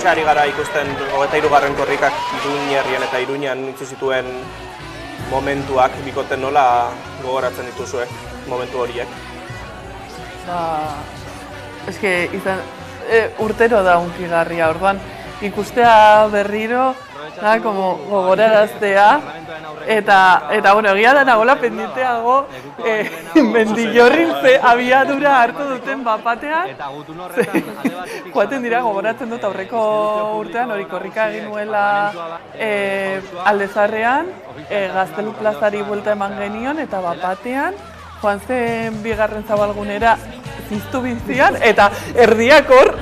Hortxeari gara ikusten 23. korrikak Iruñerrien eta Iruñan utzi zituen momentuak bikoten nola gogoratzen dituzue momentu horiek? Eske izan urtero da unkigarria, orduan ikustea berriro da como gogoraraztea eta bueno, egia da nagola pendienteago Mendillorrin ze abiadura hartu duten bapatean joaten dira gogoratzen dut aurreko urtean hori korrika egin nuela Aldezarrean Gaztelu plazari buelta eman genion eta bapatean joan zen bigarren zabalgunera ziztu bizian eta erdiak hor.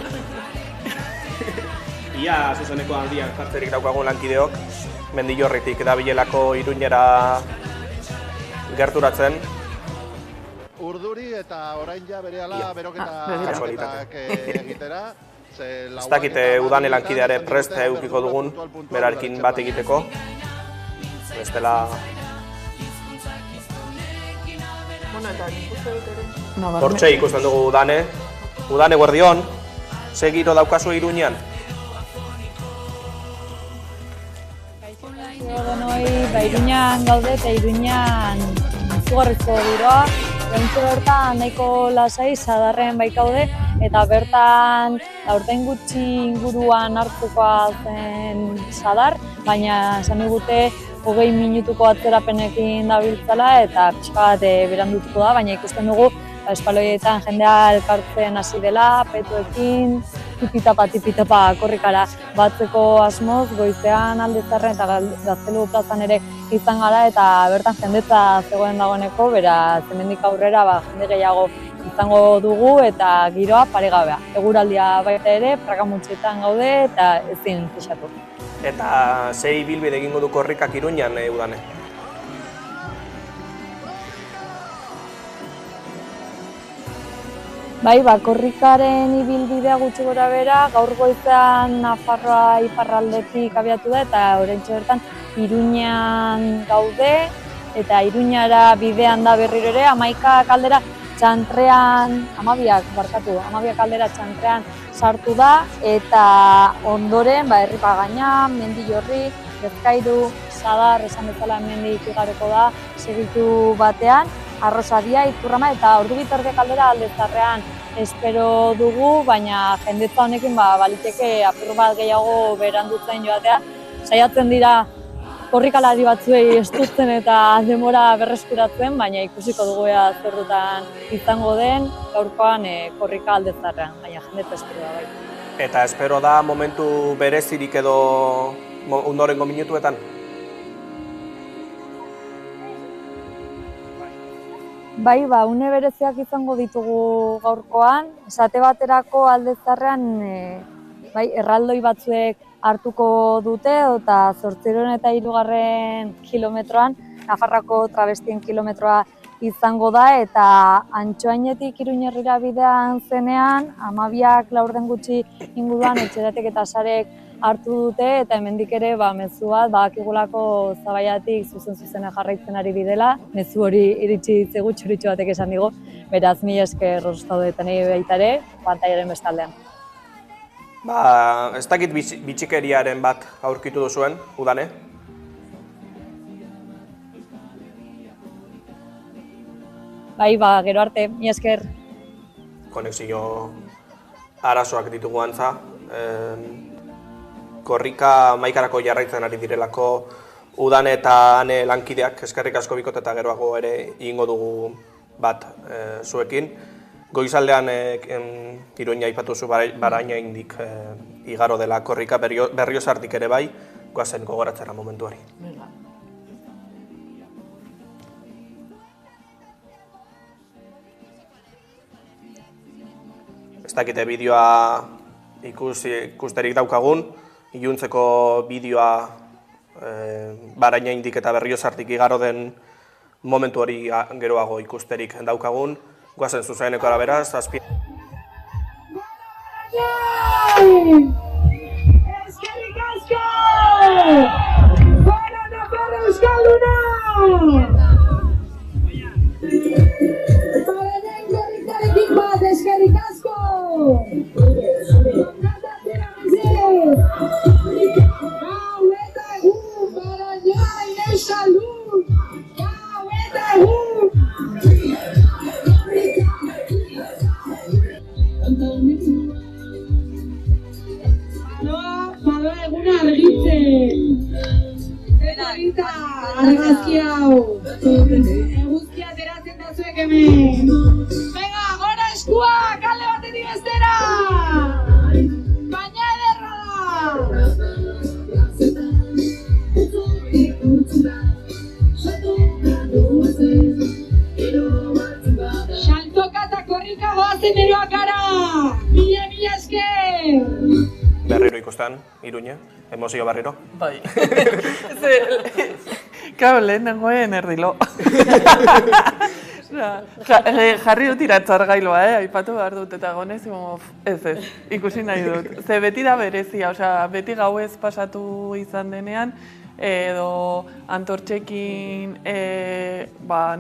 Ia zuzeneko aldian jartzerik daukagun lankideok, Mendillorritik dabilelako Iruñera gerturatzen. Urduri eta orain ja berehala beroketak egitera. Ez dakite udane lankideare prest eukiko dugun, berarekin bat egiteko. Bestela... Hortxe ikusten dugu Udane. Udane guardion, ze giro daukazu Iruñan? Iruñan gaude eta Iruñan izugarrizko giroa. Bentsu bertan nahiko lasai sadarren baikaude eta bertan aurten gutxi inguruan hartzekoa zen sadar, baina esan digute 20 minutuko atzerapenekin dabiltzala eta pixka bat berandutuko da, baina ikusten dugu espaloietan jendea elkartzen hasi dela, petuekin, tipitapa korrikara batzeko asmoz, goizean Aldezarren eta Gaztelu plazan ere izan gara eta bertan jendetza zegoen dagoeneko, beraz hemendik aurrera jende gehiago izango dugu eta giroa paregabea. Eguraldia baita ere, prakamutxetan gaude eta ezin kexatu. Eta zei bilbide egingo du korrikak Iruñan, Udane? Bai, korrikaren ibilbidea gutxi gora bera, gaur goizean Nafarroa iparraldetik abiatu da eta oraintxe bertan Iruñan gaude eta Iruñara bidean da berriro ere, 11 aldera txantrean, 12 aldera txantrean sartu da eta ondoren Herripagaina, Mendillorri, Gezkairu, Sadar, esan bezala hemendik igaroko da, segitu batean, Arrosadia, Iturrama eta ordu bitartek aldera Aldezarrean espero dugu, baina jendetza honekin baliteke apur bat gehiago berandutzen joatea. Saiatzen dira korrikalari batzuei estutzen eta denbora berreskuratzen, baina ikusiko dugu zer dutan izango den gaurkoan korrika Aldezarrean, baina jendetza espero da bai. Eta espero da momentu berezirik edo ondorengo minutuetan? Bai, une bereziak izango ditugu gaurkoan. Esate baterako Aldezarrean erraldoi batzuek hartuko dute eta 803. kilometroan Nafarroako trabestien kilometroa izango da eta Antsoainetik Iruñerrira bidean zenean 12 gutxi inguruan etxeratek eta sarek hartu dute eta hemendik ere mezu bat badakigulako Zabaiatik zuzena jarraitzen ari bidela. Mezu hori iritsi zaigu txoritxo batek esan digu, beraz mila esker zaudetenei baita ere, pantailaren bestaldean. Ez dakit bitxikeriaren bat aurkitu duzuen, Udane? Bai, gero arte, mila esker. Konexio arazoak ditugu antza. Korrika maikarako jarraitzen ari direlako Udane eta Ane lankideak, eskerrik asko bikot eta geroago ere egingo dugu bat zuekin. Goizaldean Iruña aipatu zu Barainaindik igaro dela korrika, Berriozartik ere bai, goazen gogoratzera momentuari. Ez dakite bideoa ikusterik daukagun, iluntzeko bideoa Barainaindik eta Berriozartik igaro den momentu hori geroago ikusterik daukagun. Goazen zuzeneko arabera, zazpi... Eskerrik asko! Bara Nafarro Euskalduna! Baranen korrikarekin bat, eskerrik asko! Kontratatzera mesedez! badoa eguna argitzen. Eta gita argazki hau. Eguzkia ateratzen da zuek hemen. Venga, gora eskua, kale batetik bestera! Baina ederra da! Saltoka eta korrika goazen eroak gara! Mila esker! Berriro ikusten, Iruñe, emozio berriro. Bai. Kau, lehen nengoen erdilo. Jarri dut iratzar gailoa, aipatu behar dut, eta gonez, ez, ikusi nahi dut. Ze beti da berezia, beti gauez pasatu izan denean, edo antortxekin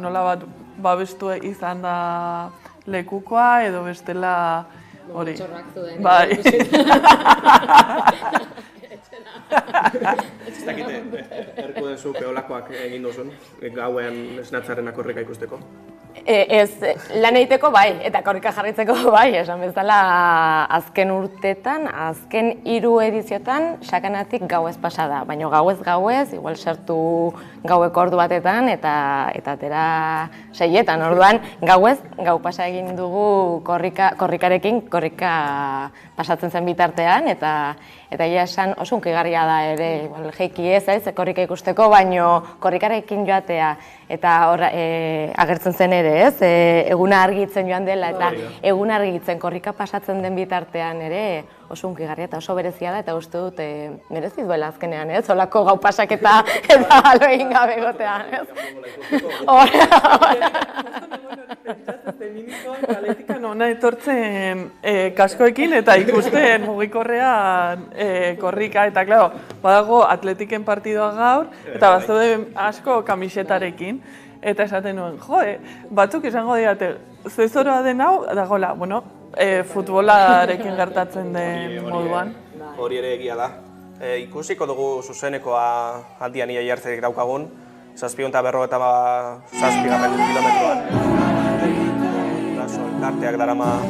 nola bat babestu izan da lekukoa, edo bestela hori. Bai. Ez dakite, erko dezu peolakoak egin duzun, gauen esnatzaren korrika ikusteko? Ez, lan egiteko bai, eta korrika jarritzeko bai, esan bezala azken urtetan, azken 3 ediziotan sakanatik gauez pasada, baina gauez, igual sartu gaueko ordu batetan eta atera 6etan, orduan gau pasa egin dugu korrikarekin, korrika pasatzen zen bitartean, eta egia esan oso hunkigarria da ere, igual jeiki ez, korrika ikusteko, baino korrikarekin joatea, eta agertzen zen ere, ez? Eguna argitzen joan dela, eta eguna argitzen korrika pasatzen den bitartean ere oso hunkigarria eta oso berezia da, eta uste dut mereziz duela azkenean, ez? Olako gau pasak eta balo egin gabe gotean, ez? Atletika nona etortzen kaskoekin eta ikusten mugikorrean korrika, eta klaro, badago atletiken partidua gaur, eta bazaude asko kamisetarekin, eta esaten nuen, batzuk esango diate, zezoroa den hau, dagoela, bueno, futbolarekin gertatzen den moduan. Hori ere egia da. Ikusiko dugu zuzenekoa aldian ia jartzerik daukagun, 750 kilometroan. Soltarteak darama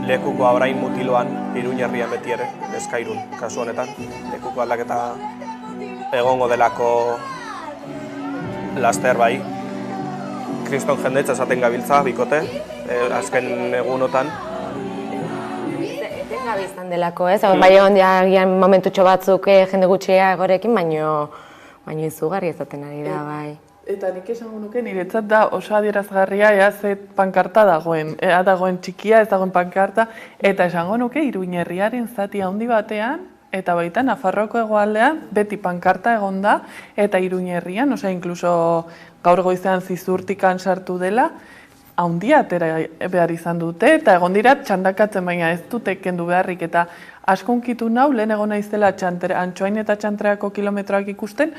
lekuko orain mutiloan, Iruñerrian beti ere, Eskairun, kasu honetan. Lekuko aldaketa egongo delako laster bai. Kriston jendetza esaten gabiltza, bikote, azken egunotan. Etengabe izan delako, ez? Bai egon diagian momentutxo batzuk jende gutxia gorekin, baino izugarri ezaten ari da, bai. Eta nik esango nuke niretzat da oso adierazgarria ea ze pankarta dagoen. Ea dagoen txikia, ez dagoen pankarta. Eta esango nuke Iruñerriaren zati handi batean, eta baita Nafarroako hegoaldean beti pankarta egon da, eta Iruñerrian, inkluso gaur goizean zizurtikan sartu dela, handia atera behar izan dute, eta egon dira txandakatzen, baina ez dute kendu beharrik, eta asko hunkitu nau, lehen egon naizela Antxoain eta Txantreako kilometroak ikusten,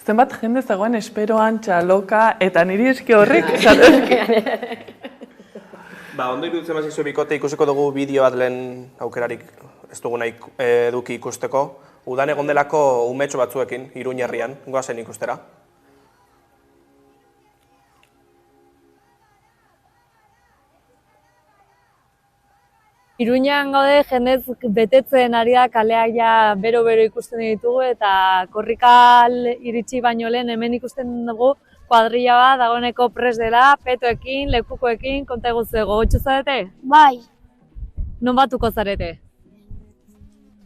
zenbat jende zegoen esperoan, txaloka, eta niri eski horrek Ondo iruditzen bazizu bikote, ikusiko dugu bideo bat lehen aukerarik ez duguna eduki ikusteko. Udan egon delako umetxo batzuekin, Iruñerrian, goazen ikustera. Iruñan gaude jendez betetzen ari da, kaleak ja bero-bero ikusten ditugu, eta korrikal iritsi baino lehen hemen ikusten dugu kuadrilla bat dagoeneko pres dela, petoekin, lekukoekin, konta eguzue, gogotxu zarete? Bai. Non batuko zarete?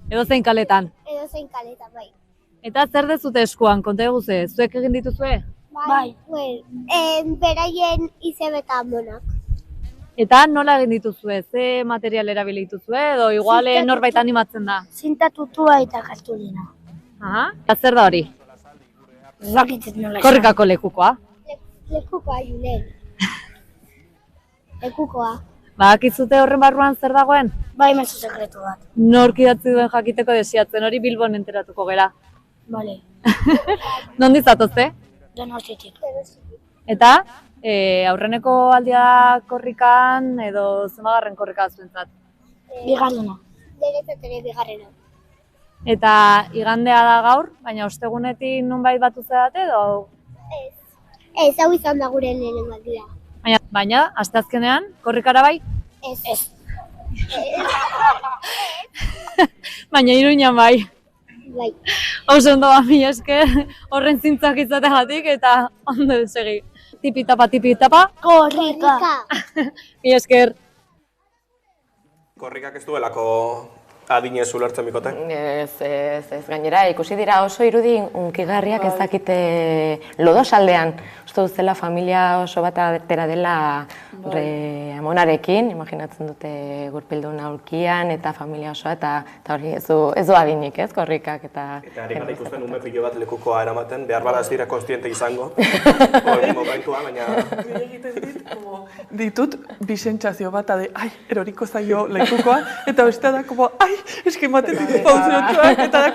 Edo zein kaletan? Edo zein kaletan, bai. Eta zer dezute eskuan, konta eguzue, zuek egin dituzue? Bai. Beraien izebeka monak. Eta nola egin dituzue, ze material erabili dituzue, edo igual norbait animatzen da? Zinta tutua eta kartulina. Aha, eta zer da hori? Zakitzen nola esan. Korrikako lekukoa. Lekukoa, Julen. Lekukoa. Bakizute horren barruan zer dagoen? Bai, mezu sekretu bat. Nork idatzi duen jakiteko desiatzen, hori Bilbon enteratuko gera. Bale. Nondi zatozte? Donostitik. Eta, aurreneko aldia korrikan edo zenbagarren korrika zuentzat? Bigarrena. Deretzat ere bigarrena. Eta igandea da gaur, baina ostegunetik nonbait batu zedate edo? Ez, hau izan da gure lehen aldia. Baina, asteazkenean, korrikara bai? Ez. Baina Iruñan bai. Bai. Oso ondo ba, mila esker horren zintzak izategatik eta ondo segi. Tipitapa, tipitapa. Korrika. Mila esker. Korrikak ez duelako adinez ulertzen bikote? Ez, gainera, ikusi dira oso irudi unkigarriak ez dakite Lodosaldean. Uste duzela familia oso bat atera dela amonarekin, imaginatzen dute gurpildun aurkian eta familia osoa, eta hori ez du adinik, ez, korrikak eta... Eta ari gara ikusten ume pilo bat lekukoa eramaten, behar bada ez dira konstiente izango, hori momentua, baina... Ditut bisentzazio bat, ai, eroriko zaio lekukoa, eta bestea da, ai, eski ematen ditut pauziotuak, eta da,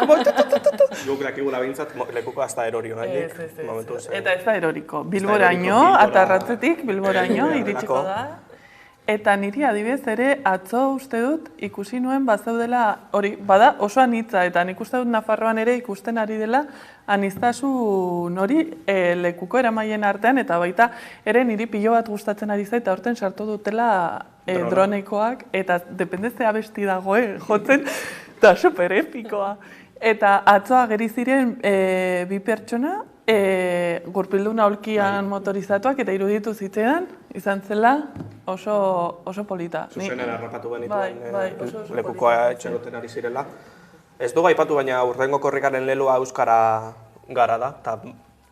tu. Guk dakigula bintzat, lekukoa hasta erorio gainik, momentu zen. Eta ez da eroriko, Bilboraino, atarratzetik, Bilboraino, iritsiko da. Eta niri adibidez ere atzo uste dut ikusi nuen bazeudela hori, bada oso anitza, eta nik uste dut Nafarroan ere ikusten ari dela aniztasun hori lekuko eramaien artean, eta baita ere niri pilo bat gustatzen ari zait, eta horten sartu dutela dronekoak, eta dependezea abesti dagoen jotzen, eta super epikoa. Eta atzo ageri ziren bi pertsona, gurpildun aulkian motorizatuak, eta iruditu zitzaidan, izan zela oso polita. Zuzenean harrapatu genituen lekukoa etxegoten ari zirela. Ez dugu aipatu, baina urrengo korrikaren leloa euskara gara da, eta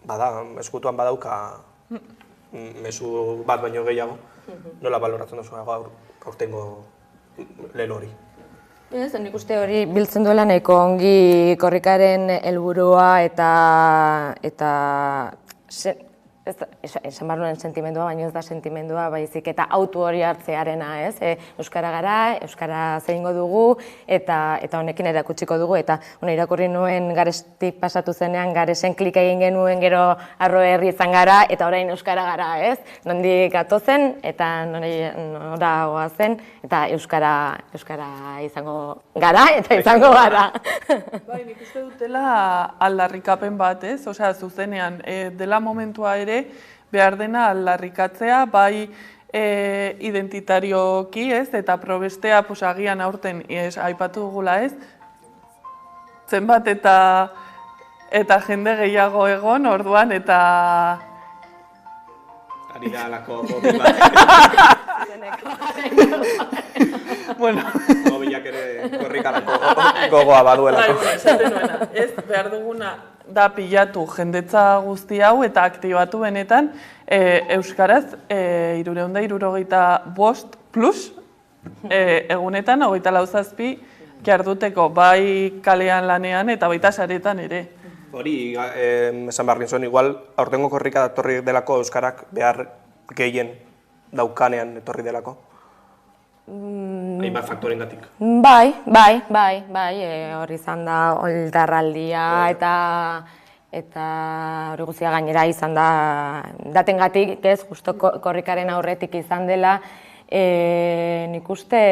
bada, eskutuan badauka mezu bat baino gehiago. Nola baloratzen duzu aurtengo lelo hori? Ez, nik uste hori biltzen duela nahiko ongi korrikaren helburua eta esan behar nuen sentimendua, baina ez da sentimendua, baizik eta autu hori hartzearena, ez? Euskara gara, euskara zeingo dugu, eta honekin erakutsiko dugu, eta irakurri nuen Garestik pasatu zenean, Garesen klik egin genuen gero Arro Herri izan gara, eta orain euskara gara, ez? Nondik gatozen, eta nora goazen, eta euskara izango gara, eta izango gara. Bai, nik uste dutela aldarrikapen bat, ez? Osea, zuzenean, dela momentua ere, behar dena aldarrikatzea, bai identitarioki, ez? Eta probestea, agian aurten aipatu dugula, ez? Zenbat eta jende gehiago egon, orduan, eta... Ari da alako mobil bat. Bueno. Mobilak ere korrikarako gogoa baduelako. Esaten nuena, ez? Behar duguna da pilatu jendetza guzti hau eta aktibatu benetan euskaraz 365 plus egunetan 24 jarduteko bai kalean lanean eta baita saretan ere. Hori, esan behar nizuen, igual aurtengo korrika datorri delako euskarak behar gehien daukanean etorri delako? Hainbat faktoren gatik. Bai, hori izan da oldarraldia eta hori guztia gainera izan da datengatik, ez, justo korrikaren aurretik izan dela, nik uste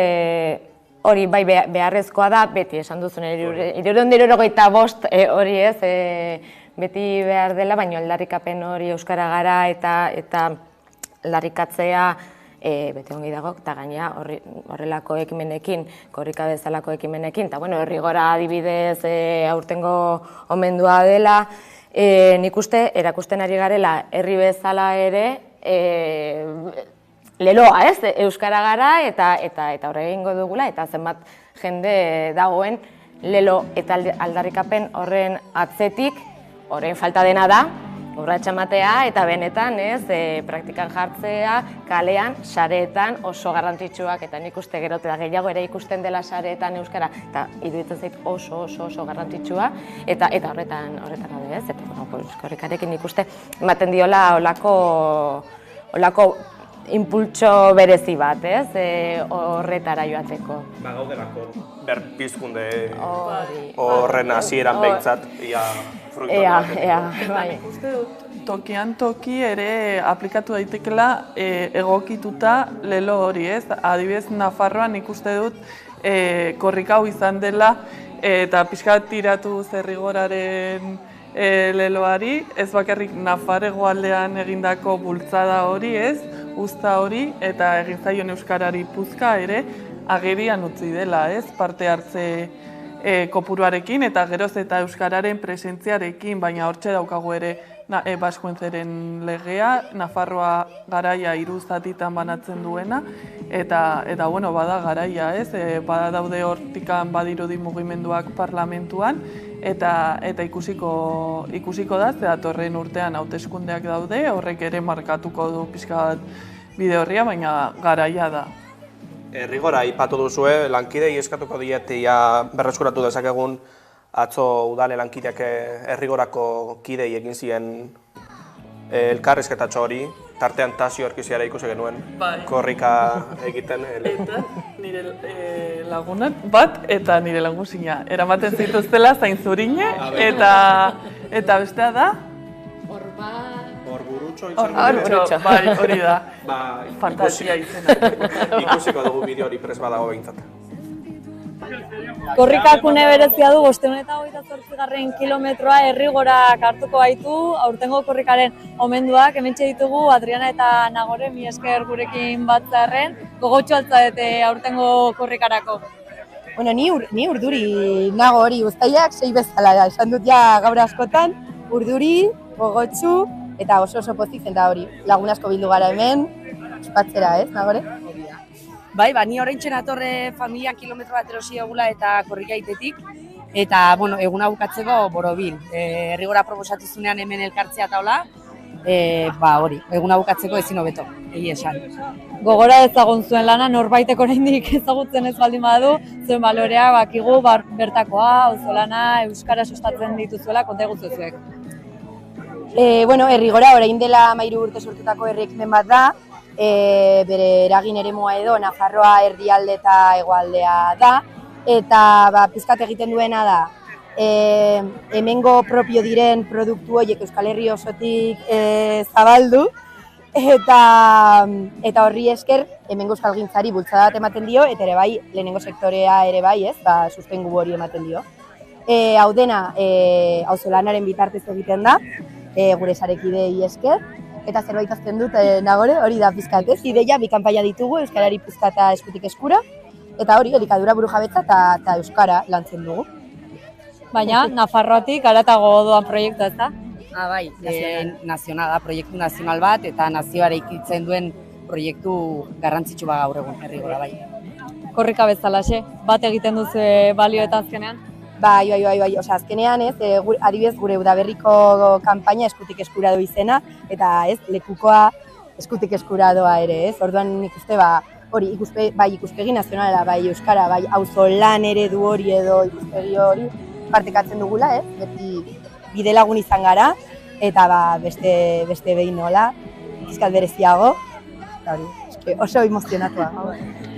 hori bai beharrezkoa da, beti esan duzun, 365 hori ez, beti behar dela, baina aldarrikapen hori euskara gara eta aldarrikatzea bete ongi dago, eta gaina horrelako ekimenekin, korrika bezalako ekimenekin, eta bueno, Herrigora adibidez aurtengo omendua dela, nik uste erakusten ari garela herri bezala ere leloa, ez? Euskara gara eta horre egingo dugula, eta zenbat jende dagoen lelo eta aldarrikapen horren atzetik, horren falta dena da, urratsa ematea eta benetan, ez, praktikan jartzea, kalean, sareetan oso garrantzitsuak, eta nik uste gero eta gehiago ere ikusten dela sareetan euskara, eta iruditzen zait oso garrantzitsua, eta horretan gabe, ez, eta korrikarekin ikuste ematen diola olako impultso berezi bat, ez, horretara joateko. Ba, gaudelako berpizkunde horren hasieran behintzat, bai. Uste dut, tokian toki ere aplikatu daitekela egokituta lelo hori, ez? Adibidez, Nafarroan ikuste dut korrika hau izan dela eta pixka tiratu Zerrigoraren leloari, ez bakarrik Nafar hegoaldean egindako bultzada hori, ez? Uzta hori eta egin zaion euskarari puzka ere agerian utzi dela, ez? Parte hartze kopuruarekin eta geroz eta euskararen presentziarekin, baina hortxe daukagu ere Baskuentzeren legea, Nafarroa garaia 3 zatitan banatzen duena, eta bueno, bada garaia, ez? Badaude hortikan badirudi mugimenduak parlamentuan, eta ikusiko da, ze datorren urtean hauteskundeak daude, horrek ere markatuko du pixka bat bide horria, baina garaia da. Errigora aipatu duzue, lankidei eskatuko diete berreskuratu dezakegun atzo udale lankideak Errigorako kidei egin ziren elkarrizketatxo hori, tartean Tasio Erkiziara ikusi genuen, korrika egiten. Eta nire lagunak bat eta nire lagusina. Eramaten zituztela Zainzurine eta bestea da? Orburutxo Orburutxo, bai, hori da. Fantasia izena. Ikusiko dugu bideo hori prest badago behintzat. Korrikak une berezia du, 528 kilometroa Errigorak hartuko gaitu, aurtengo korrikaren omenduak, hementxe ditugu Adriana eta Nagore, mi esker gurekin batzarren, gogotxo altzadete aurtengo korrikarako. Bueno, ni urduri nago hori guztaiak, 6 bezala, esan dut ja gaur askotan, urduri, gogotxu, eta oso pozik zen da hori. Lagun asko bildu gara hemen, ospatzera, ez, Nagore? Bai, ni oraintxe natorre familia kilometro bat erosi egula eta korrika itetik. Eta, bueno, eguna bukatzeko borobil. Errigora proposatu zunean hemen elkartzea taula, hori, eguna bukatzeko ezin hobeto, egia esan. Gogora ezagun zuen lana, norbaitek oraindik ezagutzen ez baldin badu, zuen balorea bakigu bertakoa, auzolana, euskara sustatzen dituzuela, konta egutu zuek. Bueno, Errigora orain dela 13 urte sortutako herri ekimen bat da, bere eragin eremua edo Nafarroa erdialde eta hegoaldea da, eta pizkat egiten duena da hemengo propio diren produktu horiek Euskal Herri osotik zabaldu, eta horri esker hemengo euskalgintzari bultzada bat ematen dio, eta ere bai, lehenengo sektorea ere bai, ez, sustengu hori ematen dio. Hau dena, auzolanaren bitartez egiten da, gure sarekidei esker, eta zerbait azten dut, Nagore, hori da pizkat, ez? Ideia, bi kanpaia ditugu, euskarari pizkata eskutik eskura, eta hori, elikadura burujabetza eta euskara lantzen dugu. Baina, Nafarroatik haratago doan proiektu ez da? Bai, nazionala, proiektu nazional bat, eta nazioare ikitzen duen proiektu garrantzitsu bat gaur egun, Errigora, bai. Korrika bezalaxe, bat egiten duzu balio eta azkenean? Bai, azkenean ez, adibidez gure udaberriko kanpaina eskutik eskura du izena, eta ez, lekukoa eskutik eskura doa ere, ez? Orduan nik uste, hori, ikuspegi nazionala, bai euskara, bai auzolan eredu hori edo ikuspegi hori partekatzen dugula, ez? Beti bide lagun izan gara, eta beste behin nola, pizkat bereziago, eta hori, oso emozionatua.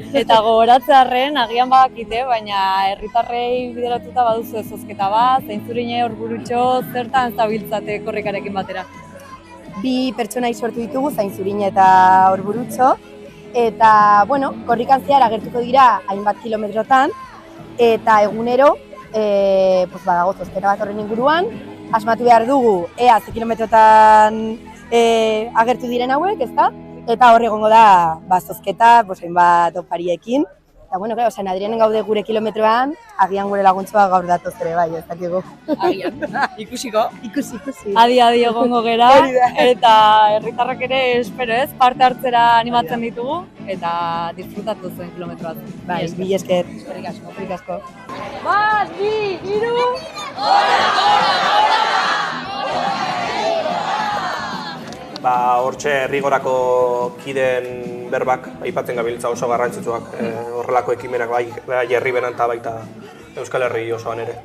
Eta gogoratzearren, agian badakite, baina herritarrei bideratuta baduzu zozketa bat, Zainzurine, Orburutxo, zertan zabiltzate korrikarekin batera? 2 pertsonai sortu ditugu, Zainzurine eta Orburutxo, eta, bueno, korrikan zehar agertuko dira hainbat kilometrotan, eta egunero, badago zozketa bat horren inguruan, asmatu behar dugu, ea ze kilometrotan agertu diren hauek, ezta? Eta hor egongo da, zozketa, hainbat opariekin. Eta, bueno, Adrianen gaude gure kilometroan, agian gure laguntzoa gaur datoz ere, bai, ez dakigu. Agian, ikusiko. Ikusi. Adi egongo gera, eta herritarrak ere, espero ez, parte hartzera animatzen ditugu, eta disfrutatu zuen kilometroa. Bai, mila esker. Eskerrik asko. 1, 2, 3... Hortxe Errigorako kideen berbak aipatzen gabiltza oso garrantzitsuak, horrelako ekimenak bai Herriberan eta baita Euskal Herri osoan ere.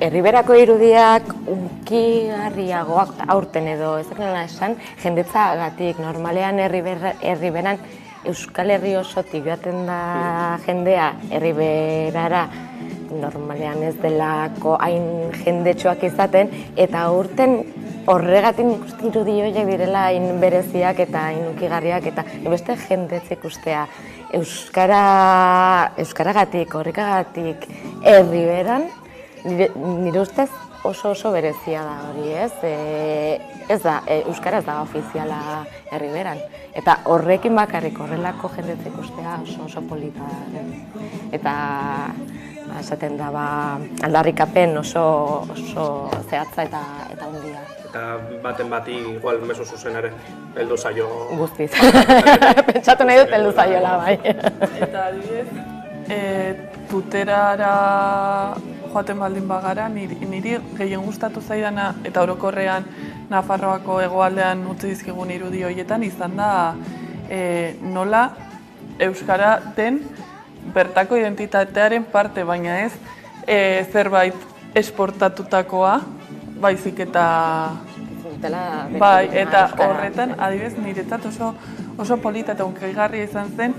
Herriberako irudiak unkigarriagoak aurten edo ezakela esan, jendetzagatik normalean Herriberan Euskal Herri osotik joaten da jendea Herriberara, normalean ez delako hain jendetxoak izaten, eta aurten horregatik ikusten irudi horiek direla hain bereziak eta hain ukigarriak, eta beste jendetz ikustea euskaragatik, korrikagatik Herriberan, nire ustez oso berezia da hori, ez? Euskara ez da ofiziala Herriberan, eta horrekin bakarrik horrelako jendetz ikustea oso polita da. Eta esaten da aldarrikapen oso zehatza eta handia. Eta baten bati igual mezu zuzen ere, heldu zaio... Guztiz. Pentsatu nahi dut heldu zaiola, bai. Eta adibidez, tuterara joaten baldin bagara, niri gehien gustatu zaidana eta orokorrean Nafarroako hegoaldean utzi dizkigun irudi horietan izan da nola euskara den bertako identitatearen parte, baina ez zerbait esportatutakoa, baizik eta bai, eta horretan adibidez niretzat oso polita eta hunkigarria izan zen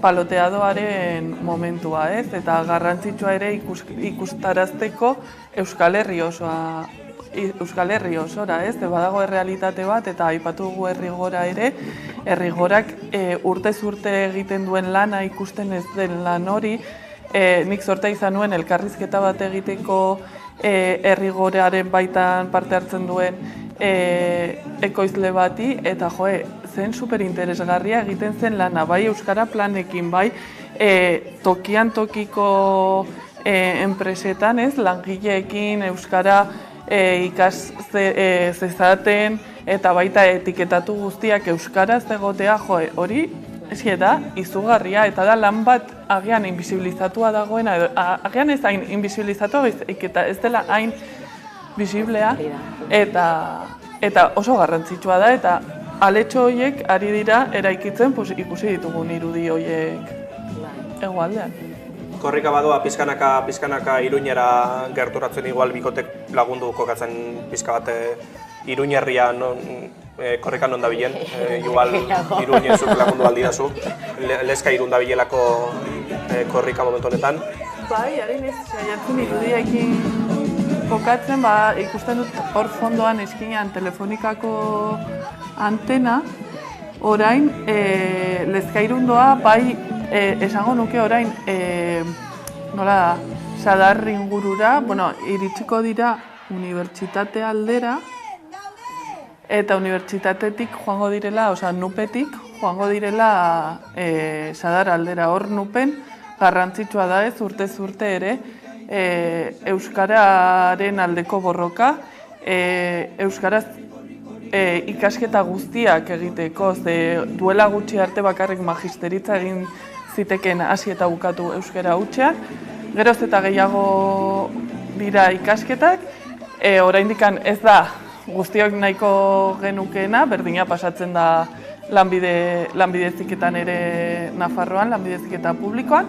paloteadoaren momentua, ez? Eta garrantzitsua ere ikustarazteko Euskal Herri osora, ez? Badago errealitate bat eta aipatu dugu Herrigora ere, Herrigorak urtez urte egiten duen lana ikusten ez den lan hori, nik sortea izan nuen elkarrizketa bat egiteko Herrigoraren baitan parte hartzen duen ekoizle bati, eta zen superinteresgarria egiten zen lana, bai euskara planekin, bai tokian tokiko enpresetan, ez, langileekin euskara ikas zezaten eta baita etiketatu guztiak euskaraz egotea, hori da izugarria eta da lan bat agian invisibilizatua dagoena, agian ez hain invisibilizatua, eta ez dela hain visiblea eta oso garrantzitsua da, eta aletxo horiek ari dira eraikitzen ikusi ditugun irudi horiek hegoaldean. Korrika badoa pizkanaka Iruñera gerturatzen igual bikotek lagundu kokatzen pizka bat Iruñerria korrika non dabilen, igual Iruñen zuk lagundu aldidazu, leska Irun dabilelako korrika momentu honetan. Bai, harin ez saiatzen irudiekin kokatzen, ikusten dut hor fondoan eskinean telefonikako antena, orain leska Irundoa, bai esango nuke orain nola da, Sadar ingurura, iritsiko dira unibertsitate aldera, eta unibertsitatetik joango direla, nupetik joango direla Sadar aldera. Hor nupen garrantzitsua da ez, urtez urte ere, euskararen aldeko borroka, euskaraz ikasketa guztiak egiteko, duela gutxi arte bakarrik magisteritza egin ziteken hasi eta bukatu euskara hutsean, geroz eta gehiago dira ikasketak, oraindik ez da guztiok nahiko genukeena, berdina pasatzen da lanbide heziketan ere Nafarroan, lanbide heziketa publikoan,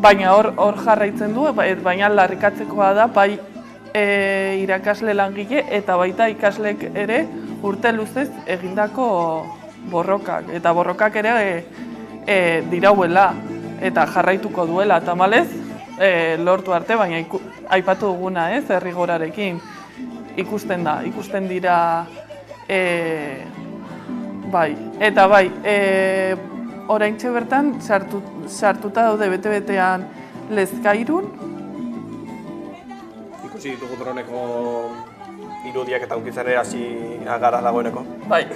baina hor jarraitzen du, baina larrikatzekoa da, bai irakasle langile eta baita ikaslek ere urte luzez egindako borrokak. Eta borrokak ere dirauela eta jarraituko duela, tamalez lortu arte, baina aipatu duguna, ez, Herrigorarekin ikusten dira, bai, eta bai, oraintxe bertan sartuta daude bete-betean Lezkairun. Ikusi ditugu droneko irudiak eta unkitzen ere hasi agara dagoeneko. Bai.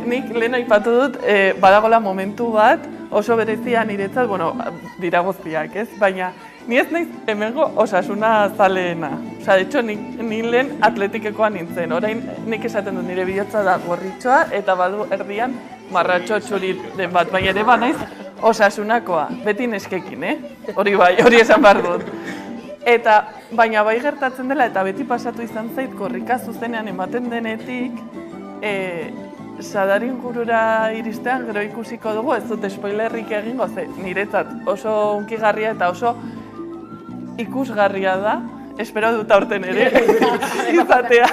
Nik lehen aipatu dut, badagola momentu bat, oso berezia niretzat, dira guztiak, ez? Baina ni ez naiz hemengo Osasuna zaleena. De hecho, ni lehen atletikekoa nintzen. Orain nik esaten dut nire bihotza da gorritxoa eta badu erdian marratxo txuri den bat. Baina ere naiz Osasunakoa, beti neskekin, Hori bai, hori esan behar dut. Baina bai gertatzen dela eta beti pasatu izan zait korrika zuzenean ematen denetik, Sadar ingurura iristean gero ikusiko dugu, ez dut spoilerrik egingo, niretzat oso hunkigarria eta oso ikusgarria da, espero dut aurten ere izatea.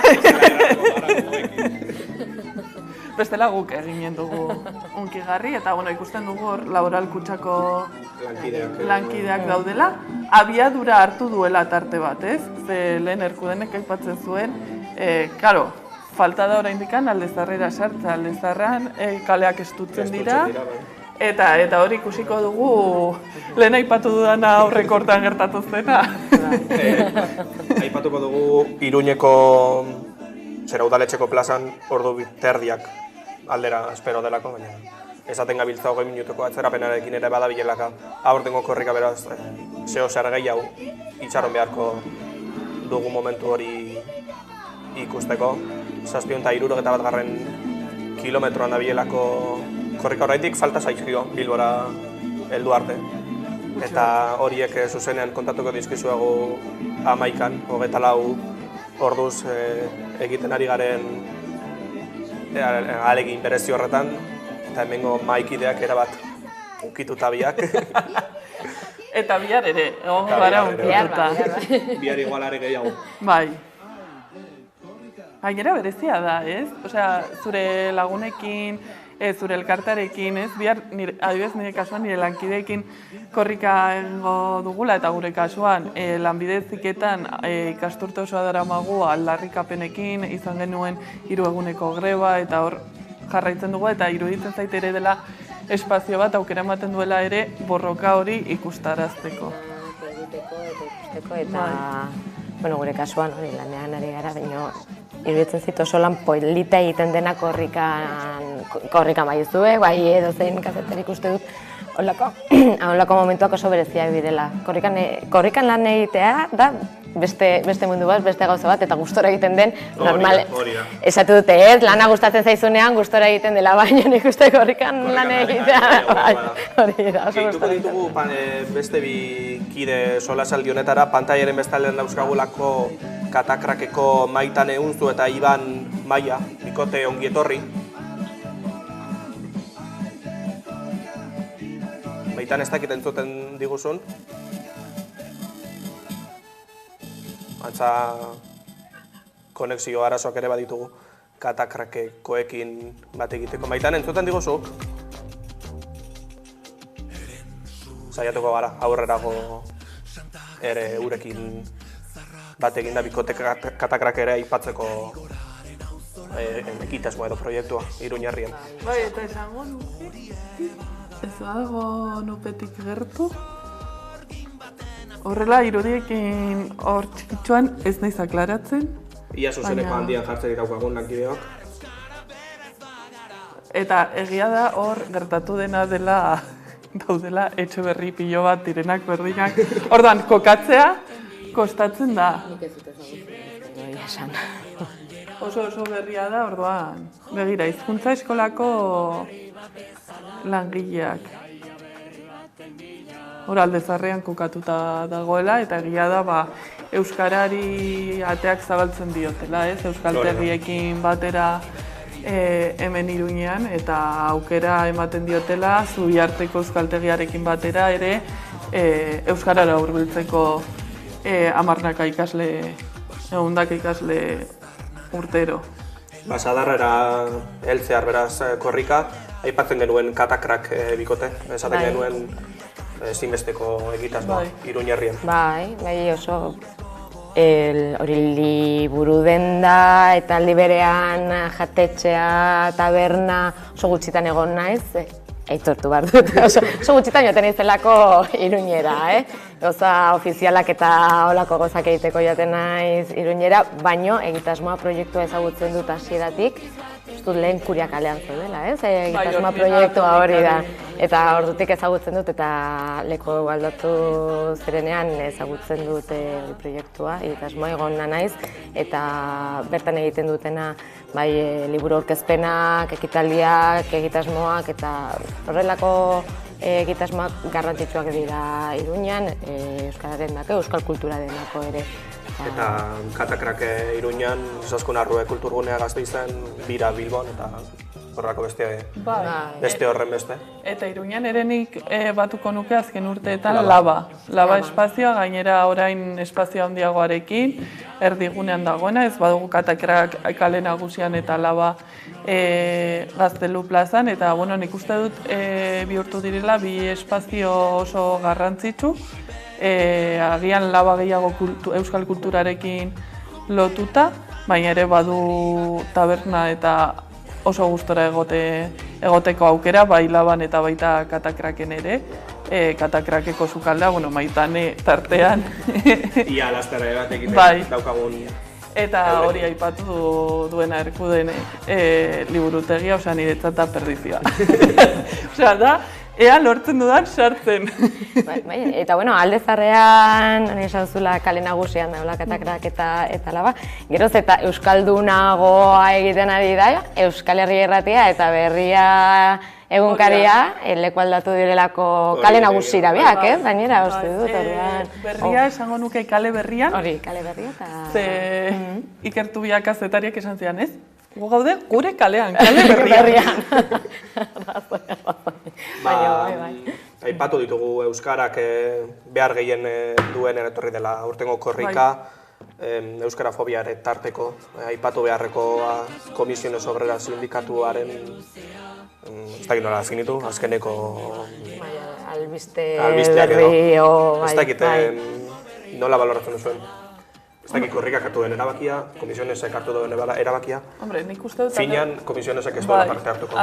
Bestela guk eginen dugu hunkigarri eta ikusten dugu hor laboral kutxako lankideak daudela. Abiadura hartu duela tarte bat, ez? Ze lehen Erkudenek aipatzen zuen, karo, falta da oraindik Aldezarrera sartza, Aldezarran kaleak estutzen dira, eta hori ikusiko dugu lehen aipatu dudana aurreko hortan gertatu zena. Aipatuko dugu Iruñeko udaletxeko plazan ordu terdiak aldera espero delako, baina esaten gabiltza 20 minutuko atzerapenarekin ere badabilelaka aurtengo korrika beraz, zeo zer gehiago itxaron beharko dugu momentu hori ikusteko. 761 kilometroan dabilelako korrika horretik falta zaizkio Bilbora heldu arte. Eta horiek zuzenean kontatuko dizkizuegu 11an, 24 orduz egiten ari garen ahalegin berezi horretan, eta hemengo mahaikideak erabat ukituta biak. Eta bihar ere, egon gara ukituta. Bihar igualare gehiago. Bai. Gainera berezia da, ez? Osea, zure lagunekin, zure elkartarekin, ez? Bihar, adibidez nire kasuan, nire lankideekin korrika egingo dugula, eta gure kasuan, lanbide heziketan ikasturte osoa daramagu aldarrikapenekin, izan genuen 3 eguneko greba, eta hor jarraitzen dugu, eta iruditzen zait ere dela espazio bat aukera ematen duela ere borroka hori ikustarazteko. Egiteko eta ikusteko, eta bueno, gure kasuan hori lanean ari gara, baina iruditzen zit oso lan polita egiten dena korrikan bai zuek, bai edozein kazeterik uste dut, holako momentuak oso bereziak direla. Korrikan lan egitea da beste mundu bat, beste gauza bat, eta gustora egiten den, normal, esatu dute ez, lana gustatzen zaizunean gustora egiten dela, baina nik uste korrikan lan egitea. Hori da, oso gustora egiten. Ditugu beste bi kide solasaldi honetara, pantaiaren bestaldean dauzkagulako Katakrakeko Maitane Unzu eta Iban Maia, bikote ongi etorri. Maitane ez dakit entzuten diguzun. Antza konexio arazoak ere baditugu Katakrakekoekin bat egiteko. Maitane entzuten diguzu? Saiatuko gara, aurrerago ere urekin bat eginda bikote Katakrak ere aipatzeko ekitasmo edo proiektua Iruñerrian. Bai, eta esango nuke, ez dago nupetik gertu. Horrela, irudiekin hor txikitxoan ez naiz aklaratzen. Ia zuzeneko handian jartzen daukagun lankideok. Eta egia da hor gertatu dena dela daudela etxe berri pilo bat direnak berdinak. Orduan, kokatzea kostatzen da. Nik ez dut ezagutzen esan. Oso berria da, orduan. Begira, hizkuntza eskolako langileak. Hor Aldezarrean kokatuta dagoela, eta egia da euskarari ateak zabaltzen diotela, ez? Euskaltegiekin batera hemen Iruñean, eta aukera ematen diotela Zubiarteko euskaltegiarekin batera ere euskarara hurbiltzeko 10 ikasle, 100 ikasle urtero. Sadarrera heltzear beraz korrika, aipatzen genuen Katakrak bikote, esaten genuen ezinbesteko egitasmoa Iruñerrian. Bai, oso hori liburu denda eta aldi berean jatetxea, taberna, oso gutxitan egon naiz, aitortu behar dut, oso gutxitan joaten naizelako Iruñera, Gauza ofizialak eta holako gozak egiteko joaten naiz Iruñera, baino egitasmoa proiektua ezagutzen dut hasieratik, ez dut lehen Kuria kalean zeudela, egitasmoa proiektua hori da. Eta ordutik ezagutzen dut eta leku aldatu zirenean ezagutzen dut proiektua, egitasmoa egona naiz, eta bertan egiten dutena liburu aurkezpenak, ekitaldiak, egitasmoak, eta horrelako egitasmoak garrantzitsuak dira Iruñan, euskararen dako, euskal kulturaren dako ere. Eta Katakrak Iruñan, Zaskun Arrue kulturgunea Gasteizen, Bira Bilbon, eta horrelako beste horren beste. Eta Iruñan ere nik batuko nuke azken urteetan Laba espazioa, gainera orain espazio handiagoarekin, erdigunean dagoena, ez badugu Katakrak kale nagusian eta Laba Gaztelu plazan, eta nik uste dut bihurtu direla bi espazio oso garrantzitsu, agian Laba gehiago euskal kulturarekin lotuta, baina ere badu taberna eta oso gustora egoteko aukera, bai Laban eta baita Katakraken ere. Katakrakeko sukaldea, Maitane tartean. Ia lastara bat egiten daukagun Eta hori aipatu duena Erkuden liburutegia, osea, niretzat da perdizioa. Osea, da, ea lortzen dudan sartzen. Eta bueno, Alde Zarrean, esan zula kale nagusian daula katakrak eta laba, geroz eta euskaldunagoa egiten ari da, Euskal Herria Irratia eta Berria egunkaria leku aldatu direlako kale nagusira biak, gainera, uste dut, orduan. Berria esango nuke kale berrian. Hori, kale berria eta... Ze ikertu biak kazetariak esan zidan, ez? Gu gaude gure kalean, kale berrian. Aipatu ditugu euskarak behar gehien duen etorri dela aurtengo korrika, euskarafobia ere tarteko, aipatu beharreko Komisiones Obreras sindikatuaren, ez dakit nola definitu, azkeneko albisteak edo, ez dakit nola baloratzen duzuen. Ez dakit korrikak hartu duen erabakia, Komisionesek hartu duen erabakia. Hombre, nik uste dut... Finean, Komisionesek ez duela parte hartuko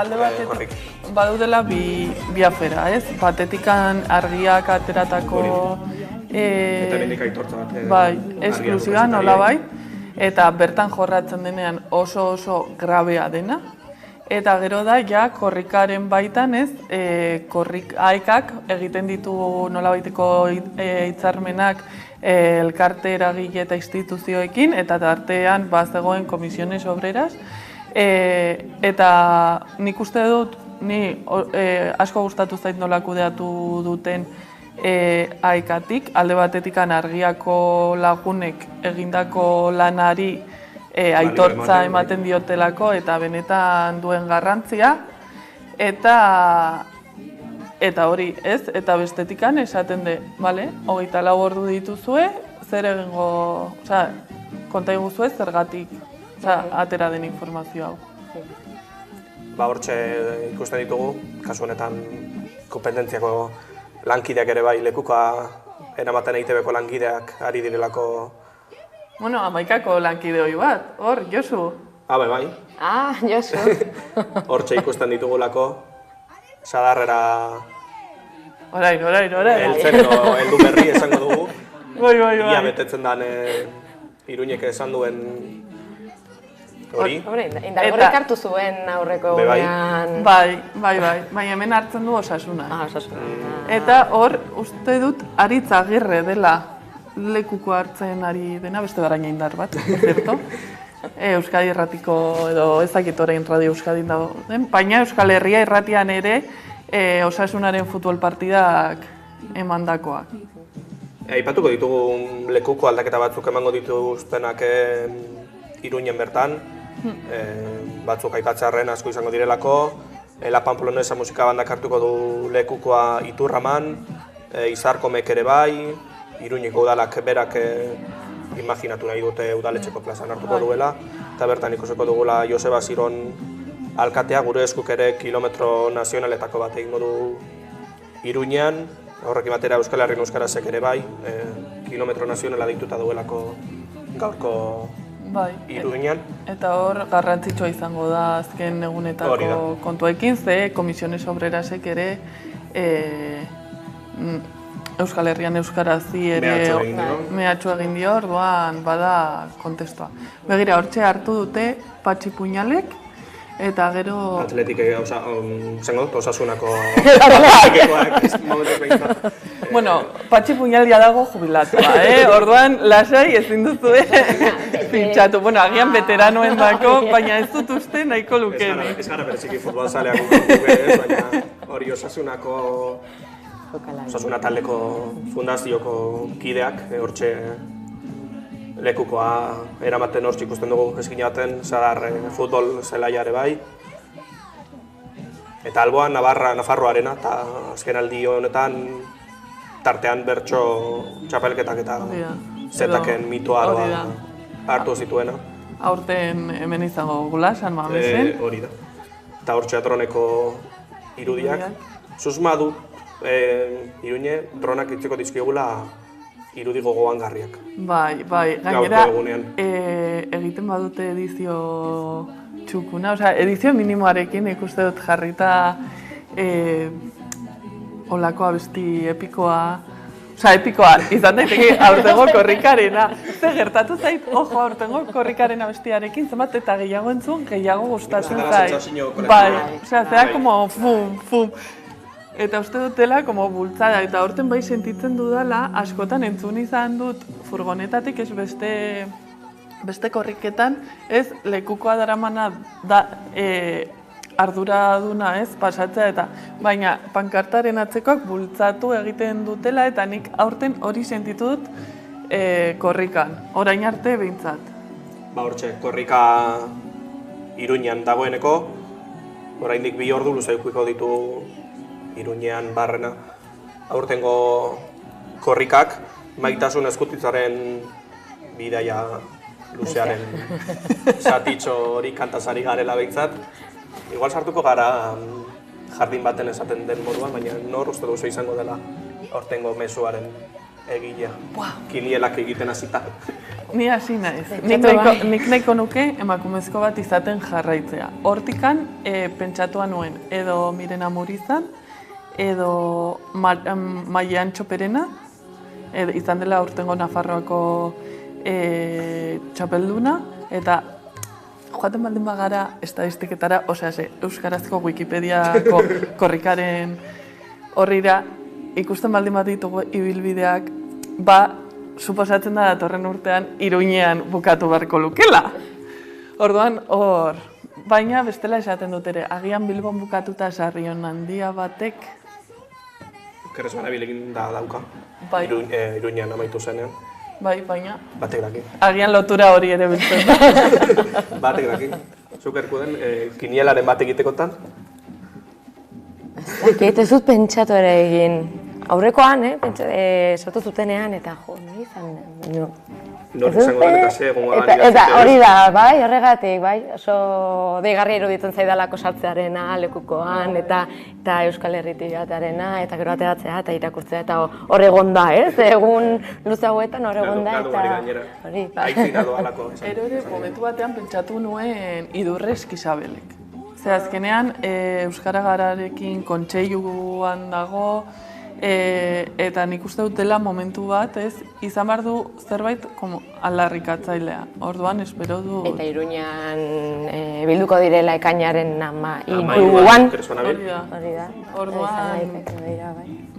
korrik. Badudela bi afera, ez? Batetikan argiak ateratako... Eta mendik aitortza bat. Bai, esklusiba nola bai. Eta bertan jorratzen denean oso grabea dena. Eta gero da, ja, korrikaren baitan, ez? Aekak egiten ditu nolabaiteko hitzarmenak elkarte eragile eta instituzioekin, eta tartean bazegoen Komisiones Obreras. Eta nik uste dut, asko gustatu zait nola kudeatu duten Aekatik, alde batetikan argiako lagunek egindako lanari aitortza ematen diotelako eta benetan duen garrantzia. Eta hori, ez? Eta bestetikan esaten de, bale, 24 ordu dituzue, zer egingo, osea, konta iguzue zergatik, atera den informazio hau. Hortxe ikusten ditugu, kasu honetan kompetentziako lankideak ere bai, lekukoa eramaten EITB-ko lankideak ari direlako... Bueno, Amaikako lankide hori bat, hor, Josu. Bai. Josu. Hortxe ikusten ditugulako, sadarrera... Orain. Heldu berri esango dugu. Bai. Ia betetzen den Iruñek esan duen hori. Indargorrik hartu zuen aurreko egunean. Bai. Baina hemen hartzen du Osasuna. Osasuna. Eta hor, uste dut, Aritz Agirre dela lekuko hartzen ari dena, beste baraina indar bat, zerto? Euskadi Irratiko edo ezakit orain Radio Euskadin dauden, baina Euskal Herria Irratian ere Osasunaren futbol partidak emandakoak. Aipatuko ditugu lekuko aldaketa batzuk emango dituztenak Iruñen bertan, batzuk aipatzearren asko izango direlako, La Pamplonesa musika bandak hartuko du lekukoa Iturraman, Izarkomek ere bai, Iruñeko udalak berak imaginatu nahi dute udaletxeko plazan hartuko duela, eta bertan ikusiko dugula Joseba Ziron alkatea, gure eskuk ere kilometro nazionaletako bat egingo du Iruñean, horrekin batera Euskal Herrien Euskarasek ere bai, kilometro nazionala dituta duelako gaurko Iruñean. Eta hor garrantzitsua izango da azken egunetako kontuekin, ze Komisiones Obrerasek ere Euskal Herrian euskarazi ere mehatxu egin dio, orduan bada kontestua. Begira, hortxe hartu dute Patxi Puñalek, eta gero... Atletik zengo dut, Osasunako... Bueno, Patxi Puñalia dago jubilatua, orduan lasai ezin duzu pintxatu. Bueno, agian veteranoen dako, baina ez dut uste nahiko lukeen. Ez gara bereziki futbolzaleak dugu, baina hori Osasunako... Osasuna taldeko fundazioko kideak, hortxe lekukoa eramaten hortxe ikusten dugu eskina baten, Sadar futbol zelaiare bai. Eta alboan Nafarroarena, eta azken aldi honetan tartean bertso txapelketak eta zetaken mitoaroa hartu zituena. Aurten hemen izango gula, San Mamesen. Hori da. Eta hortxe atroneko irudiak. Susma du Iruñe, dronak itziko dizkigula irudi gogoangarriak. Bai, gainera egiten badute edizio txukuna, edizio minimoarekin ikuste dut jarrita olako abesti epikoa epikoa, izan daiteke aurtengo korrikarena. Ze gertatu zait, ojo, aurtengo korrikarena bestiarekin, zenbat eta gehiago entzun, gehiago gustatzen zait. Bai, zera, como fum, fum. Eta uste dutela, como bultzada, eta aurten bai sentitzen dudala, askotan entzun izan dut furgonetatik ez beste korriketan, ez lekukoa daramana da arduraduna ez pasatzea eta baina pankartaren atzekoak bultzatu egiten dutela eta nik aurten hori sentitu dut korrikan, orain arte behintzat. Ba hortxe, korrika Iruñean dagoeneko, oraindik 2 ordu luzeikuiko ditu Iruñean barrena. Aurtengo korrikak Maitasun Eskutitzaren bidaia luzearen zatitxo hori kantazari garela behintzat. Igual sartuko gara jardin baten esaten den moduan, baina nor uste duzu izango dela aurtengo mezuaren egilea. Kinielak egiten hasita. Ni hasi naiz. Nik nahiko nuke emakumezko bat izaten jarraitzea. Hortikan pentsatua nuen edo Mirena Murizan, edo Maian Txoperena, izan dela aurtengo Nafarroako txapelduna, eta joaten baldin bagara estadistiketara, euskarazko Wikipediako korrikaren horrira, ikusten baldin bat ditugu ibilbideak, suposatzen da datorren urtean Iruñean bukatu beharko lukela. Orduan, baina bestela esaten dut ere, agian Bilbon bukatuta Sarrion handia batek. Okeres Banabilekin dauka, Iruñean amaitu zenean. Bai, baina. Batek daki. Agian lotura hori ere biltzen da. Batek daki. Zuk erku den, kinielaren bat egitekotan? Ez dut pentsatu ere egin. Aurrekoan, sortu zutenean, eta nori izan den. Nori izango den eta ze egongo da. Eta hori da, bai, horregatik, bai. Oso deigarri iruditzen zaidalako sartzearena, lekukoan, eta Euskal Herritik batearena, eta gero ateratzea, eta irakurtzea, eta hor egon da, ez? Egun luze hauetan hor egon da, eta hori. Aitzina doalako. Ere, momentu batean pentsatu nuen Idurrez Isabelek. Zer azkenean, Euskara Gararekin kontseiluan dago, eta nik uste dutela momentu bat, izan behar du zerbait aldarrikatzailea. Orduan, espero du... Eta Iruñean bilduko direla ekainaren amairuan. Hori da. Orduan...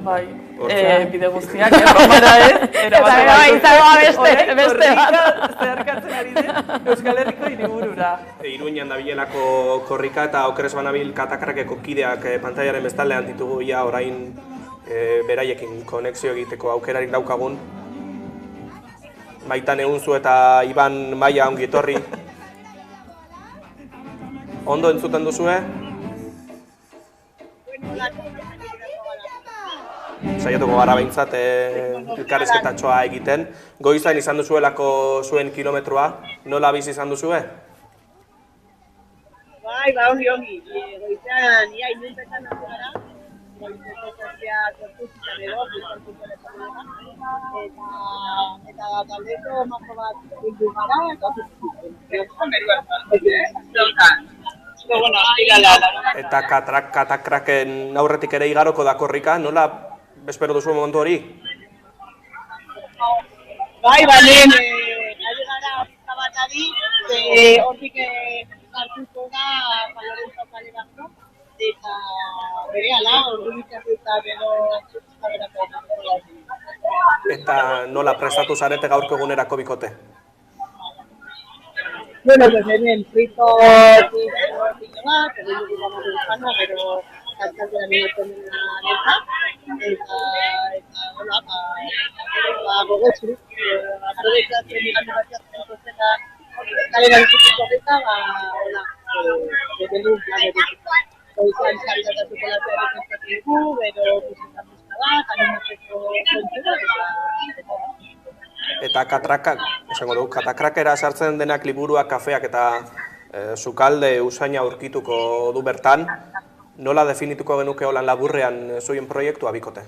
Bai, bide guztiak erromara ez. Eta beste bat. Zeharkatzen ari den Euskal Herriko hiriburura. Iruñean dabilelako korrika eta Okeres Banabil Katakarrakeko kideak pantailaren bestaldean ditugu orain beraiekin konexio egiteko aukerarik daukagun. Maitan Eunzu eta Iban Maia ongi etorri. Ondo entzuten duzue? Saiatuko gara behintzat elkarrizketatxoa egiten. Goizan izan duzuelako zuen kilometroa, nola bizi izan duzue? Bai, ongi. Goizan, ia inuntetan hasi gara. Goizan kortuzitan edo, eta taldeko mazo bat bildu gara, eta katakraken aurretik ere igaroko da korrika, nola espero duzu momentu hori? Bai, lehen, ari gara pizka bat adi, hortik hartuko da Lorenzo Kalerako, eta berehala, ordubitzak eta gero berako. Eta nola prestatu zarete gaurko egunerako bikote? Bueno, pues hemen frito bat, egin dugu gama duzana, gero kantzatera minutzen dena eta hola, gogotxu, aprobetzatzen igande batzatzen zena kalera ditutuko eta, hola, betelu planetik. Goizan kantzatatuko latea rekontzatu dugu, gero musikan pizka bat, animatzeko kontura eta Eta katakrakera sartzen denak liburuak, kafeak eta sukalde usaina aurkituko du bertan, nola definituko genuke holan laburrean zuien proiektua bikote?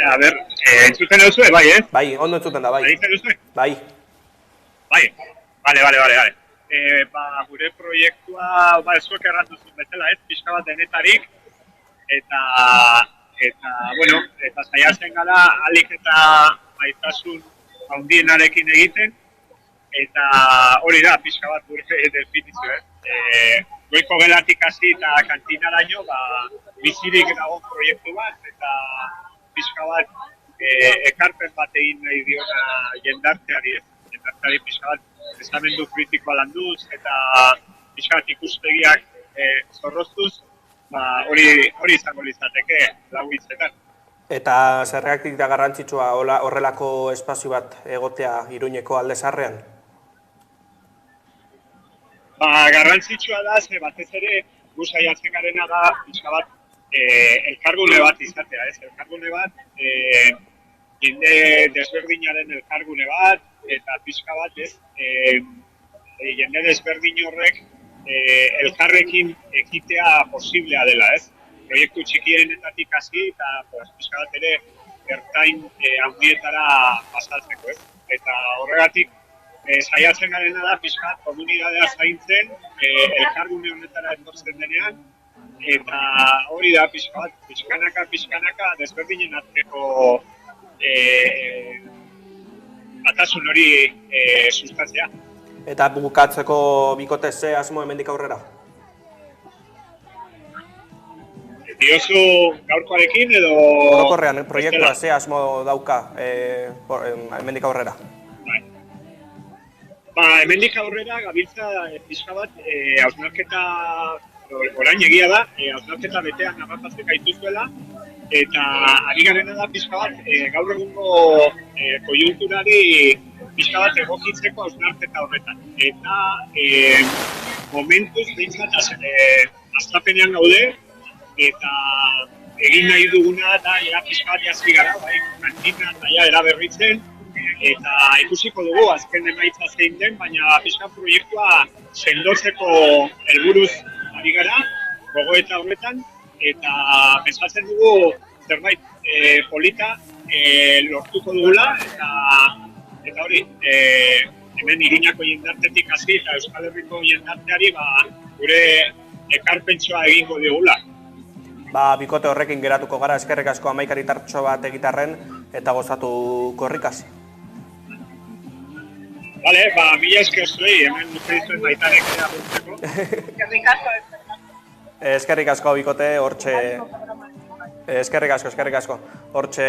A ber, entzuten duzue, bai, ez? Bai, ondo entzuten da, bai. Entzuten duzue? Bai. Bai, bale. Gure proiektua, zuek errantuzun bezala, ez, pixka bat denetarik, eta eta, bueno, eta saiatzen gara alik eta maitasun handienarekin egiten, eta hori da, pixka bat gure definizio, goiko gelatik hasi eta kantinaraino, bizirik dago proiektu bat, eta pixka bat ekarpen bat egin nahi diona jendarteari, pixka bat estamendu kritikoa landuz, eta pixka bat ikuspegiak zorroztuz, hori izango litzateke lau hitzetan. Eta zergatik da garrantzitsua horrelako espazio bat egotea Iruñeko Alde Zaharrean? Garrantzitsua da, ze batez ere, gu saiatzen garena da, pixka bat, elkargune bat izatea, ez? Elkargune bat, jende desberdinaren elkargune bat, eta pixka bat, ez? Jende desberdin horrek elkarrekin ekitea posiblea dela, ez? Proiektu txikienetatik hasi eta pixka bat ere ertain handietara pasatzeko, ez? Eta horregatik, saiatzen garena da pixka komunitatea zaintzen, elkargune honetara etortzen denean, eta hori da pixka bat, pixkanaka desberdinen arteko batasun hori sustatzea. Eta bukatzeko bikote ze asmo hemendik aurrera? Diozu gaurkoarekin edo... Orokorrean, proiektua ze asmo dauka hemendik aurrera? Hemendik aurrera gabiltza pixka bat hausnarketa, orain egia da, hausnarketa betean harrapatzen gaituzuela, eta ari garena da pixka bat gaur egungo koiunturari pixka bat egokitzeko hausnarketa horretan. Eta momentuz behintzat hastapenean gaude, eta egin nahi duguna da pixka bat jazki gara, kantina eta eraberritzen, eta ikusiko dugu azken emaitza zein den, baina pixka proiektua sendotzeko helburuz ari gara, gogoeta horretan, eta pensatzen dugu zerbait polita lortuko dugula, eta hori, hemen Iruñako jendartetik hasi eta Euskal Herriko jendarteari gure ekarpentsua egingo digula. Bikote horrekin geratuko gara, eskerrik asko hamaikari tartxo bat egitarren eta gozatu korrikaz. Bale, mila esker zuei, hemen duzuen baitarek erabiltzeko. Eskerrik asko. Eskerrik asko bikote, hortxe... Eskerrik asko. Hortxe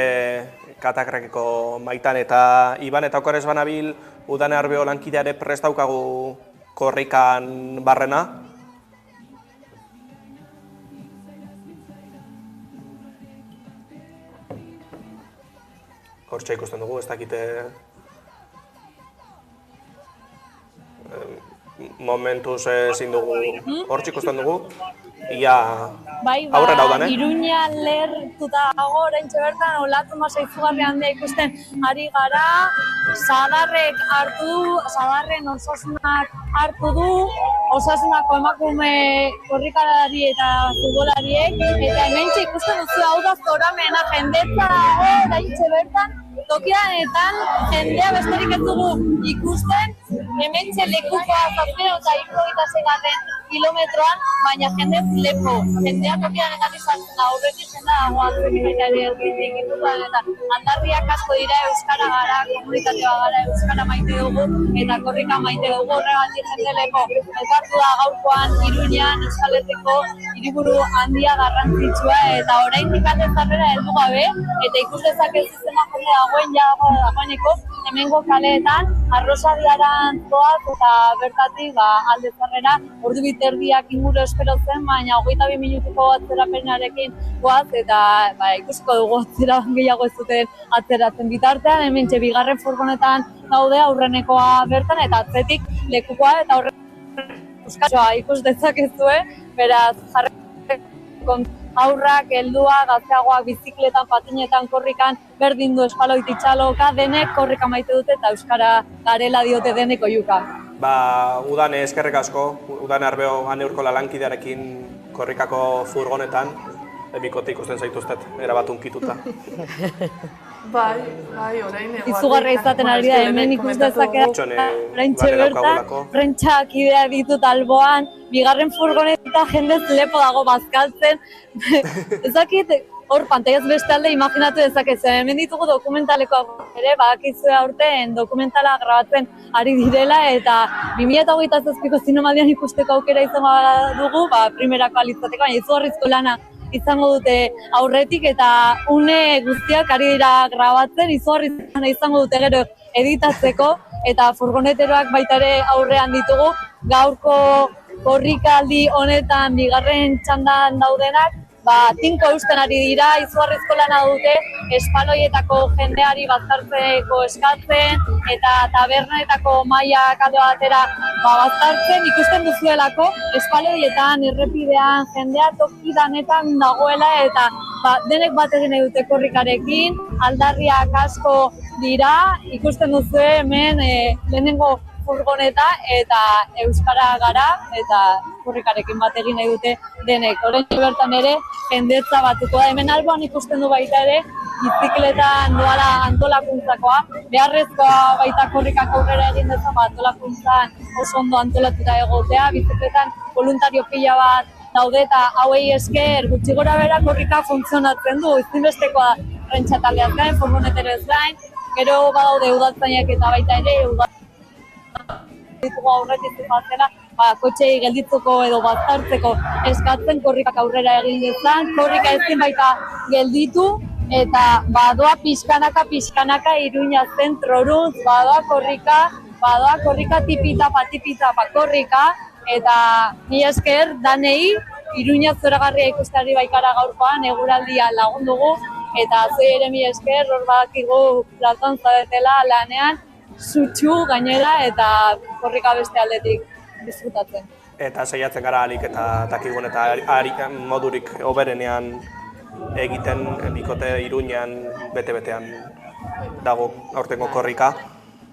Katakrakeko Maitan eta Iban eta okorez banabil Udane Arbeo lankideare prest daukagu korrikan barrena. Hortxe ikusten dugu, ez dakite... Momentuz ezin dugu, hortxe ikusten dugu, ia aurrera udane. Iruña lehertuta dago, oraintxe bertan, olatu masa izugarrian da ikusten ari gara, Sadarrek hartu du, Sadarren osasunak hartu du, osasunako emakume korrikalari eta futbolariek, eta hementxe ikusten duzu hau da zoramena, jendetza dago, oraintxe bertan, tokianetan jendea besterik ez dugu ikusten, hementxe lekukoa 726 kilometroan, baina jendez lepo. Jendea tokianetan izan da, horretik jendea dagoatzen baita ere erditik ikutuan, eta aldarriak asko dira euskara gara, komunitatea gara, euskara maite dugu, eta korrika maite dugu, horregatik jende lepo. Elkartu da gaurkoan Iruñan, Euskal Herriko hiriburu handia garrantzitsua, eta oraindik Alde Zaharrera heldu gabe, eta ikus dezake zizena jende dagoeneko, hemengo kaleetan, Arrosadiaran zoaz, eta bertatik Alde Zaharrera, ordu biterdiak inguru espero zen, baina 22 minutuko atzerapenarekin goaz, eta ikusiko dugu atzera gehiago ez duten atzeratzen bitartean, hementxe bigarren furgonetan gaude aurrenekoa bertan, eta atzetik lekukoa, eta horren euskatxoa ikus dezakezue, beraz jarreko aurrak, heldua, gazteagoak, bizikletan, patinetan, korrikan, berdin du espaloiti txaloka, denek korrika maite dute eta euskara garela diote denek oiuka. Udane eskerrik asko, Udane Arbeo Aneurko lankidearekin korrikako furgonetan, bikote ikusten zaituztet, erabat unkituta. Bai, orain eguarri. Izugarra izaten ari da, hemen ikus dezakea, oraintxe bertan, prentxak idea ditut alboan, bigarren furgoneta jendez lepo dago bazkaltzen. Ez dakit, hor pantaiaz beste alde imaginatu dezakezu. Hemen ditugu dokumentalekoak ere, badakizue aurten dokumentala grabatzen ari direla eta 2027ko zinemaldian ikusteko aukera izango dugu, primerako alitzateko, baina izugarrizko lana izango dute aurretik eta une guztiak ari dira grabatzen, izugarrizko lana izango dute gero editatzeko eta furgoneteroak baita ere aurrean ditugu. Gaurko korrikaldi honetan bigarren txandan daudenak, tinko eusten ari dira, izugarrizko lana dute, espaloietako jendeari bazkartzeko eskatzen eta tabernetako mailak alde batera bazkartzen, ikusten duzuelako espaloietan, errepidean, jendea toki danetan dagoela eta denek bat egin dute korrikarekin, aldarriak asko dira, ikusten duzu hemen lehenengo furgoneta eta euskara gara eta korrikarekin bat egin nahi dute denek. Oraintxe bertan ere jendetza batuko da. Hemen alboan ikusten du baita ere bizikletan doala antolakuntzakoa. Beharrezkoa baita korrikak aurrera egin dezan antolakuntzan oso ondo antolatuta egotea. Bizikletan voluntario pila bat daude eta hauei esker gutxi gora bera korrika funtzionatzen du. Ezinbestekoa rentxa taldeaz gain, furgonetero ez gain, gero badaude udaltzainak eta baita ere ditugu aurretik zipatzela, kotxei gelditzeko edo bazkartzeko eskatzen korrikak aurrera egin dezan, korrika ezin baita gelditu eta badoa pixkanaka Iruña zentroruntz, badoa korrika tipitapa korrika eta ni esker danei Iruña zoragarria ikustari baikara gaurkoan eguraldia lagundugu eta zuei ere mi esker hor badakigu plazan zaudetela lanean sutsu gainera eta korrika beste aldetik disfrutatzen. Eta saiatzen gara alik eta dakigun eta modurik oberenean egiten bikote Iruñan bete-betean dago aurtengo korrika.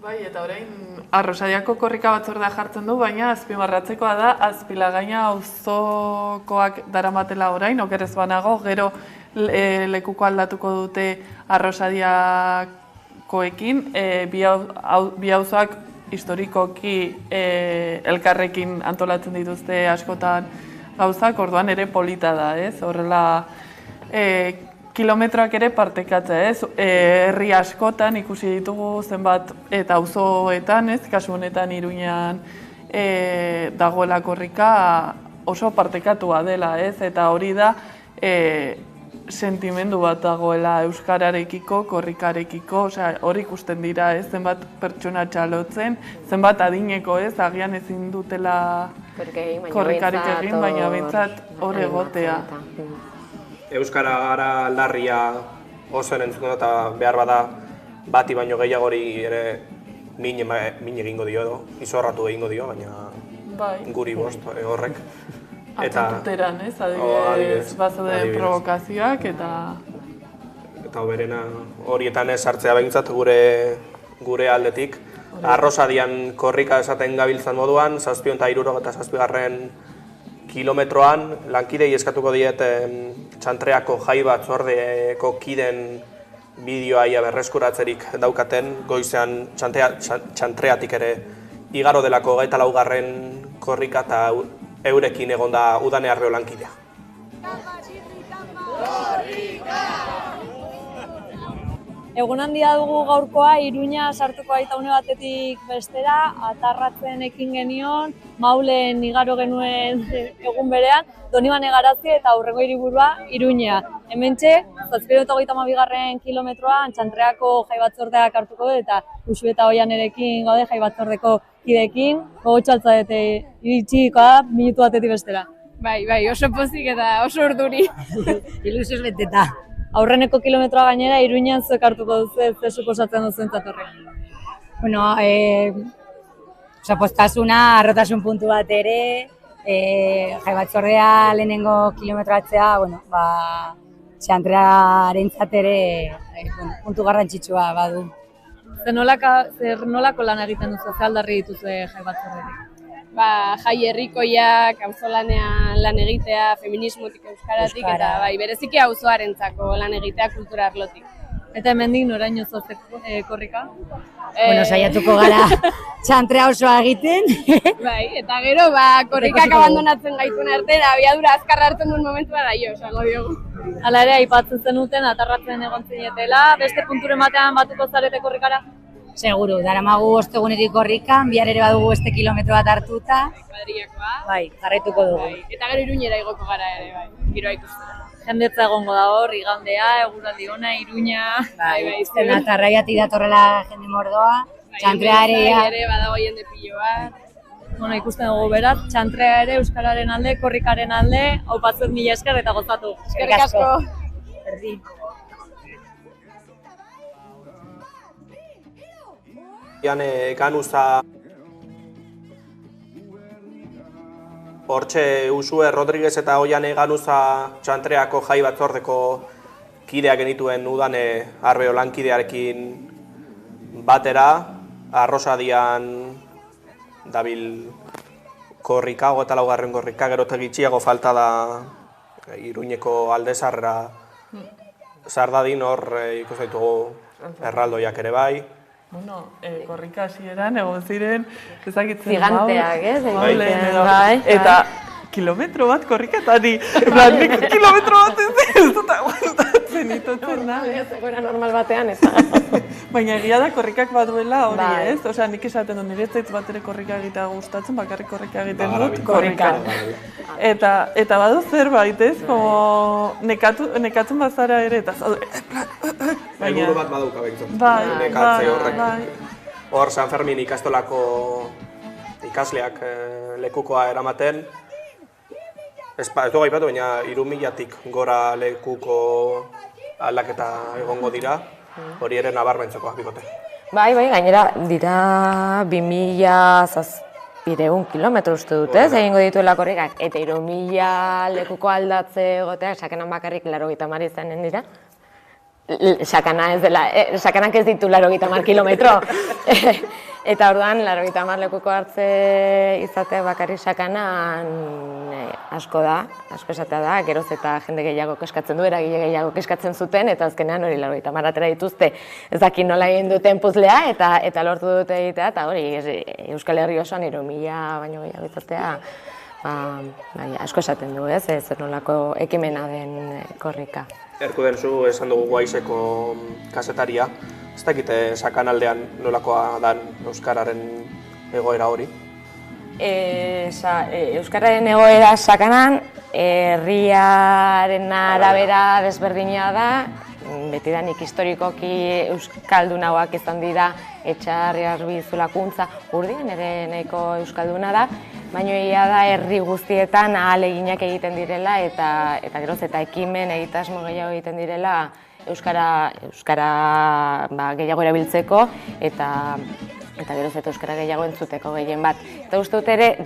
Bai, eta orain Arrosadiako korrika batzordea jartzen du, baina azpimarratzekoa da Azpilagaina auzokoak daramatela orain, okerez banago, gero lekuko aldatuko dute Arrosadiakoekin, bi auzoak historikoki elkarrekin antolatzen dituzte askotan gauzak, orduan ere polita da, ez? Horrela kilometroak ere partekatzea, ez? Herri askotan ikusi ditugu zenbat eta auzoetan, ez? Kasu honetan Iruñan dagoela korrika oso partekatua dela, ez? Eta hori da sentimendu bat dagoela euskararekiko, korrikarekiko, hori ikusten dira, ez? Zenbat pertsona txalotzen, zenbat adineko, ez? Agian ezin dutela korrikarik egin, baina behintzat hor egotea. Euskara gara aldarria oso entzuten eta behar bada bati baino gehiagori ere min egingo dio edo, izorratu egingo dio, baina guri bost horrek. Atzatuteran, ez? Adibidez, bazaude provokazioak eta... Eta hoberena horietan ez hartzea behintzat gure aldetik. Arrosadian korrika esaten gabiltzan moduan, 767. Kilometroan, lankidei eskatuko diet Txantreako jai batzordeko kiden bideoa ia berreskuratzerik daukaten, goizean Txantreatik ere igaro delako 24. korrika eta eurekin egon da Udane Arreo lankidea. Egun handia dugu gaurkoa, Iruña sartuko baita une batetik bestera, atarratzen ekin genion, Maulen igaro genuen egun berean, Donibane Garazi eta aurrengo hiriburua Iruña. Hementxe, 722. kilometroan Txantreako jai batzordeak hartuko du eta Uxu eta Oianerekin gaude jai batzordeko kideekin, gogotxaltza dute iritsiko da, minutu batetik bestera. Bai, oso pozik eta oso urduri. Ilusioz beteta. Aurreneko kilometroa gainera Iruñan zuek hartuko duzu, ze suposatzen duzuen zatorre? Bueno, postasuna, arrotasun puntu bat ere, jai batzordea lehenengo kilometratzea, Txantrearentzat ere puntu garrantzitsua badu. Zer nolako lan egiten duzu, ze aldarri dituzu jai batzordetik? Jai herrikoiak, auzolanean lan egitea, feminismotik euskaratik eta bereziki auzoarentzako lan egitea kultura arlotik. Eta hemendik noraino zoazte korrika? Saiatuko gara Txantrea osoa egiten. Eta gero korrikak abandonatzen gaituen arte, abiadura azkarra hartzen duen momentua da esango diogu. Hala ere, aipatzen zenuten, atarratzen egon zinetela, beste punturen batean batuko zarete korrikara? Seguru, daramagu ostegunetik korrikan, bihar ere badugu beste kilometro bat hartuta. Kuadrillakoa. Bai, jarraituko dugu. Eta gero Iruñera igoko gara ere, bai, giroa ikustera. Jendetza egongo da hor, igandea, eguraldi ona, Iruña... Bai, zena tarraiatik datorrela jende mordoa, txantrea ere badago jende pilo bat. Bueno, ikusten dugu beraz, txantrea ere, euskararen alde, korrikaren alde, aupatzen mila esker eta gozatu. Eskerrik asko. Erdi. Ganuza hortxe Usue Rodriguez eta Oiane Ganuza txantreako jai batzordeko kideak genituen udane Arbeo lankidearekin batera, Arrosadian dabil korrika, 24. korrika, gero tegitxiago falta da Iruñeko aldezarra zardadin hor ikusten ditugu erraldoiak ere bai. Bueno, korrika hasieran egon ziren, ezagitzen Giganteak, ez? Bai. Eta kilometro bat korrikatari. Nik kilometro bat ez dut aguantatzen itotzen nahi. Zegoera normal batean, eta... Baina egia da korrikak baduela hori, ez? Osea, nik esaten dut, nire ez zait bat ere korrika egitea gustatzen, bakarrik korrika egiten dut, korrika. Eta badu zerbait, ez? Nekatzen bazara ere, eta zaude... Helburu bat badauka behintzat. Bai. Hor San Fermin ikastolako ikasleak lekukoa eramaten. Ez du gaipatu, baina 3.000-tik gora lekuko aldaketa egongo dira. Hori ere nabarmentzekoa bikote. Bai, gainera dira 2.700 kilometro uste dut, ez? Egingo dituela korrikak. Eta 3.000 lekuko aldatze egotea, sakenan bakarrik 80 izanen dira. Sakana ez dela, sakanak ez ditu 80 kilometro. Eta orduan, 80 lekuko hartze izate bakarrik sakanan asko esatea da, geroz eta jende gehiago keskatzen du, eragile gehiago keskatzen zuten, eta azkenean hori 80 atera dituzte ez dakit nola egin duten puzlea, eta lortu dute egitea, eta hori Euskal Herri osoan 3.000 baino gehiago izatea asko esaten du, ez? Zer nolako ekimena den korrika. Erkuden zu esan dugu Guaiseko kazetaria, ez dakite sakanaldean nolakoa dan Euskararen egoera hori? Euskararen egoera sakanan, herriaren arabera desberdina da, betidanik historikoki euskaldunagoak izan dira, Etxarri, Arbi, Zulakuntza, Urdien ere nahiko euskalduna da, baina egia da herri guztietan ahaleginak egiten direla eta geroz eta ekimen egitasmo gehiago egiten direla euskara gehiago erabiltzeko eta geroz eta euskara gehiago entzuteko gehien bat. Eta uste dut ere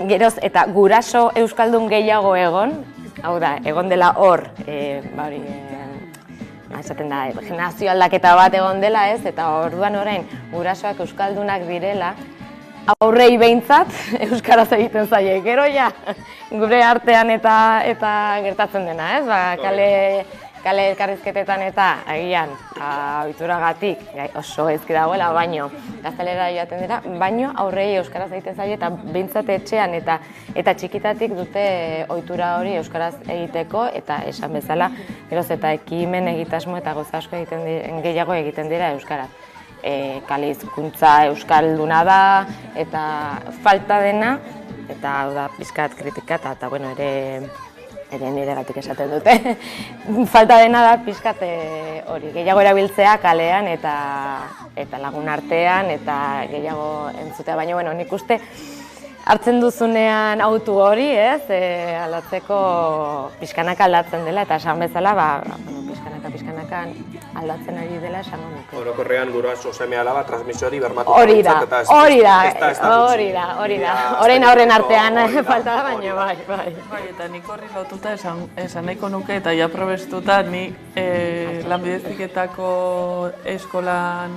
geroz eta guraso euskaldun gehiago egon, hau da, egon dela hor, esaten da, generazio aldaketa bat egon dela, ez? Eta orduan orain gurasoak euskaldunak direla, aurrei behintzat euskaraz egiten zaie. Gero ja, gure artean eta gertatzen dena, ez? Kale elkarrizketetan eta agian ohituragatik oso ezki dagoela, baino gaztelera joaten dira, baino aurrei euskaraz egiten zaie eta behintzat etxean eta txikitatik dute ohitura hori euskaraz egiteko eta esan bezala geroz eta ekimen egitasmo eta gauza asko gehiago egiten dira euskaraz. Kale hizkuntza euskalduna da eta falta dena eta hau da pixkat kritikata eta bueno ere niregatik esaten dute. Falta dena da pixkat hori, gehiago erabiltzea kalean eta lagun artean eta gehiago entzutea. Baina, bueno, nik uste hartzen duzunean autu hori, ez, aldatzeko pixkanaka aldatzen dela eta esan bezala, pixkanaka aldatzen ari dela esango nuke. Orokorrean guraso seme alaba transmisio hori bermatu. Hori da. Orain aurren artean falta da, baina bai. Bai, eta nik horri lotuta esan nahiko nuke eta ja probestuta nik Lanbide Heziketako eskolan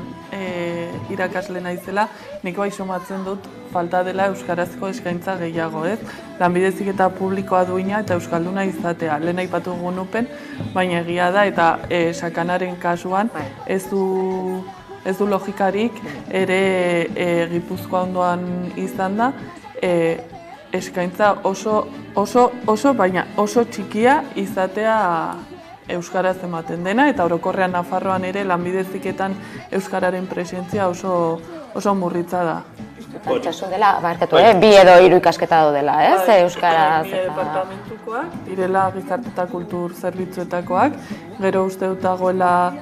irakasle naizela, nik bai somatzen dut falta dela euskarazko eskaintza gehiago, ez? Lanbide Heziketa publikoa duina eta euskalduna izatea, lehen aipatu gunupen, baina egia da eta sakanaren kasuan ez du logikarik ere Gipuzkoa ondoan izan da, eskaintza oso, baina oso txikia izatea euskaraz ematen dena, eta orokorrean Nafarroan ere lanbide heziketan euskararen presentzia oso murritza da. Pentsasun dela, barkatu, 2 edo 3 ikasketa daudela, ez? Euskaraz eta... departamentukoak, direla gizarte eta kultur zerbitzuetakoak, gero uste dut dagoela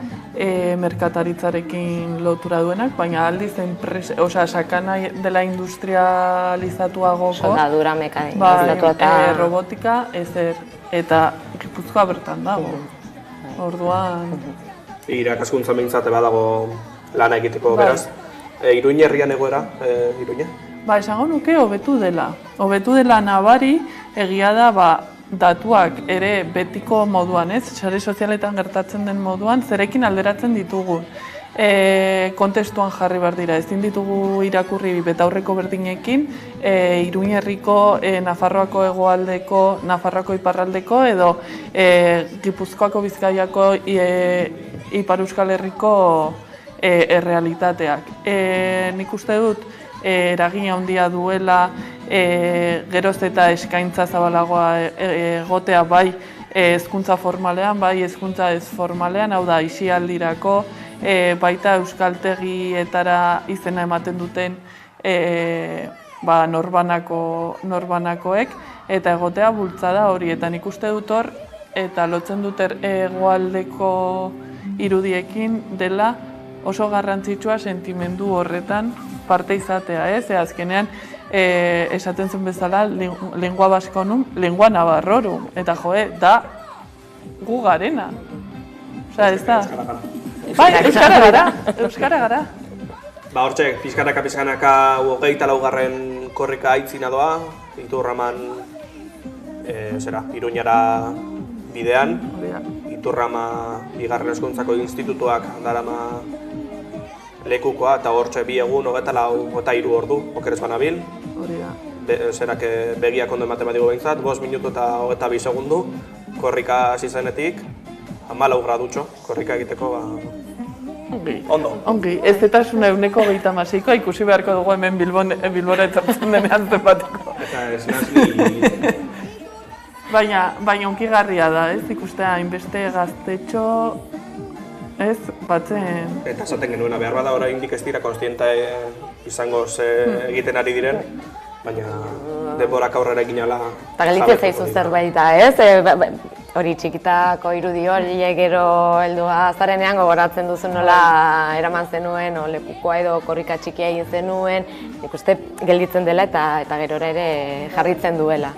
merkataritzarekin lotura duenak, baina aldiz sakana dela industrializatuagoko. Soldadura mekanizatu eta... robotika, ezer, eta Gipuzkoa bertan dago. Orduan... Irakaskuntza behintzate badago lana egiteko, beraz. Iruin herrian egoera, Iruña? Esango nuke hobetu dela. Hobetu dela nabari, egia da, datuak ere betiko moduan, ez? Sare sozialetan gertatzen den moduan, zerekin alderatzen ditugu. Kontestuan jarri behar dira, ezin ditugu irakurri betaurreko berdinekin, Iruin herriko, Nafarroako hegoaldeko, Nafarroako iparraldeko, edo Gipuzkoako, Bizkaiako, Ipar Euskal Herriko errealitateak. Nik uste dut eragina handia duela, geroz eta eskaintza zabalagoa egotea bai hezkuntza formalean, bai hezkuntza ez formalean, hau da aisialdirako, baita euskaltegietara izena ematen duten norbanakoek, eta egotea bultzada hori, eta nik uste dut hor, eta lotzen dut hegoaldeko irudiekin dela oso garrantzitsua sentimendu horretan parte izatea, ez? Azkenean, esaten zen bezala, lengua baskonum, lengua navarrorum, eta da gu garena. Osa, ez da? Bai, euskara gara. Hortxe, pizkanaka 24. korrika aitzina doa, Iturraman, Iruñara bidean, Iturrama bigarren hezkuntzako institutuak darama lekukoa, eta hortxe 2 egun, 24 ordu, okerez banabil. Hori da. Begiak ondo ematen badigu behintzat, 5 minutu eta 22 segundu, korrika hasi zenetik, 14 gradutxo, korrika egiteko, ondo. Ongi, ez etasuna 126koa ikusi beharko dugu hemen Bilbora etortzen denean zenbateko. Eta ez nazli... Baina onkigarria da, ez? Ikustea hainbeste gaztetxo, ez? Batzen... Eta esaten genuena behar bada oraindik ez dira konstienta izango egiten ari diren, baina denborak aurrera egin ala... Eta galitzen zaizu zerbait da, ez? Hori txikitako irudi hori gero heldua zarenean gogoratzen duzu nola eraman zenuen, lekukoa edo korrika txikia egin zenuen, ikuste gelditzen dela eta gerora ere jarritzen duela.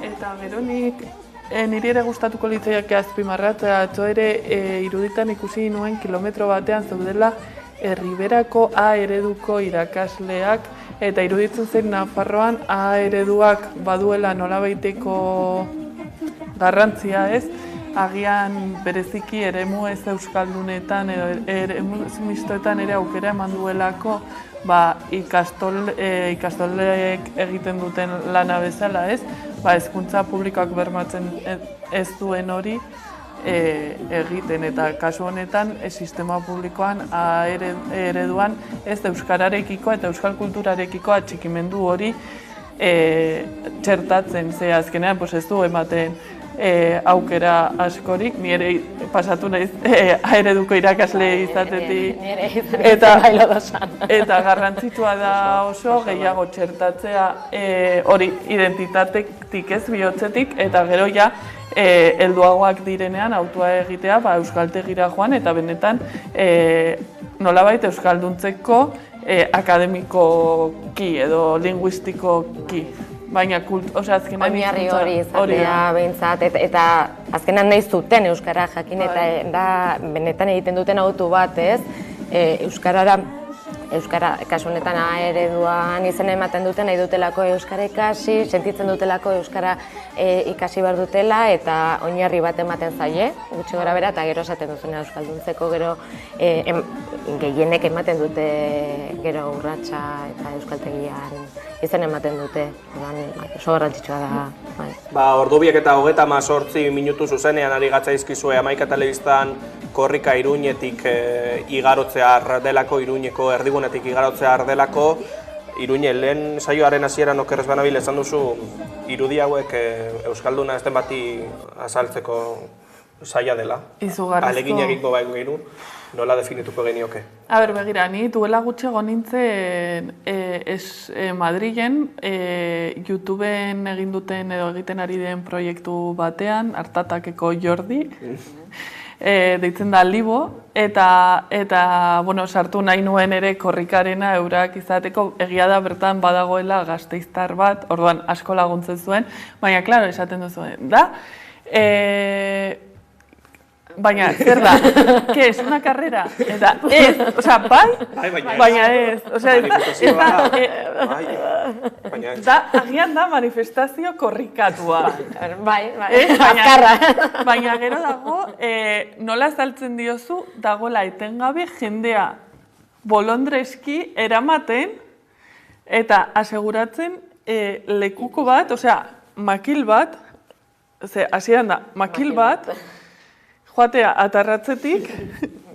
Eta gero niri ere gustatuko litzaiake azpimarratzea, atzo ere iruditan ikusi nuen kilometro batean zeudela Herriberako A ereduko irakasleak, eta iruditzen zen Nafarroan A ereduak baduela nolabaiteko garrantzia, ez? Agian bereziki eremu ez euskaldunetan edo eremu mistoetan ere aukera eman duelako ikastolek egiten duten lana bezala, ez? Hezkuntza publikoak bermatzen ez duen hori egiten, eta kasu honetan sistema publikoan ereduan ez euskararekiko eta euskal kulturarekiko atxikimendu hori txertatzen, ze azkenean ez du ematen aukera askorik, ni ere pasatu naiz ereduko irakasle izatetik, eta garrantzitsua da oso gehiago txertatzea hori identitatetik ez bihotzetik, eta gero ja helduagoak direnean autua egitea euskaltegira joan, eta benetan nolabait euskalduntzeko akademikoki edo linguistikoki. Baina azkenean... Oinarri hori izatea behintzat, eta azkenean nahi zuten euskara jakin, eta benetan egiten duten autu bat, ez? Euskara, kasu honetan ereduan izena ematen duten, nahi dutelako euskara ikasi, sentitzen dutelako euskara ikasi behar dutela, eta oinarri bat ematen zaie, gutxi gora bera, eta gero esaten duzuna euskalduntzeko, gero gehienek ematen dute gero urratsa eta euskaltegian izena ematen dute, oso garrantzitsua da. Ordubiak eta 38 minutu zuzenean ari gatzaizkizue Hamaika Telebistan korrika Iruñetik igarotzea delako, Iruñeko erdigunetik igarotzea delako, Iruñe, lehen saioaren hasieran okerrez banabil esan duzu irudi hauek Euskalduna ez den bati azaltzeko zaila dela. Izugarrizko. Alegin egingo baino genu, nola definituko genioke? Begira, ni duela gutxi egon nintzen Madrilen YouTubeen egin duten edo egiten ari den proiektu batean, Artatakeko Jordi, deitzen da Libo, eta sartu nahi nuen ere korrikarena eurak izateko, egia da bertan badagoela gasteiztar bat, orduan asko laguntzen zuen, baina, klaro, esaten duzuen, da, baina, zer da, que es una carrera, eta ez, osea, baina ez, osea, da, agian da manifestazio korrikatua. Azkarra. Baina gero dago, nola saltzen diozu, dagoela etengabe jendea bolondreski eramaten, eta aseguratzen lekuko bat, osea, makil bat, hasieran da, makil bat, joatea atarratzetik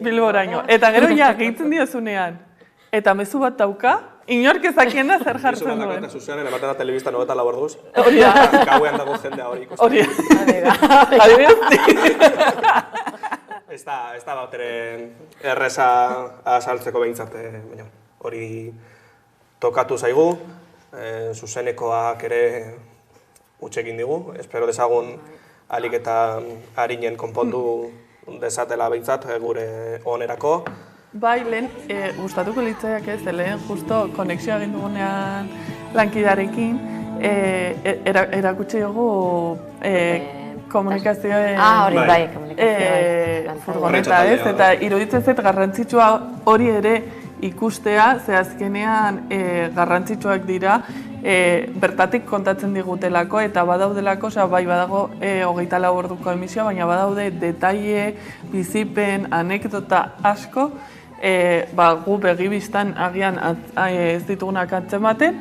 Bilboraino. Eta gero ja, gehitzen diozunean. Eta mezu bat dauka, inork ezakiena zer jartzen duen. Eta zuzean, ematen da telebista 94 orduz. Hori da. Gauean dago jendea hori ikusten. Hori da. Ez da bautere erreza azaltzeko behintzat, baina hori tokatu zaigu, zuzenekoak ere utxekin digu, espero dezagun alik eta harinen konpondu dezatela behintzat gure onerako. Bai, lehen, gustatuko litzaiak ez, lehen justo konexioa egin dugunean lankidarekin, erakutsi dugu komunikazioen furgoneta ez, eta iruditzen zait garrantzitsua hori ere ikustea, ze azkenean garrantzitsuak dira, bertatik kontatzen digutelako eta badaudelako, bai badago 24 orduko emisioa, baina badaude detaile, bizipen, anekdota asko, gu begibistan agian ez ditugunak antzematen,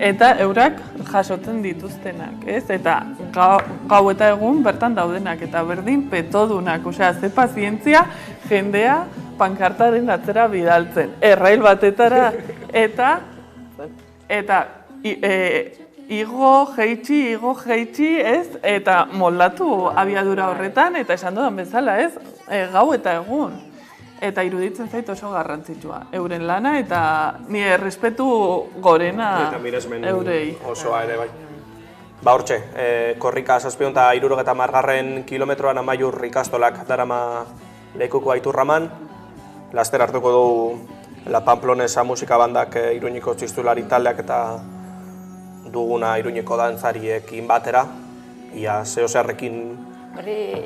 eta eurak jasotzen dituztenak, ez? Eta gau eta egun bertan daudenak, eta berdin petodunak, osea, ze pazientzia jendea pankartaren atzera bidaltzen, errail batetara, eta igo jeitsi, ez? Eta moldatu abiadura horretan, eta esan dudan bezala, ez? Gau eta egun. Eta iruditzen zait oso garrantzitsua. Euren lana eta nire errespetu gorena eurei. Eta miresmen osoa ere bai. Ba hortxe, korrika 760 kilometroan Amaiur ikastolak darama lekuko Aiturraman. Laster hartuko du La Pamplonesa musika bandak Iruñeko txistulari taldeak eta duguna Iruñeko dantzariekin batera. Ia zehozerrekin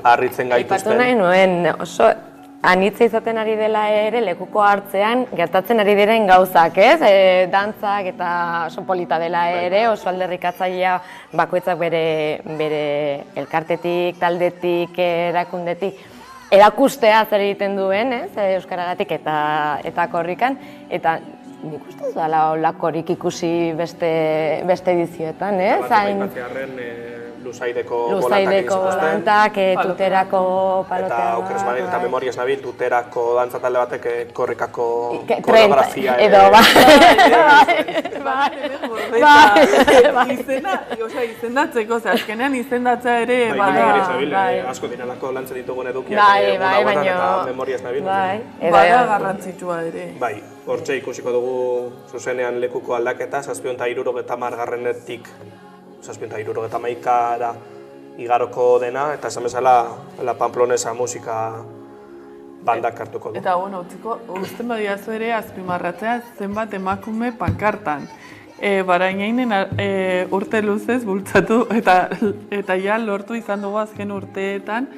harritzen gaituzten. Aipatu nahi nuen oso anitza izaten ari dela ere lekuko hartzean gertatzen ari diren gauzak, ez? Dantzak eta oso polita dela ere, oso alderrikatzailea bakoitzak bere elkartetik, taldetik, erakundetik erakustea zer egiten duen, ez? Euskaragatik eta korrikan, eta nik uste dela olakorik ikusi beste edizioetan, ez? Luzaideko bolantak, tuterako palotea. Eta okeres baden eta memoriaz nabil, tuterako dantzatalde batek korrikako koreografia edo, izendatzeko, azkenean izendatza ere asko dinalako lantzen ditugun edukiak eta memoriaz nabil. Bada garrantzitsua ere. Bai, hortxe ikusiko dugu zuzenean lekuko aldaketa, 770etik 771ra igaroko dena, eta esan bezala La Pamplonesa musika bandak hartuko du. Eta, usten badiazu ere azpimarratzea zenbat emakume pankartan. Barainainen urte luzez bultzatu eta ja lortu izan dugu azken urteetan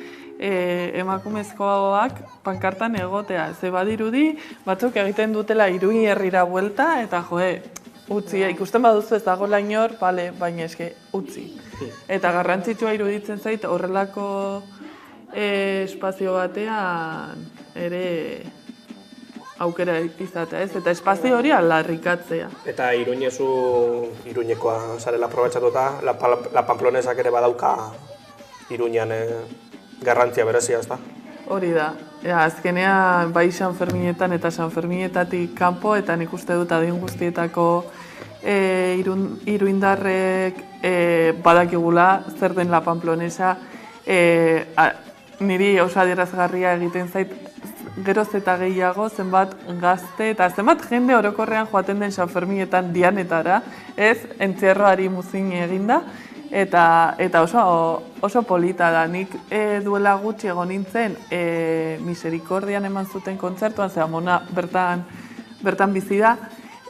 emakumezkoak pankartan egotea. Ze badirudi, batzuk egiten dutela Iruña herrira buelta, eta utzi, ikusten baduzu ez dagoela inor, baina eske utzi. Eta garrantzitsua iruditzen zait horrelako espazio batean ere aukera izatea, ez? Eta espazio hori aldarrikatzea. Eta Iruñekoa zarela aprobetxatuta, La Pamplonesak ere badauka Iruñean garrantzia berezia, ez da? Hori da. Azkenean bai San Ferminetan eta San Ferminetatik kanpo, eta nik uste dut adin guztietako iruindarrek badakigula zer den La Pamplonesa, niri oso adierazgarria egiten zait, geroz eta gehiago zenbat gazte eta zenbat jende orokorrean joaten den San Ferminetan dianetara, ez, entzierroari muzin eginda, eta oso polita da. Nik duela gutxi egon nintzen Misericordian eman zuten kontzertuan, ze Amona bertan bizi da,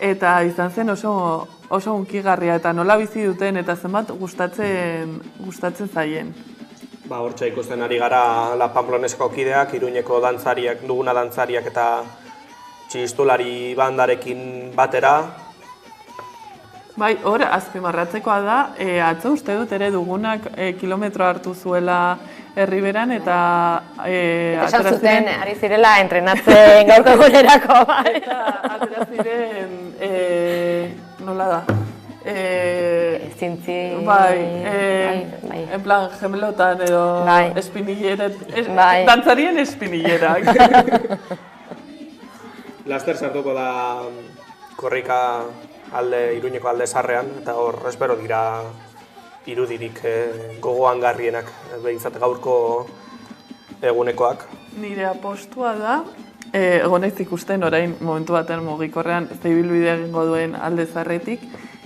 eta izan zen oso hunkigarria, eta nola bizi duten, eta zenbat gustatzen zaien. Hortxe ikusten ari gara La Pamplonesako kideak, Iruñeko dantzariak, duguna dantzariak eta txistulari bandarekin batera. Bai, hor, azpimarratzekoa da, atzo uste dut ere dugunak kilometro hartu zuela Herriberan eta esan zuten, ari zirela entrenatzen gaurko egunerako, bai. Eta atera ziren, nola da? Zintzi... Bai, en plan gemelotan edo espinilleret, dantzarien espinillerak. Laster sartuko da korrika Iruñeko alde zarrean, eta hor espero dira irudirik gogoan garrienak, behintzat gaurko egunekoak. Nire apostua da, egonez ikusten orain momentu baten mugikorrean zeibilbide egingo duen alde zarretik,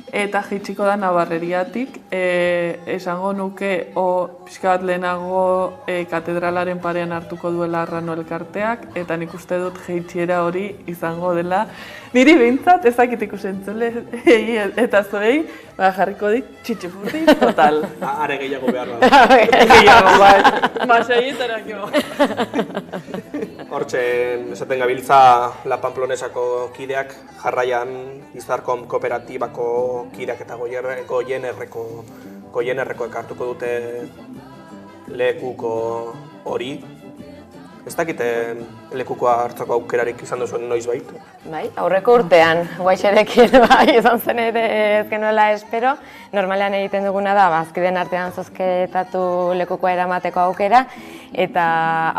eta jaitsiko da Nabarreriatik, esango nuke pixka bat lehenago katedralaren parean hartuko duela Arrano elkarteak, eta nik uste dut jaitsiera hori izango dela. Niri behintzat ezakit ikusentzule eta zoei jarriko dit txitxipurti total. Are gehiago behar da. Gehiago, bai. Masaietarako. Hortxe, esaten gabiltza La Pamplonesako kideak, jarraian Izarkom kooperatibako kideak eta goienerreko ekartuko dute lekuko hori. Ez dakite lekukoa hartzeko aukerarik izan duzuen noiz bait? Bai, aurreko urtean, guaixerekin izan zen ere ez genuela espero. Normalean egiten duguna da, bazkideen artean zozketatu lekukoa eramateko aukera, eta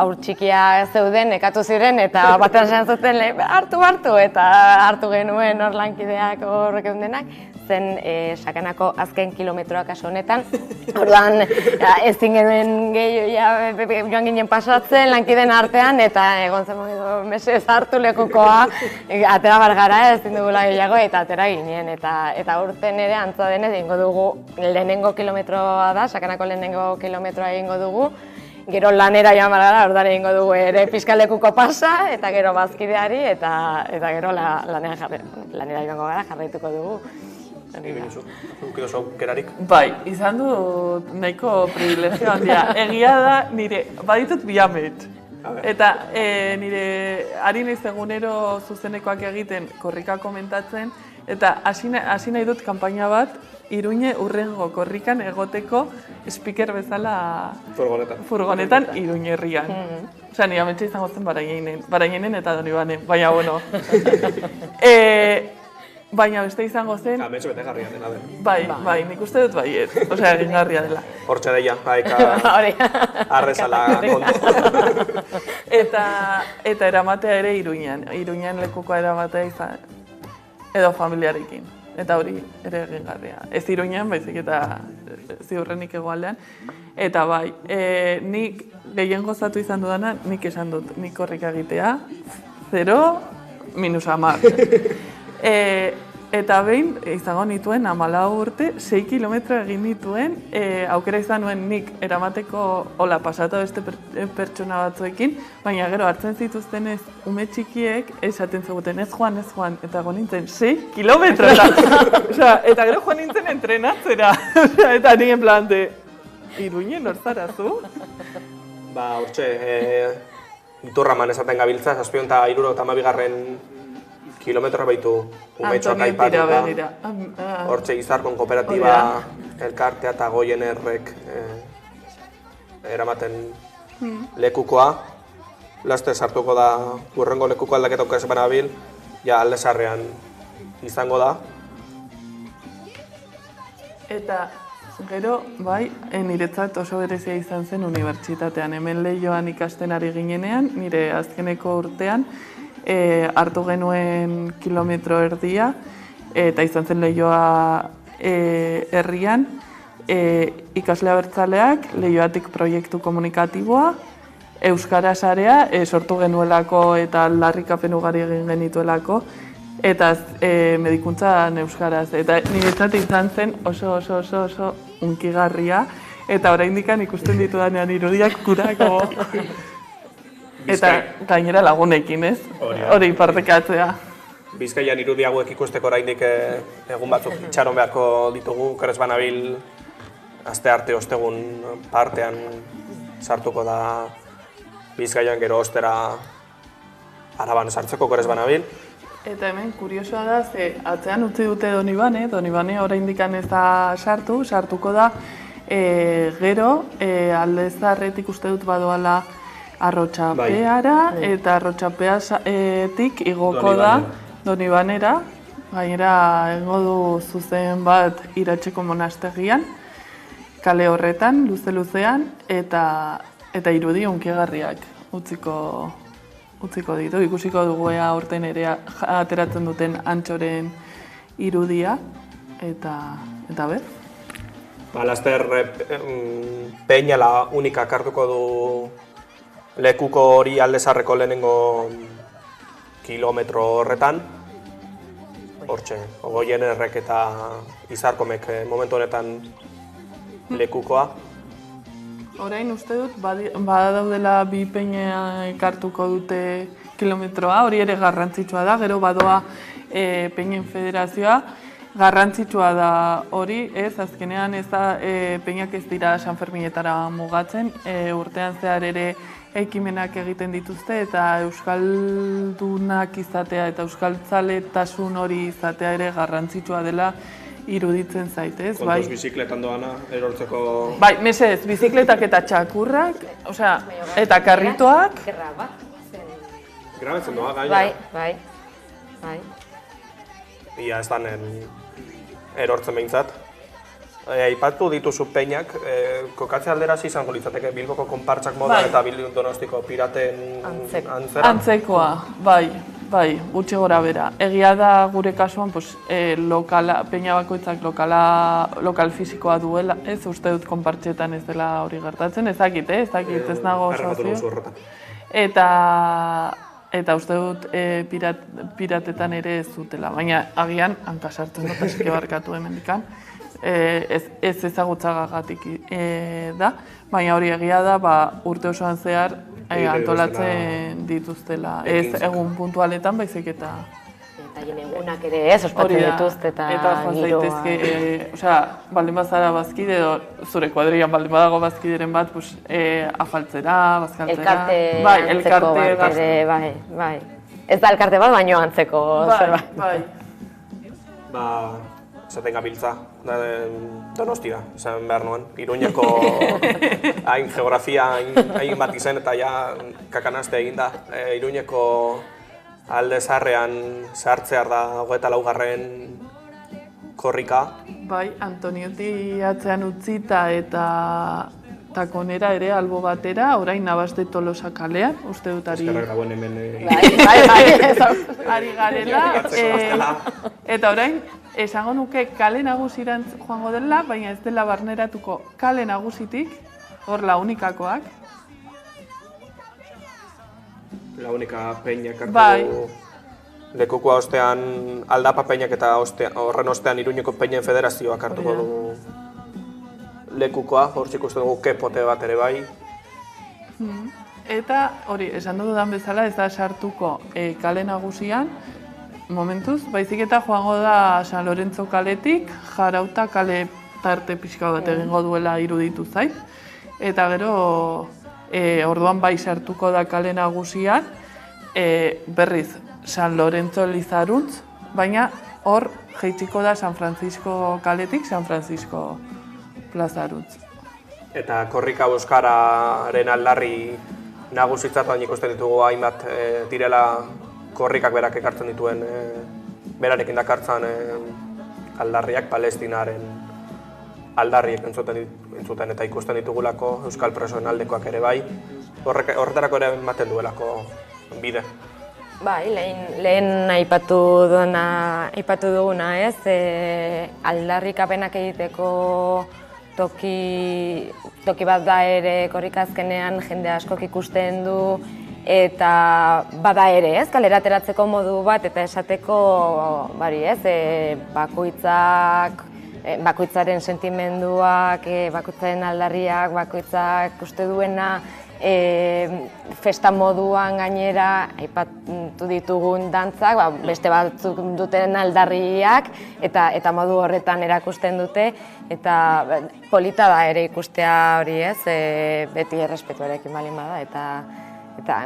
aur txikia zeuden, nekatu ziren, eta batean zen zuten hartu, eta hartu genuen hor lankideak horrek denak, zen Sakanako azken kilometroak kasu honetan. Orduan, ezin genuen gehiago joan ginen pasatzen lankideen artean, eta egon zen mesez hartu lekukoa, atera bargara ezin dugula gehiago, eta atera ginen. Eta urten ere antza denez egingo dugu lehenengo kilometroa da, Sakanako lehenengo kilometroa egingo dugu, gero lanera joan bargara, orduan egingo dugu ere pixkalekuko pasa, eta gero bazkideari, eta gero lanera joango gara jarraituko dugu. Ukido aukerarik? Bai, izan du nahiko privilegio handia. Egia da, nire, baditut biamet. Eta nire ari naiz egunero zuzenekoak egiten korrika komentatzen, eta hasi nahi dut kanpaina bat Iruñe urrengo korrikan egoteko speaker bezala furgonetan Iruñe herrian. Osea, nire ametxe izango zen Barainenen eta Donibanen, baina bueno. Baina beste izango zen... Ametxe betegarria dela den. Bai, nik uste dut baiet. Osea, egingarria dela. Hortxe deia, arrezala kontu. Eta eramatea ere Iruñean lekukoa eramatea izan, edo familiarekin. Eta hori ere egingarria. Ez Iruñean, baizik eta Ziurrenik hegoaldean. Eta bai, nik gehien gozatu izan dudana, nik esan dut, nik korrika egitea, 0-10. Eta behin, izango nituen 14 urte, 6 kilometro egin nituen, aukera izan nuen nik eramateko hola pasatu beste pertsona batzuekin, baina gero hartzen zituztenez ume txikiek esaten zuguten ez joan, eta egon nintzen 6 kilometro, eta gero joan nintzen entrenatzera, eta nien plan de, Iruñen hor zarazu? Hortxe, Iturraman esaten gabiltza, 762 kilometroa baitu umetxoak aipatuta. Hortxe Izarkon kooperatiba elkartea eta goienerrek eramaten lekukoa. Laster sartuko da hurrengo lekuko aldaketa okezepana bil, ja alde zarrean izango da. Eta gero, bai, niretzat oso berezia izan zen unibertsitatean. Hemen Leioan ikasten ari ginenean, nire azkeneko urtean, hartu genuen kilometro erdia, eta izan zen Leioa herrian, ikasle abertzaleak Leioatik proiektu komunikatiboa, Euskara Sarea sortu genuelako eta aldarrikapen ugari egin genituelako, eta medikuntzan euskaraz. Eta niretzat izan zen oso hunkigarria, eta oraindik ikusten ditudanean irudiak kurako. Eta gainera lagunekin, ez? Hori partekatzea. Bizkaian irudi hauek ikusteko oraindik egun batzuk itxaron beharko ditugu, okerez banabil aste arte ostegun partean sartuko da Bizkaian, gero ostera Araban sartzeko okerez banabil. Eta hemen kuriosoa da, ze atzean utzi dute Donibane oraindik ez da sartuko da gero Aldezarretik uste dut badoala Arrotxapeara, eta Arrotxapeatik igoko da Donibanera, gainera egongo du zuzen bat Iratzeko monastegian, kale horretan, luze-luzean, eta irudi hunkigarriak utziko ditu. Ikusiko dugu aurten ere ateratzen duten Antxoren irudia, eta ber. Laster Peña la unikak hartuko du lekuko hori Aldezarreko lehenengo kilometro horretan. Hortxe, Ogoien Errek eta Izarkomek momentu honetan lekukoa. Orain uste dut, badaudela bi peña ekartuko dute kilometroa, hori ere garrantzitsua da, gero badoa Peñen Federazioa, garrantzitsua da hori, azkenean ez da peñak ez dira San Ferminetara mugatzen, urtean zehar ere ekimenak egiten dituzte eta euskaldunak izatea eta euskaltzaletasun hori izatea ere garrantzitsua dela iruditzen zait, ez? Kontuz bizikletan doana, erortzeko... Bai, mesez, bizikletak eta txakurrak, eta karritoak... Grabetzen doa, gaina. Bai. Ia ez danen erortzen behintzat. Aipatu dituzu peñak, kokatze alderazi izango litzateke Bilboko konpartsak moda eta Bilbon Donostiko piraten antzera? Antzekoa, bai, gutxi gora bera. Egia da gure kasuan, peña bakoitzak lokal fisikoa duela, ez uste dut konpartxetan ez dela hori gertatzen, ez dakit ez nago sozio. Eta uste dut piratetan ere ez dutela, baina agian hankasartzen dut esike barkatu hemendikan. Ez ezagutzagatik da, baina hori egia da urte osoan zehar antolatzen dituztela. Ez egun puntualetan baizik eta... Eta egunak ere ez, ospatzen dituzte eta giroa. Eta zaitezke, baldin bazara bazkide edo zure kuadrian baldin badago bazkideren bat afaltzera, bazkaltzera... Elkarte antzeko bat ere, bai. Ez da elkarte bat, baino antzeko zerbait. Bai. Zaten gabiltza, Donostia, esan behar nuen. Iruñeko hain geografia hain bat izen eta kakanazte egin da. Iruñeko Aldezarrean sartzear da 24. korrika. Bai, Antonioti atzean utzita eta takonera ere albo batera, orain Nabas de Tolosa kalean, uste dut ari... Eskerrak dagoen hemen... Ari garela, eta orain, esango nuke kale nagusirantz joango dela, baina ez dela barneratuko kale nagusitik, hor launikakoak. Launika peinak hartu lekukoa ostean Aldapa peinak eta horren ostean Iruñeko Peñen Federazioak hartuko du lekukoa, hor ikusten dugu kepote bat ere bai. Eta hori, esan dudan bezala ez da sartuko kale nagusian, momentuz, baizik eta joango da San Lorenzo kaletik, Jarauta kale tarte pixka bat egingo duela iruditu zait. Eta gero, orduan bai sartuko da kale nagusian, berriz San Lorenzo Lizaruntz, baina hor jaitsiko da San Francisco kaletik, San Francisco plazaruntz. Eta korrika euskararen aldarri nagusitzatuan ikusten ditugu hainbat direla korrikak berak ekartzen dituen, berarekin dakartzan aldarriak, Palestinaren aldarriek entzuten eta ikusten ditugulako euskal presoen aldekoak ere bai. Horretarako ere ematen duelako bide. Bai, lehen aipatu duguna, ez? Aldarrikapenak egiteko toki bat da ere korrikazkenean jende askok ikusten du, eta bada ere, ez? Kalera ateratzeko modu bat eta esateko, bakoitzaren sentimenduak, bakoitzaren aldarriak, bakoitzak uste duena, festa moduan gainera aipatu ditugun dantzak, beste batzuk duten aldarriak eta modu horretan erakusten dute, eta polita da ere ikustea hori, ez, beti errespetuarekin baldin bada, eta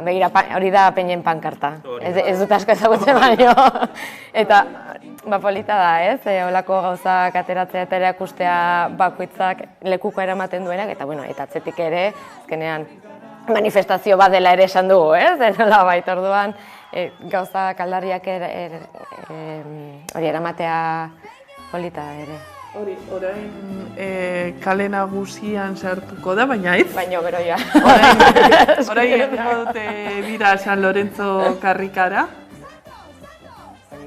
begira hori da Peñen pankarta, ez dut asko ezagutzen baino, eta polita da, ez, holako gauzak ateratzea eta erakustea bakoitzak lekuko eramaten duenak, eta atzetik ere, azkenean, manifestazio bat dela ere esan dugu, ez? Nolabait, orduan, gauzak aldarriak hori eramatea polita ere. Hori, orain kale nagusian sartuko da, baina ez? Baina, gero ja. Orain egingo dute bira San Lorenzo karrikara.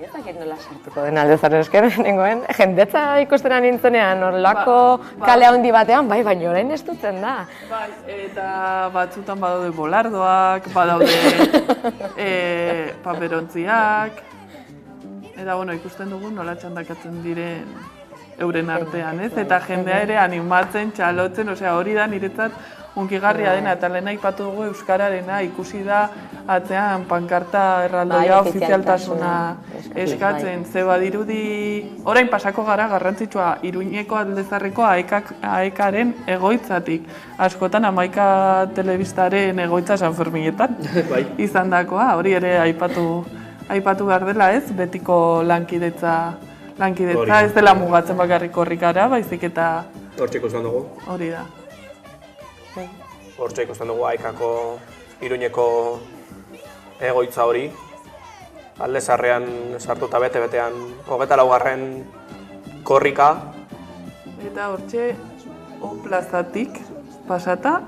Ezakit nola sartuko den Aldezarren esker, nengoen, jendetza ikustena nintzenean, orlako kale handi batean, baina orain ez dutzen da. Bai, eta batzutan badaude bolardoak, badaude paperontziak, eta ikusten dugu nola txandakatzen diren euren artean, ez? Eta jendea ere animatzen, txalotzen, hori da niretzat hunkigarria dena, eta lehen aipatu dugu Euskararena, ikusi da atzean pankarta erraldoia ofizialtasuna eskatzen, ze badirudi orain pasako gara garrantzitsua Iruñeko Aldezarreko AEKaren egoitzatik. Askotan Hamaika telebistaren egoitza San Ferminetan izan dakoa, hori ere aipatu behar dela, ez? Betiko lankidetza ez dela mugatzen bakarrik korrikara, baizik eta... Hortxe ikusten dugu. Hori da. Hortxe ikusten dugu Aekako Iruñeko egoitza hori. Aldezarrean sartuta bete-betean 24. korrika. Eta hortxe, plazatik pasata,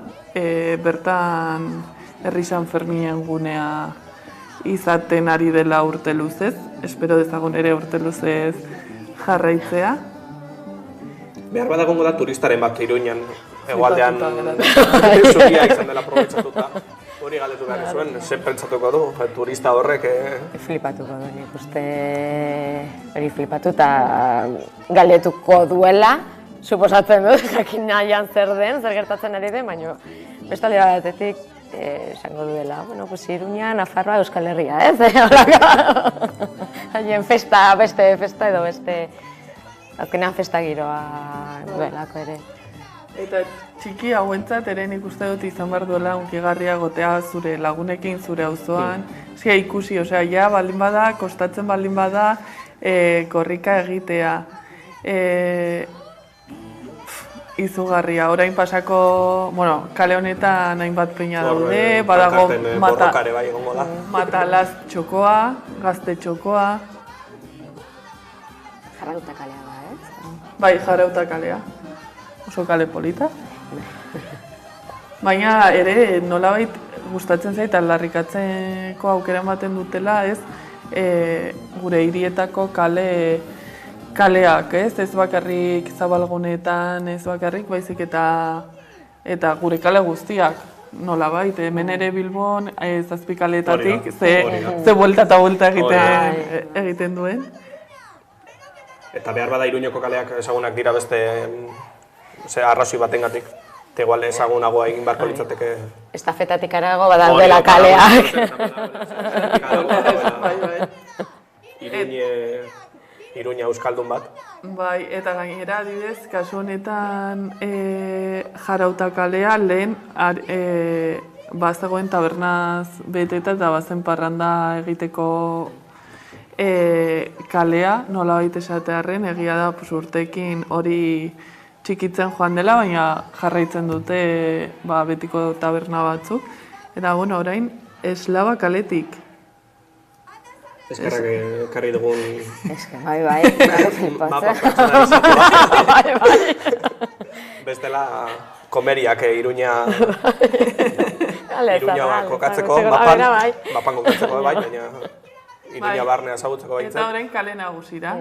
bertan Herri San Ferminen gunea izaten ari dela urte luzez. Espero dezagun ere urte luzez jarraitzea. Behar badagongo da turistaren bat Iruñan. Egualdean zuria izan dela aprobetxatuta. Hori galdetu behar zuen, ze pentsatuko du, turista horrek... Flipatuko du, nik uste hori flipatu eta galdetuko duela, suposatzen dut, jakin nahian zer den, zer gertatzen ari den, baina bestalde batetik esango duela, Iruña, Nafarroa, Euskal Herria, ez? Haien festa, beste festa edo beste, azkenean festa giroa duelako ere. Eta txiki hauentzat ere nik uste dut izan behar duela hunkigarria gotea zure lagunekin, zure auzoan. Zia ikusi, ja baldin bada, kostatzen baldin bada korrika egitea. Izugarria, orain pasako, kale honetan hainbat peina daude, badago Matalaz txokoa, Gazte txokoa. Jarrauta kalea da, ez? Bai, Jarrauta kalea. Oso kale polita. Baina ere nolabait gustatzen zait aldarrikatzeko aukera ematen dutela, ez? Gure hirietako kaleak, ez bakarrik zabalgunetan, ez bakarrik, baizik eta gure kale guztiak, nolabait, hemen ere Bilbon, zazpikaletatik, ze buelta eta buelta egiten duen. Eta behar bada Iruñeko kaleak ezagunak dira beste arrazoi batengatik. Eta igual ezagunagoa egin beharko litzateke... Estafetatik arago badaudela kaleak. Iruña euskaldun bat. Bai, eta gainera adibidez, kasu honetan Jarauta kalea lehen bazegoen tabernaz beteta eta bazen parranda egiteko kalea, nolabait esatearren, egia da urteekin hori txikitzen joan dela, baina jarraitzen dute betiko taberna batzuk. Eta orain, Eslaba kaletik. Eskerrak ekarri dugun... Bai, mapa pertsonalizatua. Bestela komeriak Iruña... Iruña kokatzeko, mapan kokatzeko bai, baina Iruña barnea ezagutzeko baintzen. Eta orain kale nagusira.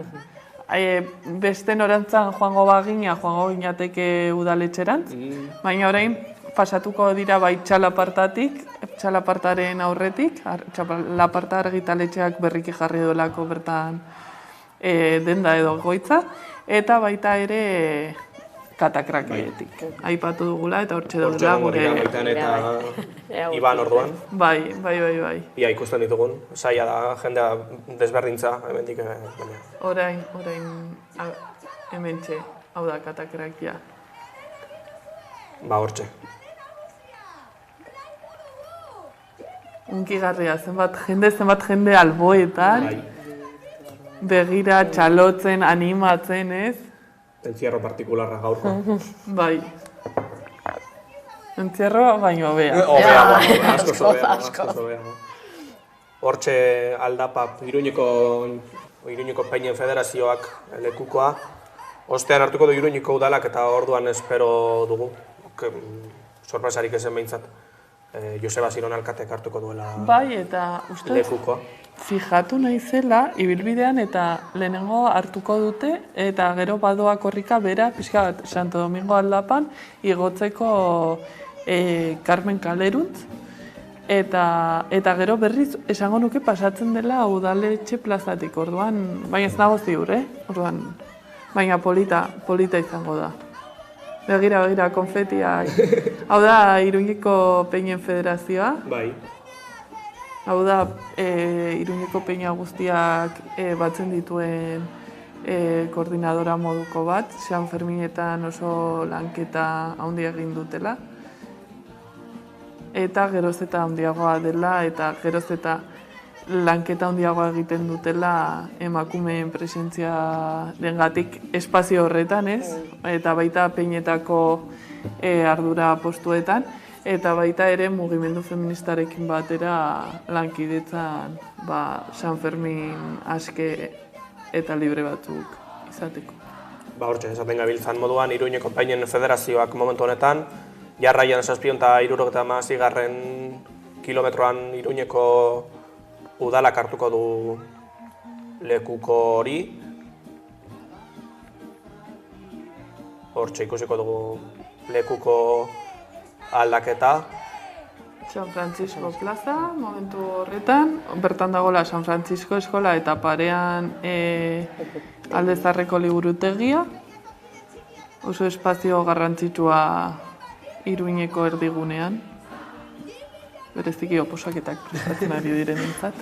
Beste norantzan joango bagina, joango ginateke udaletxerantz, baina orain pasatuko dira bai txalapartatik, txalapartaren aurretik, txalaparta argitaletxeak berriki jarri duelako bertan denda edo goitza, eta baita ere Katakraketik. Aipatu dugula eta hortxe daudela gure... Hortxe eta Iban orduan. Bai. Ia ikusten ditugun, saia da, jendea desberdintza, hemendik baina. Orain, hementxe, hau da Katakrakia. Hortxe. Unkigarria, zenbat jende alboetan, begira txalotzen, animatzen, ez? Entzierro partikularra gaurko. Bai. Entzierro baino hobea. Asko hobea. Hortxe aldapap, Iruñeko Peinen Federazioak lekukoa. Ostean hartuko du Iruñeko udalak eta orduan espero dugu. Sorpresarik ezen behintzat. Joseba Ziron alkatek hartuko duela lekukoa. Fijatu naizela, ibilbidean eta lehenengo hartuko dute eta gero badoa korrika bera, pixka bat Santo Domingo aldapan, igotzeko Carmen Kaleruntz. Eta gero berriz esango nuke pasatzen dela udaletxe plazatik, orduan, baina ez nago ziur, orduan, baina polita izango da. Begira, konfetiak. Hau da Iruñeko Peinen Federazioa. Bai. Hau da, Iruñeko peina guztiak batzen dituen koordinadora moduko bat, San Ferminetan oso lanketa handia egin dutela. Eta geroz eta handiagoa dela, eta geroz eta lanketa handiagoa egiten dutela emakumeen presentzia dengatik espazio horretan, ez? Eta baita peinetako ardura postuetan. Eta baita ere mugimendu feministarekin batera lankidetzan San Fermin aske eta libre batzuk izateko. Hortxe, esaten gabiltzan moduan, Iruñeko Peinen Federazioak momentu honetan, jarraian 776. Kilometroan Iruñeko udalak hartuko du lekuko hori. Hortxe ikusiko dugu lekuko aldaketa. San Francisco Plaza, momentu horretan, bertan dagoela San Francisco Eskola eta parean Alde Zaharreko liburutegia. Oso espazio garrantzitsua Iruñeko erdigunean. Bereziki oposaketak prestatzen ari direnentzat.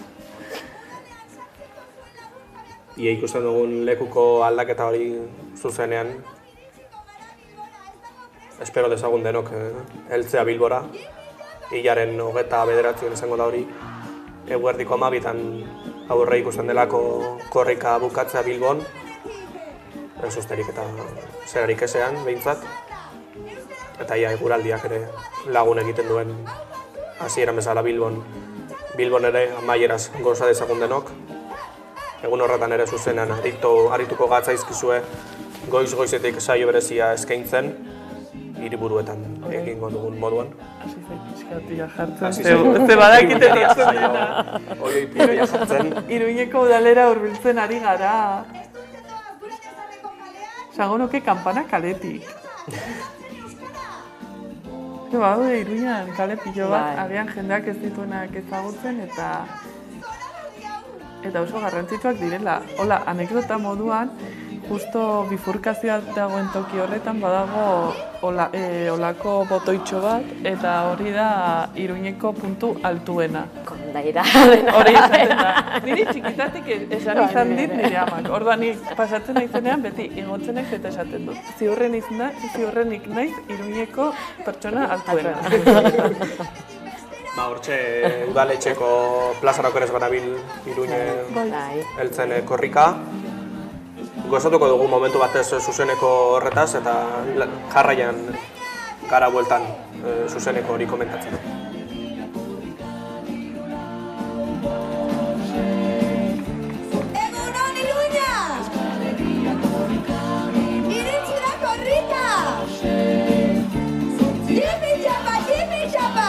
Ia ikusten dugun lekuko aldaketa hori zuzenean. Espero dezagun denok heltzea Bilbora. Hilaren 29 izango da hori. Eguerdiko 12 aurre ikusten delako korrika bukatzea Bilbon. Ez usterik eta zerarik ezean, behintzat. Eta ia eguraldiak ere lagun egiten duen hasieran bezala Bilbon. Bilbon ere amaieraz goza dezagun denok. Egun horretan ere zuzenean arituko gatzaizkizue goiz-goizetik saio berezia eskaintzen. Hiriburuetan egingo dugun moduan. Hasi zaitizkatia jartzen, ze badakite ditzen dena. Iruñeko udalera hurbiltzen ari gara. Esango nuke kanpana kaletik. Badaude Iruñan kale pilo bat, agian jendeak ez dituenak ezagutzen eta oso garrantzitsuak direla. Hola, anekdota moduan, justo bifurkazioa dagoen toki horretan badago olako botoitxo bat, eta hori da Iruñeko puntu altuena. Kondaira. Hori esaten da. Niri txikitatik esan dit nire amak. Orduan nik pasatzen naizenean beti igotzen naiz eta esaten dut. Ziurrenik naiz Iruñeko pertsona altuena. Hortxe udaletxeko plazarako ere garabil Iruñe heltzen korrika. Gozatuko dugu momentu batez zuzeneko horretaz eta jarraian gara bueltan zuzeneko hori komentatzen. Egunon Iruña! Iritsi da korrika! Jipi txapa!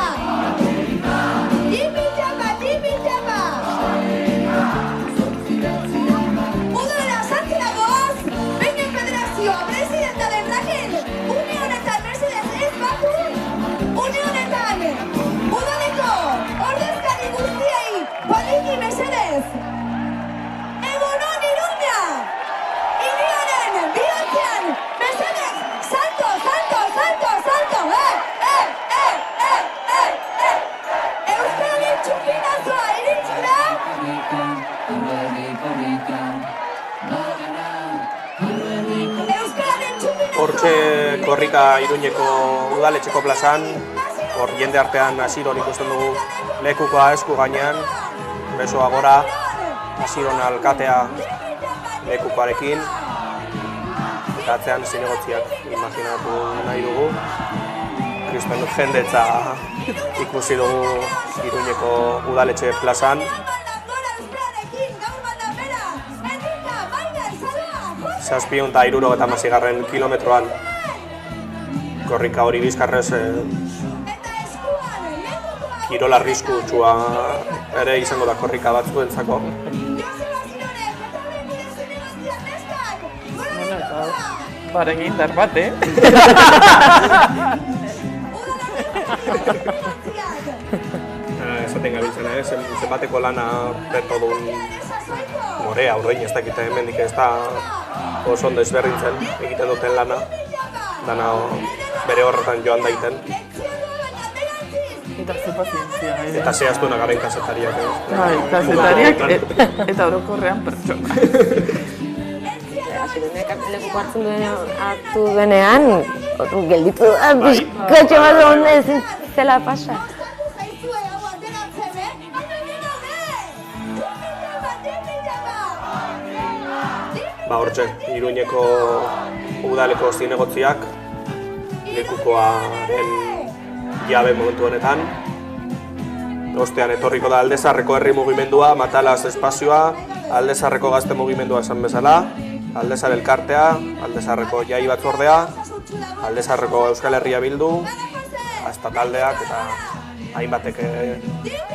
Hortxe korrika Iruñeko udaletxeko plazan, hor jende artean Asiron ikusten dugu lekukoa esku gainean, besoa gora, Asiron alkatea lekukoarekin, eta atzean zinegotziak imaginatu nahi dugu. Kriston jendetza ikusi dugu Iruñeko udaletxe plazan. 776 kilometroan korrika hori bizkarrez kirol arriskutsua ere izango da korrika batzuentzako. Baren indar bat, Esaten gabiltzen, zenbateko lana betodun morea, urdein ez dakite hemendik ez da oso ondo ezberdintzen egiten duten lana, dana bere horretan joan daiten. Eta ze pazientzia, Eta ze astuna garen kazetariak. Bai, kazetariak eta orokorrean pertsona. Asironek lekuko hartu denean, gelditu da, bizkotxo bat ondo ezin zela pasa. Hortxe, Iruñeko udaleko zinegotziak lekukoaren jabe momentu honetan. Ostean etorriko da Aldezarreko herri mugimendua, Matalaz espazioa, Aldezarreko gazte mugimendua esan bezala, Aldezar elkartea, Aldezarreko jai batzordea, Aldezarreko Euskal Herria Bildu, hasta taldeak eta hainbatek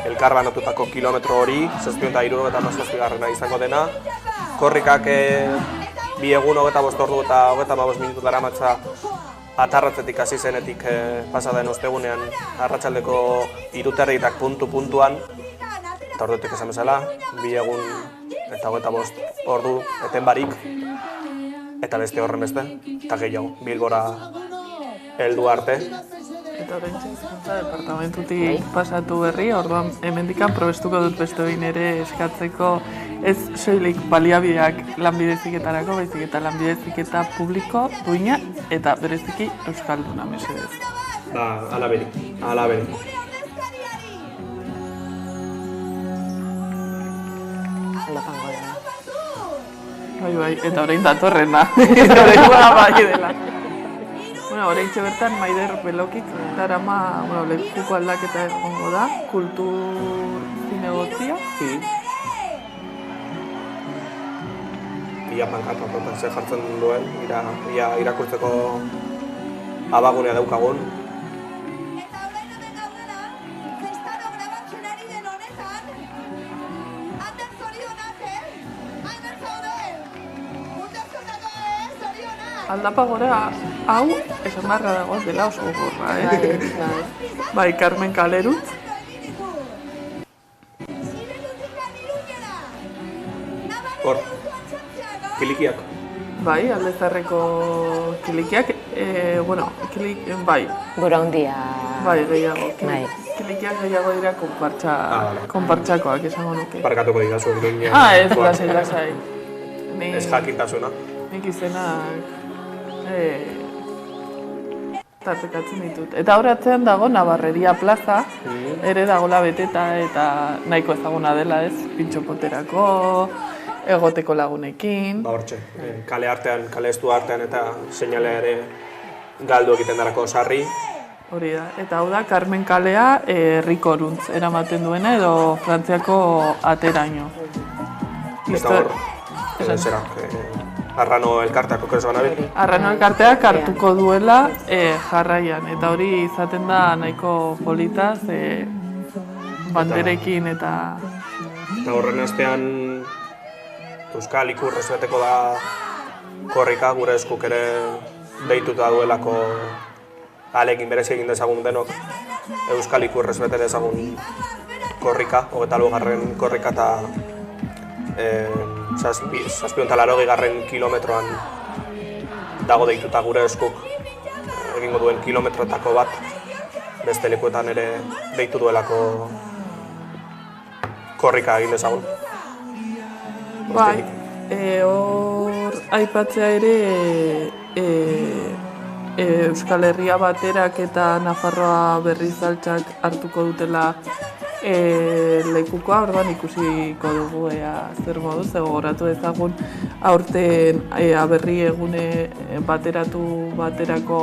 elkar banatutako kilometro hori, 777 izango dena. Korrikak 2 egun 25 ordu eta 25 minutu daramatza atarratzetik hasi zenetik pasaden ostegunean arratsaldeko 3:30 puntuan. Eta ordutik esan bezala, 2 egun eta 25 ordu eten barik, eta beste horren beste, eta gehiago, Bilbora heldu arte. Eta horrentxe hizkuntza departamentutik pasatu berri, orduan hemendikan probestuko dut beste behin ere eskatzeko ez soilik baliabideak lanbide heziketarako, baizik eta lanbide heziketa publiko, duina eta bereziki euskalduna mesedez. Hala beri. Bai, eta orain datorrena. Horrekoa bai dela. Oraintxe bertan Maider Belokik darama lekuko aldaketa egongo da, kultur zinegotzia. Ia pankatu aprotan ze jartzen duen, irakurtzeko abagunea daukagun. Aldapa gora, hau, esan barra dago dela oso gorra, Bai, Carmen Kalerutz. Hor, kilikiak. Bai, Aldezarreko kilikiak, bai. Gora hundia. Bai, gehiago. Kilikiak gehiago dira konpartxakoak esango nuke. Parkatuko dira zuen dunia. Ez, lasai. Ez jakintasuna. Nik izenak tartekatzen ditut. Eta horretzean dago Navarreria plaza, ere dagoela beteta eta nahiko ezaguna dela ez, pintxopoterako, egoteko lagunekin. Hortxe, kale artean, kale estu artean eta seinalea ere galdu egiten darako sarri. Hori da, eta hau da Carmen kalea herrikoruntz eramaten duena edo Frantziako ateraino. Eta hor, zerak, Arrano elkarteako keres banabil. Arrano elkarteak hartuko duela jarraian, eta hori izaten da nahiko politaz, banderekin eta... Eta horren astean Euskal Ikurrez beteko da korrika, gure eskuk ere deituta duelako alekin berezi egin dezagun denok. Euskal Ikurrez bete dezagun korrika, 22. korrika eta 780 kilometroan dago deituta gure eskuk egingo duen kilometrotako bat beste lekuetan ere deitu duelako korrika egin dezagun. Bai, hor aipatzea ere Euskal Herria baterak eta Nafarroa berriz altxak hartuko dutela lekukoa, orduan ikusiko dugu zer modu, gogoratu ezagun aurten aberri egune baterako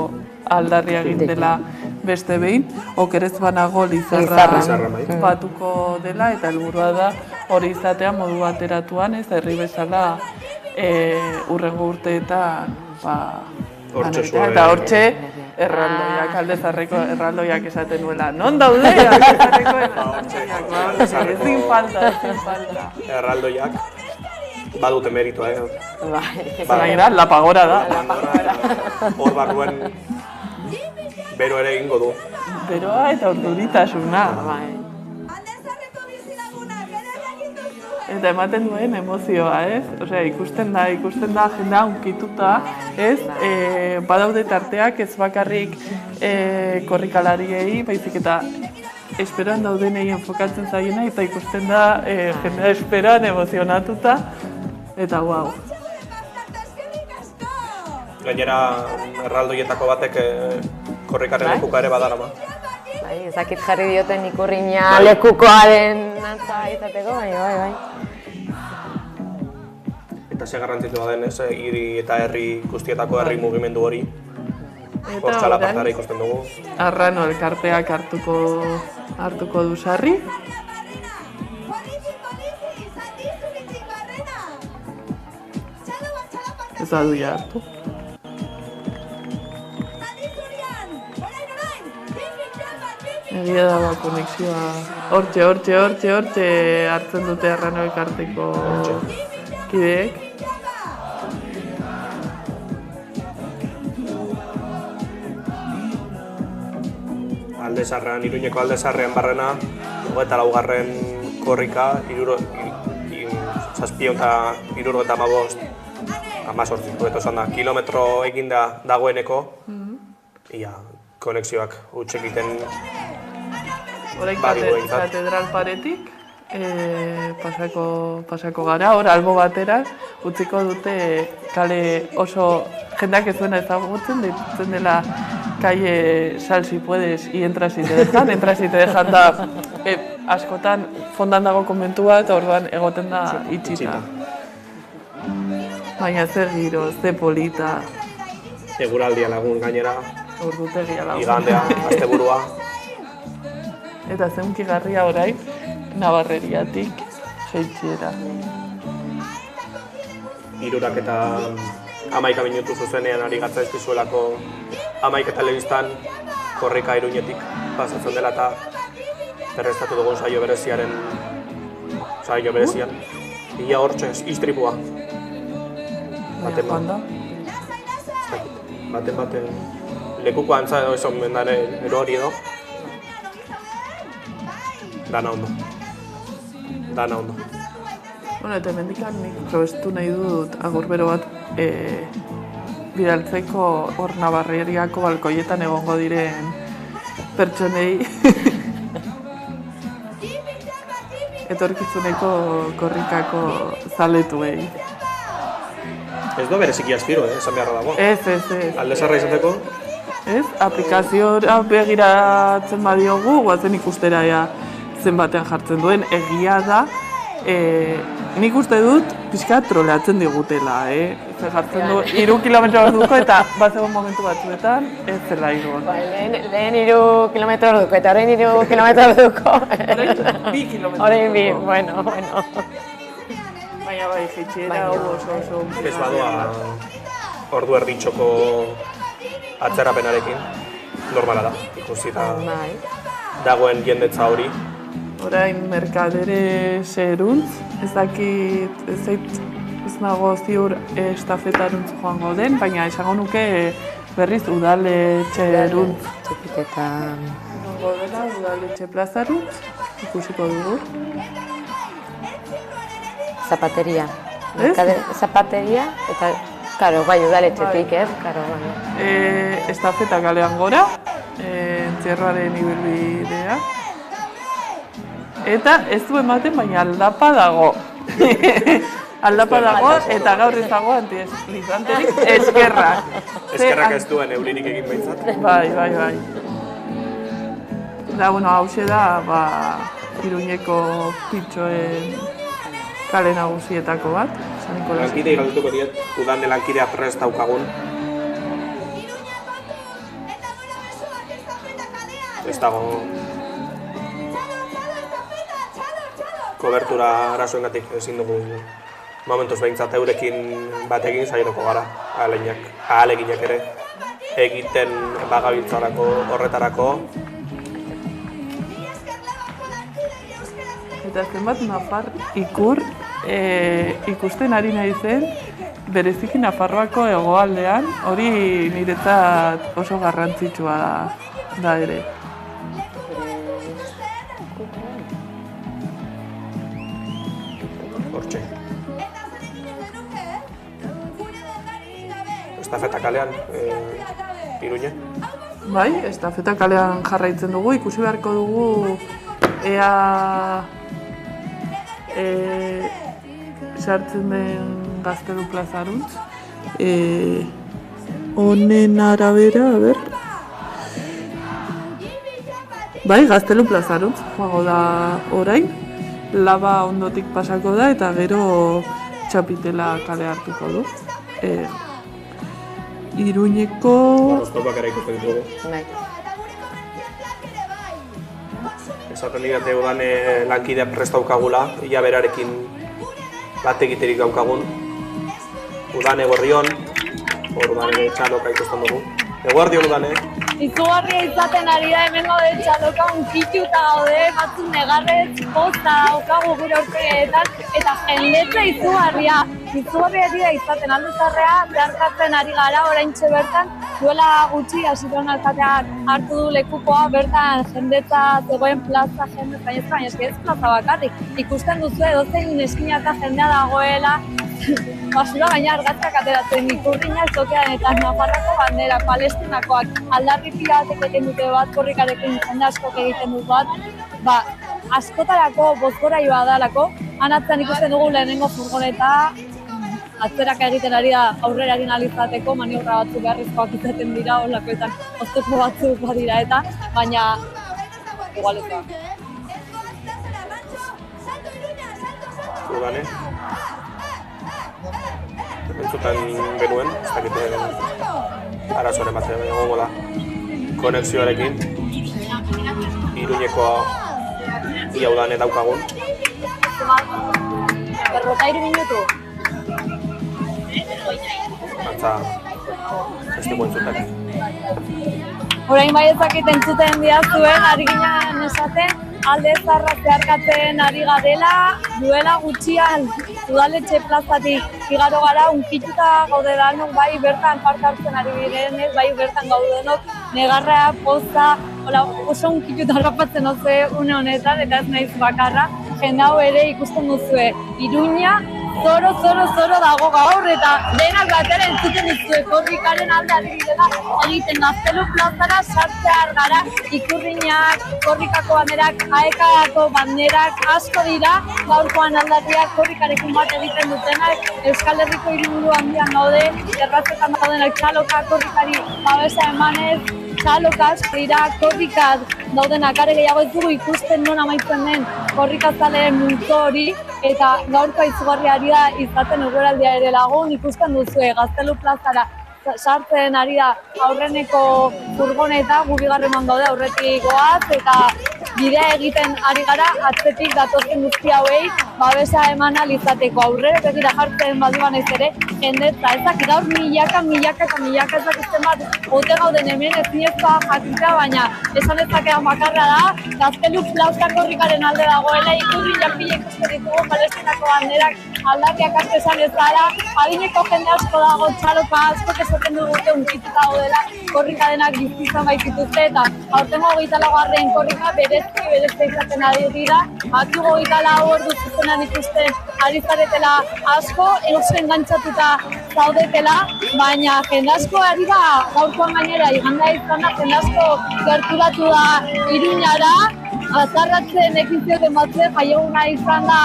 aldarria egin dela beste behin, okerez banago Lizarra batuko dela, eta helburua da hori izatea modu bateratuan, ez herri bezala hurrengo urteetan eta hortxe erraldoiak, Aldezarreko erraldoiak esaten nuela. Non daude Aldezarreko erraldoiak? Ezin falta. Erraldoiak badute meritoa, Gainera, lapagora da. Hor barruen bero ere egingo du. Beroa eta urduritasuna. Eta ematen duen emozioa, ez? Osea, ikusten da jendea unkituta, ez? Badaude tarteak ez bakarrik korrikalariei, baizik eta esperan daudenei enfokatzen zaiena, eta ikusten da jendea esperan emozionatuta, eta guau. Gainera, erraldoietako batek korrikaren lekuka ere badarama. Ezakit jarri dioten ikurriña lekukoaren antza izateko, bai. Eta ze garrantzitua den ez, hiri eta herri guztietako herri mugimendu hori. Hor txalapartara ikusten dugu. Arrano elkarteak hartuko du sarri. Ez da duia hartu. Egia da konexioa. Hortxe hartzen dute Arrano elkarteko kideek. Aldezarrean, Iruñeko Aldezarrean barrena, 24. korrika, 775 kilometro eginda dagoeneko, ia konexioak utxekiten orain katedral paretik pasako gara, hor albo batera utziko dute kale oso jendeak ez duena ezagutzen, deitzen dela calle Sal si puedes y entras y te dejan da askotan fondan dago konbentu bat, orduan egoten da itxita. Baina zer giro, ze polita. Eguraldia lagun gainera. Ordutegia lagun. Igandea, asteburua. Eta zeunkigarria orain, Nabarreriatik jeitxiera. 3 eta 11 minutu zuzenean ari gatza ez dizuelako 11 telebistan korrika Iruñetik pasatzen dela eta berreztatu dugun saio berezian. Ia hortxe, istripua. Baten lekuko antza edo esan mendare erori edo. Dana ondo. Bueno, eta hemendikan nik probestu nahi dut agurbero bat bidaltzeko hor Nabarreriako balkoietan egongo diren pertsonei etorkizuneko korrikako zaletuei. Ez da bereziki aspiro, esan beharra dago. Ez. Aldezarra izateko? Ez, aplikazioa begiratzen badiogu, guazen ikustera zenbatean jartzen duen, egia da, nik uste dut pixka troleatzen digutela, jartzen du 3 kilometro orduko eta bazegoen momentu batzuetan ez zela iruan. Lehen 3 kilometro orduko eta orain 3 kilometro orduko. Orain 2 kilometro orduko. Orain 2, bueno. Baina bai, jeitxiera oso. Ez badoa ordu erditxoko atzerapenarekin, normala da, ikusita dagoen jendetza hori. Orain merkadere zeruntz, ez dakit, ez nago ziur estafetaruntz joango den, baina esango nuke berriz udaletxeruntz. Txepiketan. Egongo dela udaletxe plazaruntz, ikusiko dugu. Zapateria. Zapateria eta, karo, bai, udaletxetik, ez? Karo, bai. Estafeta kalean gora, entzierroaren ibilbidea. Eta ez du ematen, baina aldapa dago. aldapa dago eta gaur ez dago antieslizanterik eskerrak. Eskerrak ez duen euririk egin behintzat. Bai. Da, bueno, hause da, Iruñeko pitxoen kale nagusietako bat, San Nikolas. Lankidei galdutuko diet, udan lankidea prest daukagun. Ez dago kobertura arazoengatik ezin dugu momentuz behintzat eurekin batekin saiatuko gara, ahaleginak ere egiten bagabiltzarako horretarako. Eta zenbat nafar ikur ikusten ari nahi zen, bereziki Nafarroako hegoaldean, hori niretzat oso garrantzitsua da ere. Hortxe. Estafeta kalean, Iruña? Bai, estafeta kalean jarraitzen dugu, ikusi beharko dugu ea sartzen den Gaztelu plazaruntz. Honen arabera, a ber. Bai, Gaztelu plazaruntz, joago da orain. Laba ondotik pasako da eta gero txapitela kale hartuko du. Iruñeko... Oztopak ere ikusten ditugu. Esaten didate udan lankidea prest daukagula, ia berarekin bat egiterik daukagun. Udan Gorrion, orduan txaloka ikusten dugu. Eguardion udan, Izugarria izaten ari da hemen gaude txaloka unkituta gaude, batzuk negarrez, posta, daukagu gure aurpegeetan, eta jendetza izugarria dira izaten aldezarrea, zeharkatzen ari gara oraintxe bertan, duela gutxi hasieran alkateak hartu du lekukoa, bertan jendetza zegoen plaza jende, baina ez plaza bakarrik, ikusten duzu edozein eskinaka jendea dagoela, basura gaina argatzak ateratzen ikurriña zokean eta Nafarroko bandera, Palestinakoak, aldarri piratek egiten dute bat, korrikarekin jende askok egiten dut bat, askotarako bozgoraioa dalako, anatzen ikusten dugu lehenengo furgoneta, atzeraka egiten ari da aurrera egin alizateko, maniobra batzuk beharrezkoak izaten dira, holakoetan oztopo batzuk badira eta, baina igualekoak. Udane? Entzutan genuen, ez dakite arazoren bat egongo da konexioarekin. Iruñeko ia udane daukagun. 53 minutu. Antza, ez dugu entzuten. Orain bai ezakit entzuten diazuen, ari ginen esaten, alde zarra zeharkatzen ari garela, duela gutxian udaletxe plazatik igaro gara, unkituta gaude danok, bai bertan parte hartzen ari direnez, bai bertan gaudenok, negarra, poza, oso unkituta harrapatzen oze une honetan, eta ez naiz bakarra, jende hau ere ikusten duzue, Iruña, zoro dago gaur eta denak batera entzuten duzue korrikaren alde ari direla egiten Gaztelu plazara sartzear gara ikurriñak, korrikako banderak, aekako banderak asko dira gaurkoan aldarriak korrikarekin bat egiten dutenak Euskal Herriko hiriburu handian gaude, terrazetan daudenak txaloka korrikari babesa emanez, txalokaz dira korrikaz daudenak are gehiago ez dugu ikusten non amaitzen den korrikazaleen multzo hori eta gaurko izugarria ari da izaten eguraldia ere lagun ikusten duzue Gaztelu plazara sartzen ari da aurreneko furgoneta, gu bigarreman gaude aurretik goaz eta bidea egiten ari gara atzetik datozen guzti hauei babesa eman ahal izateko aurrera begira jartzen baduan ez ere jendetza ezak gaur milaka ezakizten bat ote gauden hemen ezinezkoa jakitea baina esan ezakean bakarra da Gaztelu plaza korrikaren alde dagoela ikurri janpile ikusten ditugu Palestinako banderak aldarriak asko esan ez gara adineko jende asko dago txaloka asko esaten dugute unkituta gaudela korrika denak bizizan baitituzte eta aurtengo 24. korrika berezki izaten ari dira akigo 24 ordu zuzenan ikusten ari zaretela asko oso engantzatuta zaudetela baina jende asko ari da gaurkoan gainera igandea izan da jende asko gerturatu da Iruñara azarratzen ekizioten batzuen jaieguna izan da,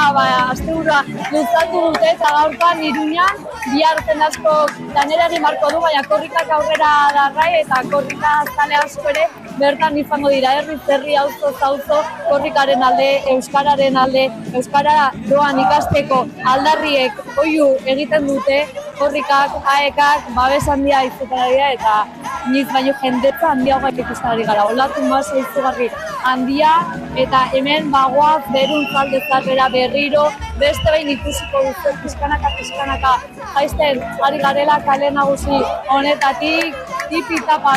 asteburua luzatu dute eta gaurkoan Iruñan bihar zen asko lanerari marko du, baina korrikak aurrera darrai eta korrika zale asko ere bertan izango dira, herri auzo korrikaren alde, euskararen alde, euskara doan ikasteko aldarriek oihu egiten dute, korrikak, aekak, babes handia izaten dira eta niz baino jendetza handiagoak ikusten ari gara. Olatu masa izugarri handia eta hemen bagoaz berun zaldezarrera berriro beste behin ikusiko duzu pizkanaka jaisten ari garela kale nagusi honetatik tipi-tapa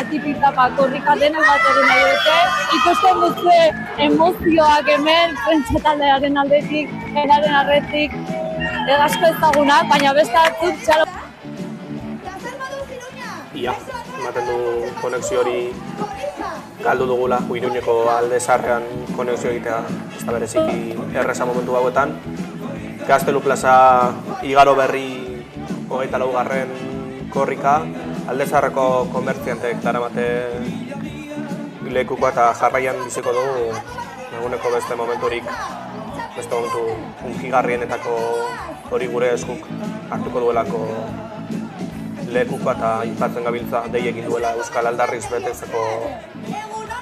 korrika denak bat egin nahi dute. Ikusten duzue emozioak hemen prentsa taldearen aldetik, eraren arretik, asko ezagunak, baina beste batzuk txalo. Ia, ematen du konexio hori galdu dugula, Iruñeko alde zaharrean konexio egitea, ez da bereziki erreza momentu hauetan. Gaztelu plaza igaro berri 24. korrika, alde zaharreko komertziantek daramate lekuko eta jarraian biziko dugu eguneko beste momenturik, beste momentu hunkigarrienetako hori gure eskuk hartuko duelako lekuko eta aipatzen gabiltza dei egin duela Euskal Aldarriz betetzeko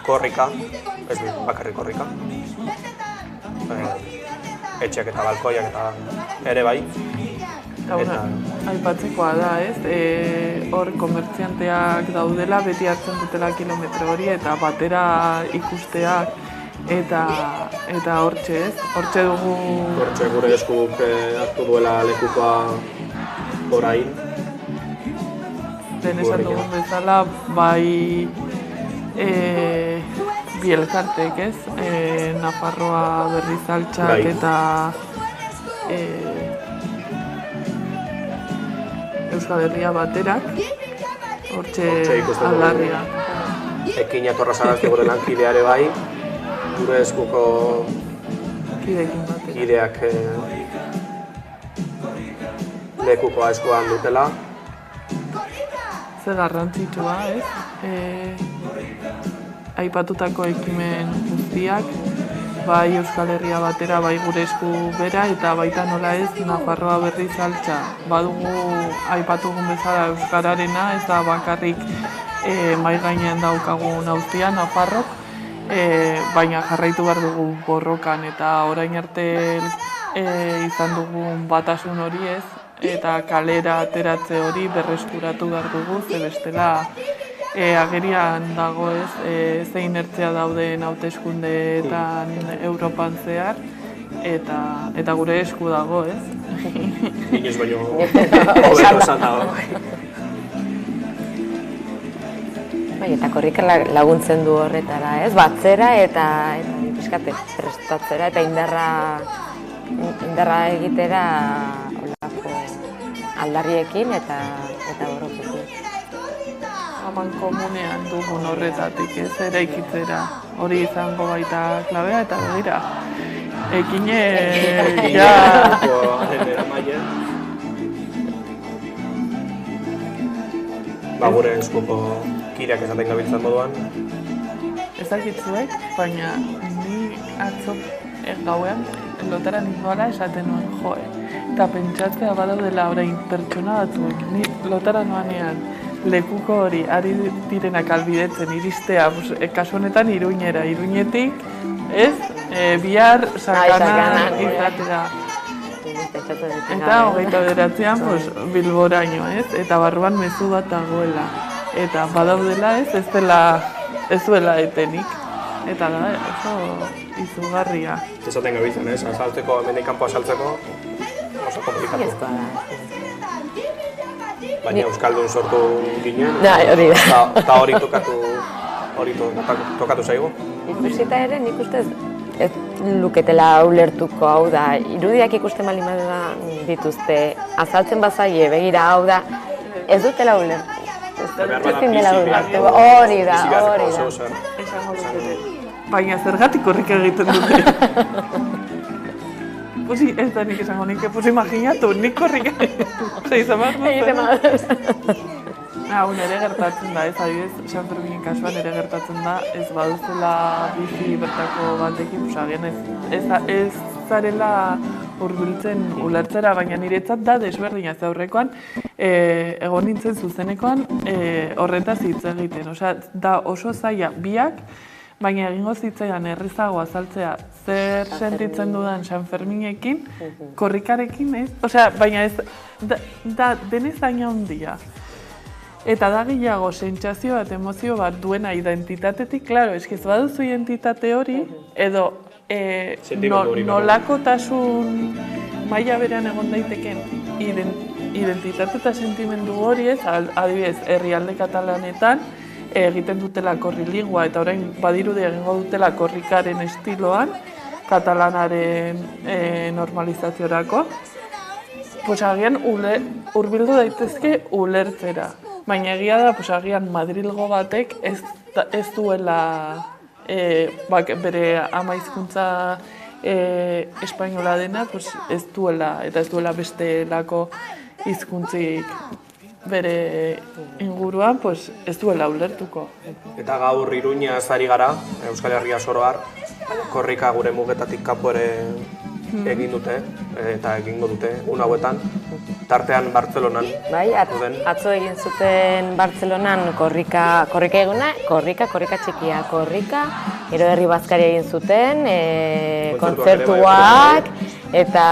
korrika, ez bakarrik korrika. Etxeak eta balkoiak eta ere bai. Aipatzekoa da, ez? Hor komertzianteak daudela, beti hartzen dutela kilometro hori eta batera ikusteak eta hortxe, ez? Hortxe dugu... Hortxe gure eskuk hartu duela lekukoa orain. Den esan dugun bezala, bai bi elkartek, ez? Nafarroa Berrizaltxak eta Euskal Herria baterak, hortxe aldarria. Ekin atorra zarazte gure lankideare bai, gure eskuko kideak lekukoa eskuan dutela. Ze garrantzitsua, ez? Aipatutako ekimen guztiak, bai Euskal Herria batera, bai gure esku bera, eta baita nola ez Nafarroa Berrizaltxa. Badugu aipatugun bezala euskararena, ez da bakarrik mai gainean daukagun auzia Nafarrok, baina jarraitu behar dugu borrokan eta orain arte izan dugun batasun hori ez, eta kalera ateratze hori berreskuratu behar dugu, ze bestela agerian dago ez, zein inertzia dauden hauteskundeetan Europan zehar, eta gure esku dago ez. Inoiz baino hobeto esan dago. Bai, eta korrika laguntzen du horretara, ez? Batzera eta pixkate prestatzera eta indarra egitera olako aldarriekin eta borrokekin. Haman komunean dugun horretatik ez, eraikitzera hori izango baita klabea eta begira. Ekine, ja... Ba gure eskuko kideak esaten gabiltzan moduan. Ez dakitzuek, baina ni atzo gauean lotara nindoala esaten nuen joe. Eta pentsatzea badaudela orain pertsona batzuek, ni lotara noanean lekuko hori ari direnak albidetzen iristea, kasu honetan Iruñera, Iruñetik, ez? Bihar Sakana izatera. Eta 29an Bilboraino, ez? Eta barruan mezu bat dagoela. Eta badaudela ez duela etenik. Eta da, oso izugarria. Esaten gabiltzen, ez? Azaltzeko, hemendik kanpo azaltzeko oso komplikatu. Baina Euskaldun sortu ginen, eta hori tokatu zaigu. Ikusita ere, nik ustez ez luketela ulertuko, hau da, irudiak ikusten bali dituzte, azaltzen bazaie, begira, hau da, ez dutela ulertu. Hori da. Baina zergatik korrika egiten dute. Pusi, ez da nik esango nik, imaginatu, nik korrika egiten dute. Nire gertatzen da, ez adibidez, San Ferminen kasuan ere gertatzen da, ez baduzula bizi bertako batekin, agian ez zarela hurbiltzen ulertzera, baina niretzat da desberdina ez aurrekoan, egon nintzen zuzenekoan horretaz hitz egiten. Osea, da oso zaila biak, baina egingo zitzaidan errazago azaltzea zer sentitzen dudan San Ferminekin, korrikarekin, ez? Osea, baina ez, da denez aina handia. Eta da gehiago sentsazio bat, emozio bat duena identitatetik, klaro, eskiz baduzu identitate hori, edo nolakotasun maila berean egon daiteken identitate eta sentimendu hori ez, adibidez, herrialde katalanetan egiten dutela korriligua eta orain badirudi egingo dutela korrikaren estiloan, katalanaren normalizaziorako, pues agian hurbildu daitezke ulertzera. Baina egia da, agian Madrilgo batek ez duela bere ama hizkuntza espainola dena, ez duela, eta ez duela bestelako hizkuntzik bere inguruan, ez duela ulertuko. Eta gaur Iruña ari gara, Euskal Herria zoroar, korrika gure mugetatik kanpo ere egin dute, eta egingo dute, hauetan, tartean Bartzelonan. Bai, atzo egin zuten Bartzelonan korrika eguna, korrika txikia, gero herri bazkari egin zuten, kontzertuak, eta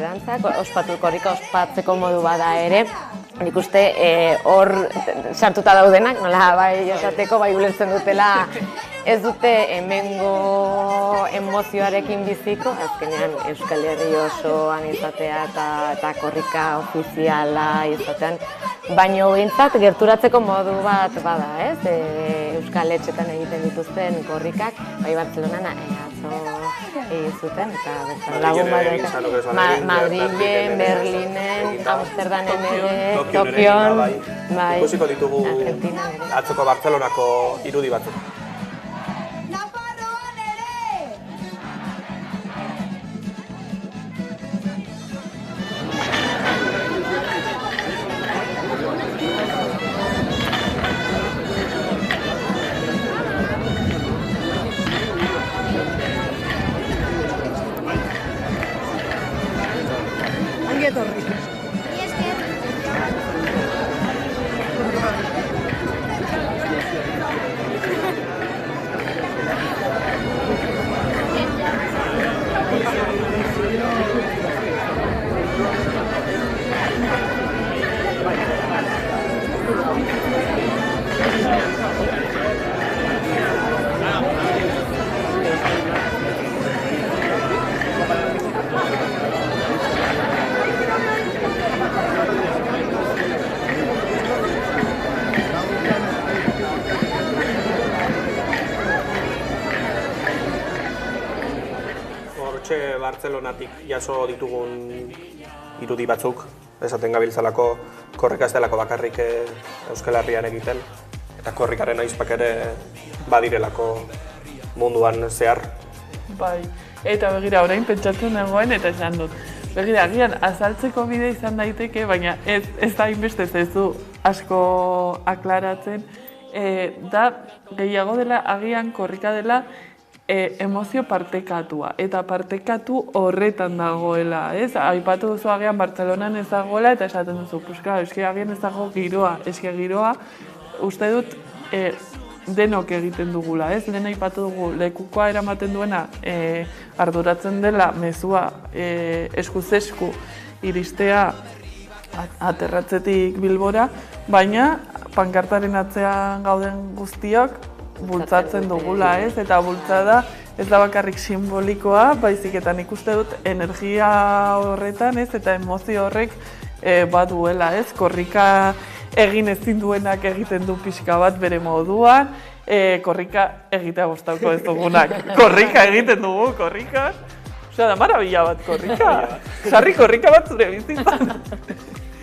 dantzak, korrika ospatzeko modu bada ere. Nik uste hor sartuta daudenak, nola bai esateko, bai ulertzen dutela ez dute hemengo emozioarekin biziko, azkenean Euskal Herri osoan izatea eta korrika ofiziala izatean, baino behintzat gerturatzeko modu bat bada, ez? Euskal Etxetan egiten dituzten korrikak, bai Bartzelonan atzo egin zuten, eta bertan lagun bat Madrilen, Berlinen, Amsterdamen ere, Tokion, bai, ikusiko ditugu atzoko Bartzelonako irudi batzuk. Bartzelonatik jaso ditugun irudi batzuk, esaten gabiltzalako korrika ez delako bakarrik Euskal Herrian egiten, eta korrikaren aizpak ere badirelako munduan zehar. Bai, eta begira orain pentsatzen nagoen eta esan dut. Begira, agian azaltzeko bide izan daiteke, baina ez da hainbeste ez du asko aklaratzen, da gehiago dela agian korrika dela emozio partekatua, eta partekatu horretan dagoela, ez? Aipatu duzu agian Bartzelonan ez dagoela, eta esaten duzu, eski agian ez dago giroa, eski giroa, uste dut denok egiten dugula, ez? Lehen aipatu dugu lekukoa eramaten duena arduratzen dela mezua eskuz esku iristea aterratzetik Bilbora, baina pankartaren atzean gauden guztiok bultzatzen dugula, ez? Eta bultzada ez da bakarrik simbolikoa, baizik eta nik uste dut energia horretan, ez? Eta emozio horrek baduela, ez? Korrika egin ezin duenak egiten du pixka bat bere moduan, korrika egitea gustatuko ez dugunak. Korrika egiten dugu, korrika. Osea, da marabila bat korrika. Sarri korrika bat zure bizitzan.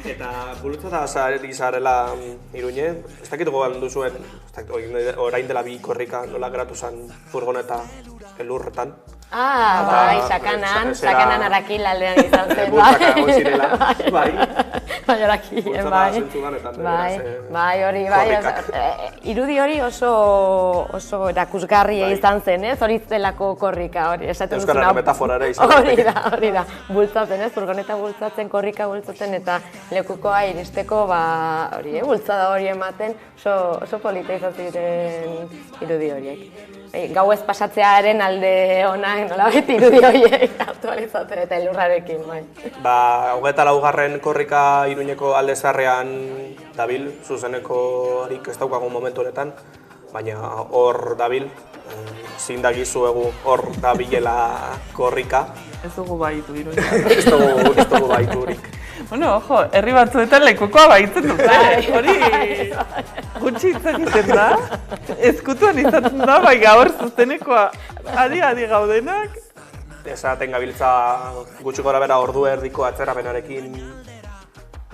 Eta gurutzata zarela Iruñe, ez dakit gogoan duzuen, orain dela bi korrika nola geratu zen furgoneta elurretan. Bai, Sakanan Arakil aldean izan zen. Bultzaka hau zirela, bai. Baiarakien, bai, hori, irudi hori oso erakusgarria izan zen, ez? Hori zelako korrika, hori, esaten duzuna. Euskararen metafora ere izan. Hori da, bultzatzen, ez? Furgoneta bultzatzen, korrika bultzatzen, eta lekukoa iristeko, hori, bultzada hori ematen, oso polita izan ziren irudi horiek. Gau ez pasatzearen alde honak, nolabait irudi horiek aktualizatzen eta elurrarekin, bai. 24. korrika Iruñeko alde zaharrean dabil, zuzeneko harik ez daukagun momentu honetan, baina hor dabil, zin dagizuegu hor dabilela korrika. Ez dugu baitu Iruña. Ez dugu baiturik. Bueno, ojo, herri batzuetan lekukoa baitzen dut, hori gutxi hitz egiten da, ezkutuan izaten da, bai gaur zuzenekoa adi gaudenak. Esaten gabiltza gutxi gora bera ordu erdiko atzerapenarekin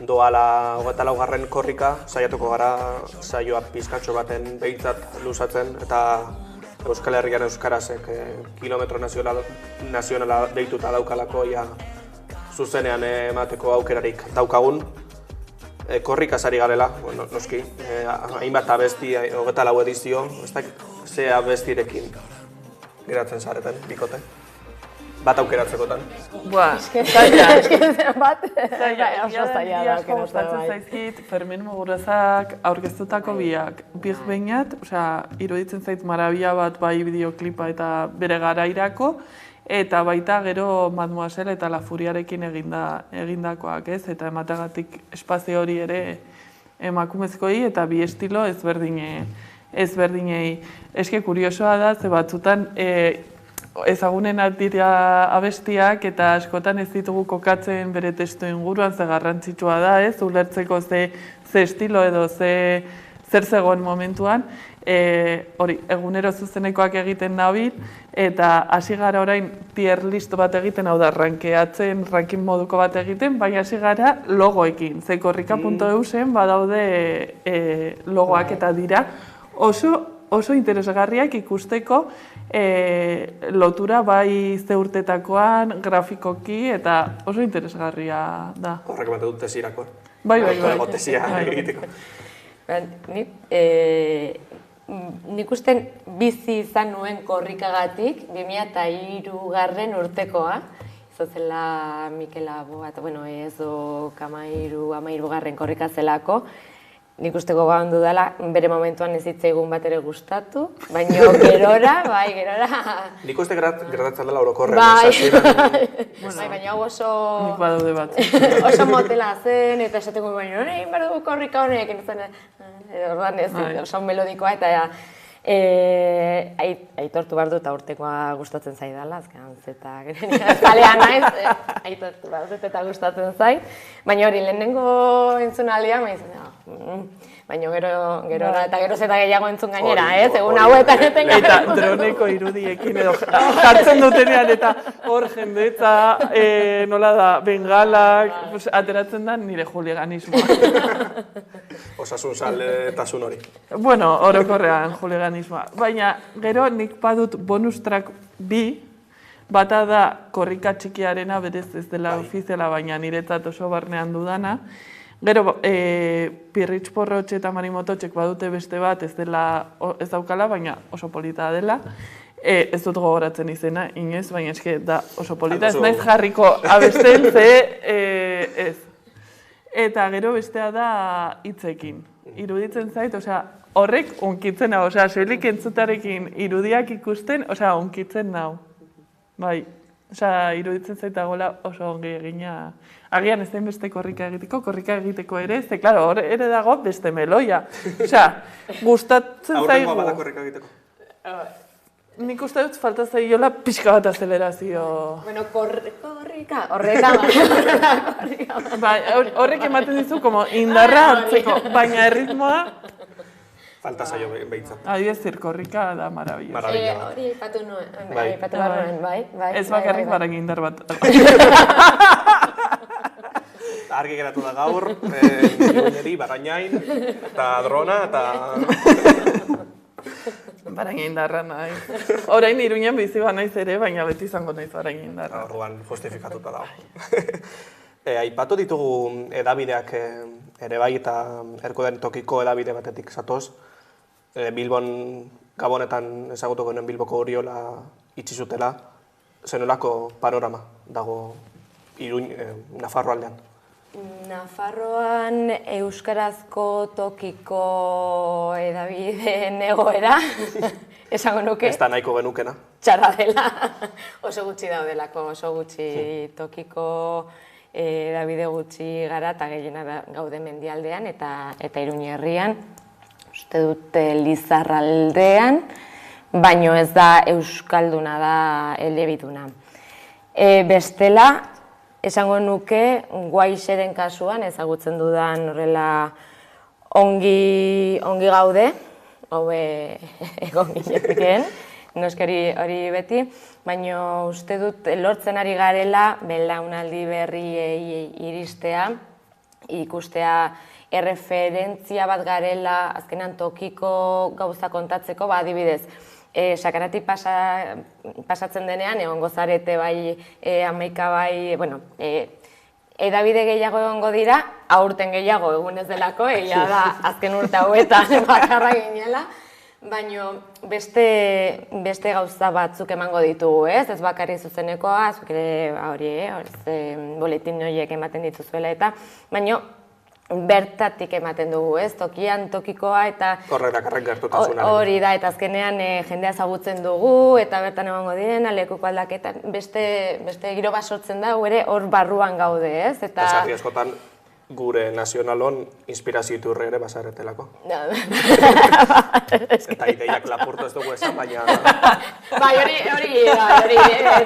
doala 24. korrika, saiatuko gara saioak pizkatxo baten behintzat luzatzen, eta Euskal Herrian euskarazek kilometro nazionala deituta daukalako zuzenean emateko aukerarik daukagun. Korrikaz ari garela, noski, hainbat abesti, 24 edizio, ez da ze abestirekin geratzen zareten, bikote. Bat aukeratzekotan. Zaila, gustatzen zaizkit, Fermin Muguruzak aurkeztutako biak. Big Beñat, iruditzen zait marabia bat bai bideoklipa eta bere garairako, eta baita gero Mademoiselle eta La Furiarekin egindakoak, ez? Eta emategatik espazio hori ere emakumezkoi eta bi estilo ezberdinei. Eske kuriosoa da, ze batzutan ezagunenak dira abestiak eta askotan ez ditugu kokatzen bere testu inguruan, ze garrantzitsua da, ez? Ulertzeko ze estilo edo zer zegoen momentuan. Hori, egunero zuzenekoak egiten dabil, eta hasi gara orain tier list bat egiten, hau da, rankeatzen, ranking moduko bat egiten, baina hasi gara logoekin. Ze korrika.eusen badaude logoak eta dira oso interesgarriak ikusteko lotura bai ze urtetakoan, grafikoki, eta oso interesgarria da. Horrek emate dut tesirako. Bai. Tesia egiteko. Nik usten bizi izan nuen korrikagatik 2003 urtekoa. Izozela Mikel Abo, eta ezo Kamairu korrika zelako. Nik usteko gaundu dela, bere momentuan ez zitzaigun bat ere gustatu, baina gerora. Nik uste gertatzen dela orokorren. Baina oso... Nik badaude bat. Oso motela zen, eta esateko baina hori behar dugu korrika honek, orduan ez, oso melodikoa, eta aitortu behar dut aurtekoa gustatzen zaidala, azkenan zeta zalea naiz, aitortu behar dut eta gustatzen zait, baina hori lehenengo entzunaldia, baina gerora eta gero zeta gehiago entzun gainera, egun hauetan eten gara. Eta droneko irudiekin edo jartzen dutenean eta hor jendetza, nola da, bengalak, ateratzen da nire juliganismoa. Osasun saletasun hori. Bueno, orokorrean juliganismoa. Baina gero nik badut bonus track bi, bata da korrika txikiarena, berez ez dela ofiziala, baina niretzat oso barnean dudana. Gero, Pirritx Porrotxe eta Marimototxek badute beste bat, ez daukala, baina oso polita dela. Ez dut gogoratzen izena, inoiz, baina eske da oso polita. Ez naiz jarriko abesten, ez. Eta gero bestea da hitzekin. Iruditzen zait, horrek unkitzen nau, soilik entzutarekin irudiak ikusten, unkitzen nau. Bai, iruditzen zait dagoela oso ongi egina. Agian ez den beste korrika egiteko ere, ze, klaro, hor ere dago beste meloia. Gustatzen zaigu. Aurrengoa bada korrika egiteko. Nik uste dut falta zaiola pixka bat azelerazio. Bueno, korrika, horreka. Horrek ematen dizu, como indarra hartzeko, baina erritmoa... Falta zaio behintzat. Adibidez, korrika da marabila. Hori ipatu nuen, bai. Ez bakarrik barak indar bat. Argi geratu da gaur, Iruñeri, Barainain, eta Drona, eta... Baraina indarra nahi. Orain Iruñan bizi ba naiz ere, baina beti izango naiz baraina indarra. Orduan justifikatuta dago. Aipatu ditugu edabideak ere bai, eta Erkoden tokiko edabide batetik zatoz. Bilbon, Gabonetan ezagutu genuen Bilboko Oriola itxi zutela. Zenolako panorama dago Nafarro aldean? Nafarroan euskarazko tokiko edabideen egoera, esango nuke. Ez da nahiko genukena. Txarra dela, oso gutxi daudelako, oso gutxi tokiko edabide gutxi gara eta gehiena gaude mendialdean eta Iruña herrian. Uste dute Lizarraldean, baino ez da euskalduna da elebiduna. Bestela, esango nuke, Guaixeren kasuan ezagutzen dudan horrela ongi gaude, hobe egon ginezkeen, noskeri hori beti, baina uste dut lortzen ari garela belaunaldi berriei iristea, ikustea erreferentzia bat garela azkenan tokiko gauza kontatzeko, adibidez, Sakanati pasatzen denean, egongo zarete bai, Amaika bai, edabide gehiago egongo dira, aurten gehiago egunez delako, egia da azken urte hauetan bakarra ginela, baina beste gauza batzuk emango ditugu, ez bakarri zuzenekoa, zuk ere boletin horiek ematen dituzuela eta, baina bertatik ematen dugu, ez? Tokian, tokikoa eta... Korrerakarren gertutasunaren. Hori da, eta azkenean jendea ezagutzen dugu, eta bertan egongo diren, lekuko aldaketa, beste giro bat sortzen da, ere hor barruan gaude, ez? Eta sarri askotan gure nazionalon inspirazio iturri ere basaretelako. Eta ideiak lapurtu ez dugu esan, baina... Bai, hori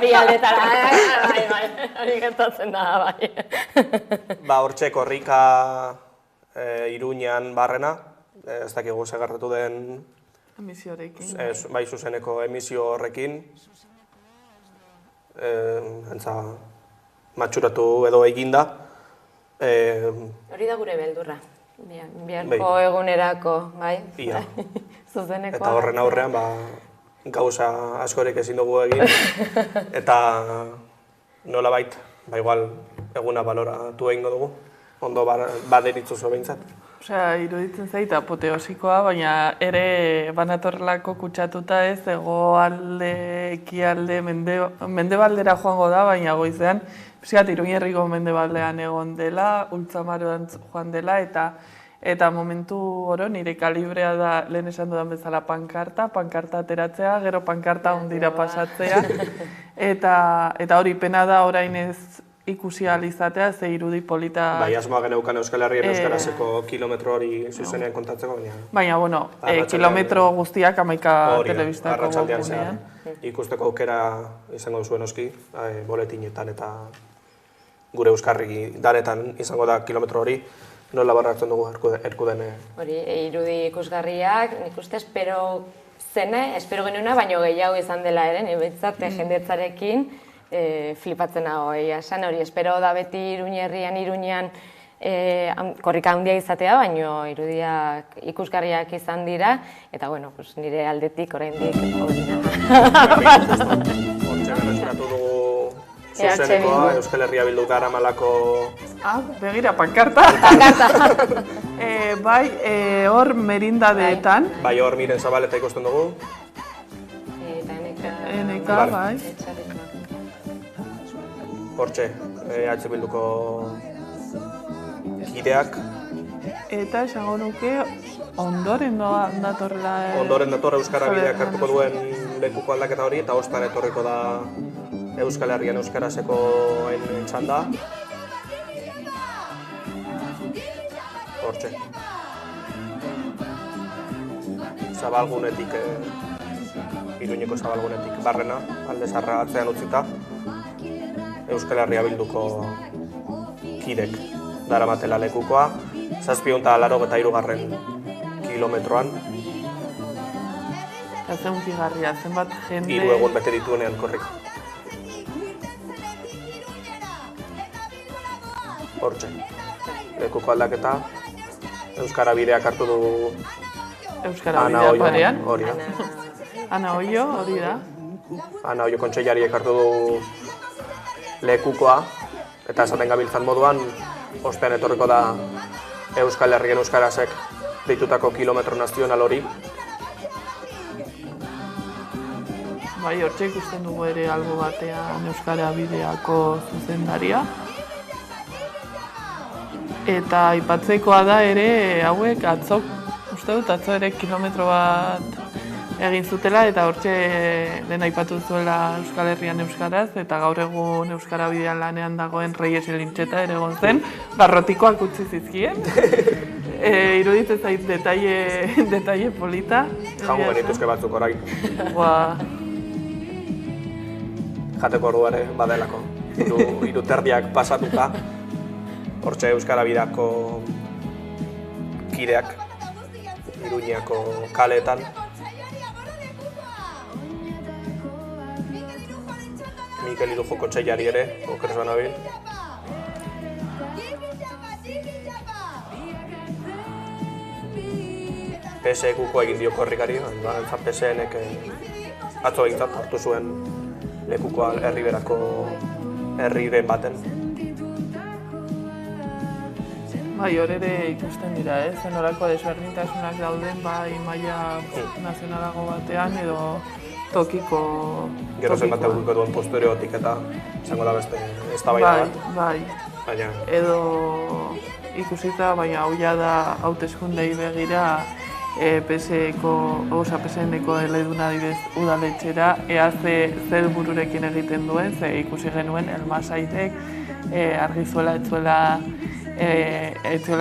bialdetara, hori gertatzen da, bai. Hortxe korrika Iruñan barrena, ez dakigu segarratu den... Emisio horrekin. Bai, zuzeneko emisio horrekin. Matxuratu edo eginda. Hori da gure beldurra, biharko egunerako, bai? Ia. Zuzenekoa. Eta horren aurrean, gauza askorik ezin dugu egin, eta nolabait, igual eguna baloratu egingo dugu, ondo baderitzuzo behintzat. Iruditzen zait apoteosikoa, baina ere banatorrelako kutsatuta ez, hegoalde, ekialde, mendebaldera joango da, baina goizean, pixkat Iruña herriko mendebaldean egon dela, Ultzamaroan joan dela, eta momentu oro nire kalibrea da lehen esan dudan bezala pankarta ateratzea, gero pankarta ondira pasatzea, eta hori pena da orain ez ikusi alizatea, ze irudi polita... Bai, asmoa geneukan Euskal Herrien euskarazeko kilometro hori zuzenean kontatzeko, baina... Baina, kilometro guztiak Amaika telebistako gogunean. Ikusteko aukera izango zuen oski, boletinetan eta gure euskarri danetan izango da kilometro hori, nola barratzen dugu Erkuden... Hori, irudi ikusgarriak, nik uste espero genuena, baino gehiago izan dela ere, niretzat jendetzarekin, flipatzen nago, esan hori, espero da beti Iruñean korrika handia izatea, baino irudiak ikusgarriak izan dira, eta bueno, nire aldetik oraindik hobena. Hortxe berreskuratu dugu zuzenekoa, Euskal Herria Bildu Garamalako... Begira, pankarta. Bai, hor merindadeetan. Bai, hor Miren Zabaleta ikusten dugu. Eneka, bai. Hortxe, Bilduko kideak. Eta esango nuke ondoren datorrela... Ondoren datorra Euskara bideak hartuko duen lekuko aldaketa hori, eta ostan etorriko da Euskal Herrian euskarazekoen txanda. Hortxe. Zabalgunetik, Iruñeko Zabalgunetik barrena, alde zarra atzean utzita. Euskal Herria Bilduko kidek daramatela lekukoa, 783 kilometroan. Eta zeunkigarria, zenbat jende... 3 egun bete dituenean korrika. Hortxe, lekuko aldaketa, Euskara bideak hartu du... Euskara bideak parean? Hori da. Ana Oio, hori da. Ana Oio kontseilariek hartu du lekukoa, Eta esaten gabiltzan moduan, ostean etorriko da Euskal Herrien Euskarasek deitutako kilometro nazional hori. Bai, hortxe ikusten dugu ere albo batean Euskara Bideako zuzendaria. Eta aipatzekoa da ere hauek atzok, uste dut atzo ere kilometro bat egin zutela eta hortxe den aipatu zuela Euskal Herrian euskaraz eta gaur egun Euskara Bidean lanean dagoen Reyes Elintxeta ere egon zen, barrotikoak utzi zizkien. Iruditzen zait detaile polita. Jango genituzke batzuk orain. Jateko orduare badelako. Hiru terdiak pasatuta. Hortxe Euskara Bideako kideak Iruñako kaleetan. Mikel Irujo Kontseilari ere, okeres banabil. PSE-kuko egin dio korrikari, baina PSE-nek atzo egintzat hartu zuen lekukoa herriberako herriren baten. Bai, hor ere ikusten dira, zenolako desberdintasunak dauden, bai maila nazionalago batean edo tokiko... Gero zen bat eguko duen posteriotik eta izango da beste eztabaida bat. Bai, edo ikusita, baina hau da hauteskundei begira PSN-eko eleduna adibidez udaletxera, ea ze bururekin egiten duen, ze ikusi genuen Elmasaitek argizuela etzuela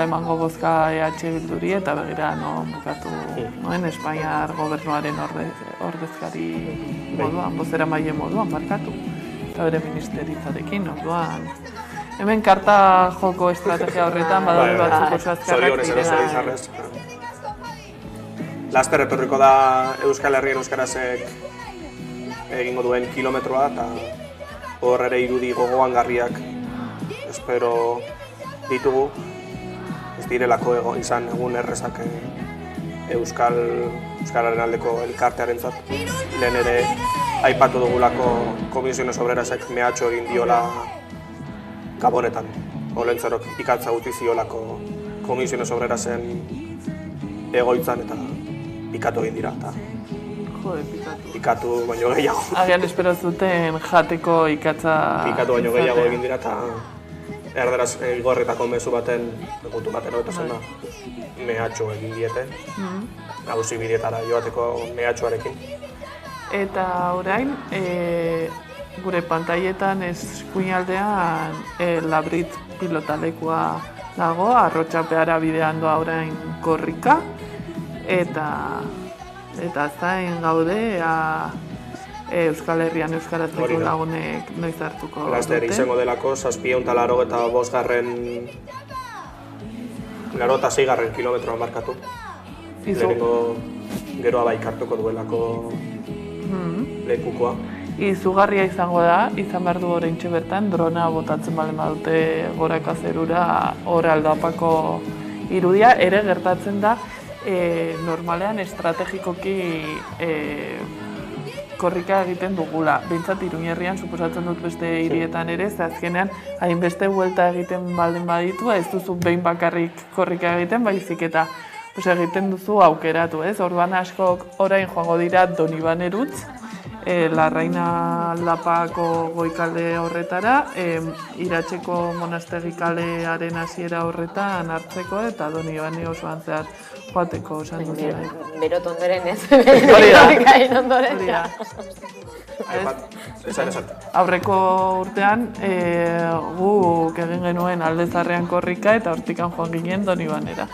emango bozka EH Bilduri eta begira bukatu noen Espainiar gobernuaren ordezkari moduan, bozeramaile moduan barkatu, eta bere ministeritzarekin orduan. Hemen karta joko estrategia horretan badaude batzuk oso azkarrak direla. Laster etorriko da Euskal Herrien Euskarasek egingo duen kilometroa eta hor ere irudi gogoan garriak espero ditugu. Ez direlako izan egun errezak Euskararen aldeko elkartearentzat. Lehen ere aipatu dugulako Komisiones Obrerasek mehatxo egin diola Gabonetan. Olentzerok ikatza utzi ziolako Komisiones Obrerasen egoitzan eta pikatu egin dira. Pikatu baino gehiago. Agian espero zuten jateko ikatza... Pikatu baino gehiago egin dira eta erderaz igorretako mezu baten, egutu baten hori zen da, mehatxo egin diete. Nagusi bideetara joateko mehatxoarekin. Eta orain, gure pantailetan eskuinaldean Labrit pilotalekua dago, Arrotxapeara bidean doa orain korrika. Eta zain gaude Euskal Herrian euskarazteko lagunek noiz hartuko dute. Laster izango delako 785. 86. kilometroan markatu. Lehenengo geroa baik hartuko duelako lekukoa. Izugarria izango da, izan behar du oraintxe bertan, drona botatzen balen badute goraka zerura hor aldapako irudia, ere gertatzen da normalean estrategikoki korrika egiten dugula. Behintzat Iruñerrian suposatzen dut beste hirietan ere, ze azkenean hainbeste buelta egiten baldin baditu, ez duzu behin bakarrik korrika egiten, baizik eta egiten duzu aukeratu, ez? Orduan askok orain joango dira Donibanerutz, Larraina Lapako goikalde horretara, Iratzeko monastegi kalearen hasiera horretan hartzeko eta Donibane osoan zehar joateko esan duzera. Berot ondoren ez, berot ondoren. Aurreko urtean guk egin genuen Aldezarrean korrika eta hortikan joan ginen Donibanera.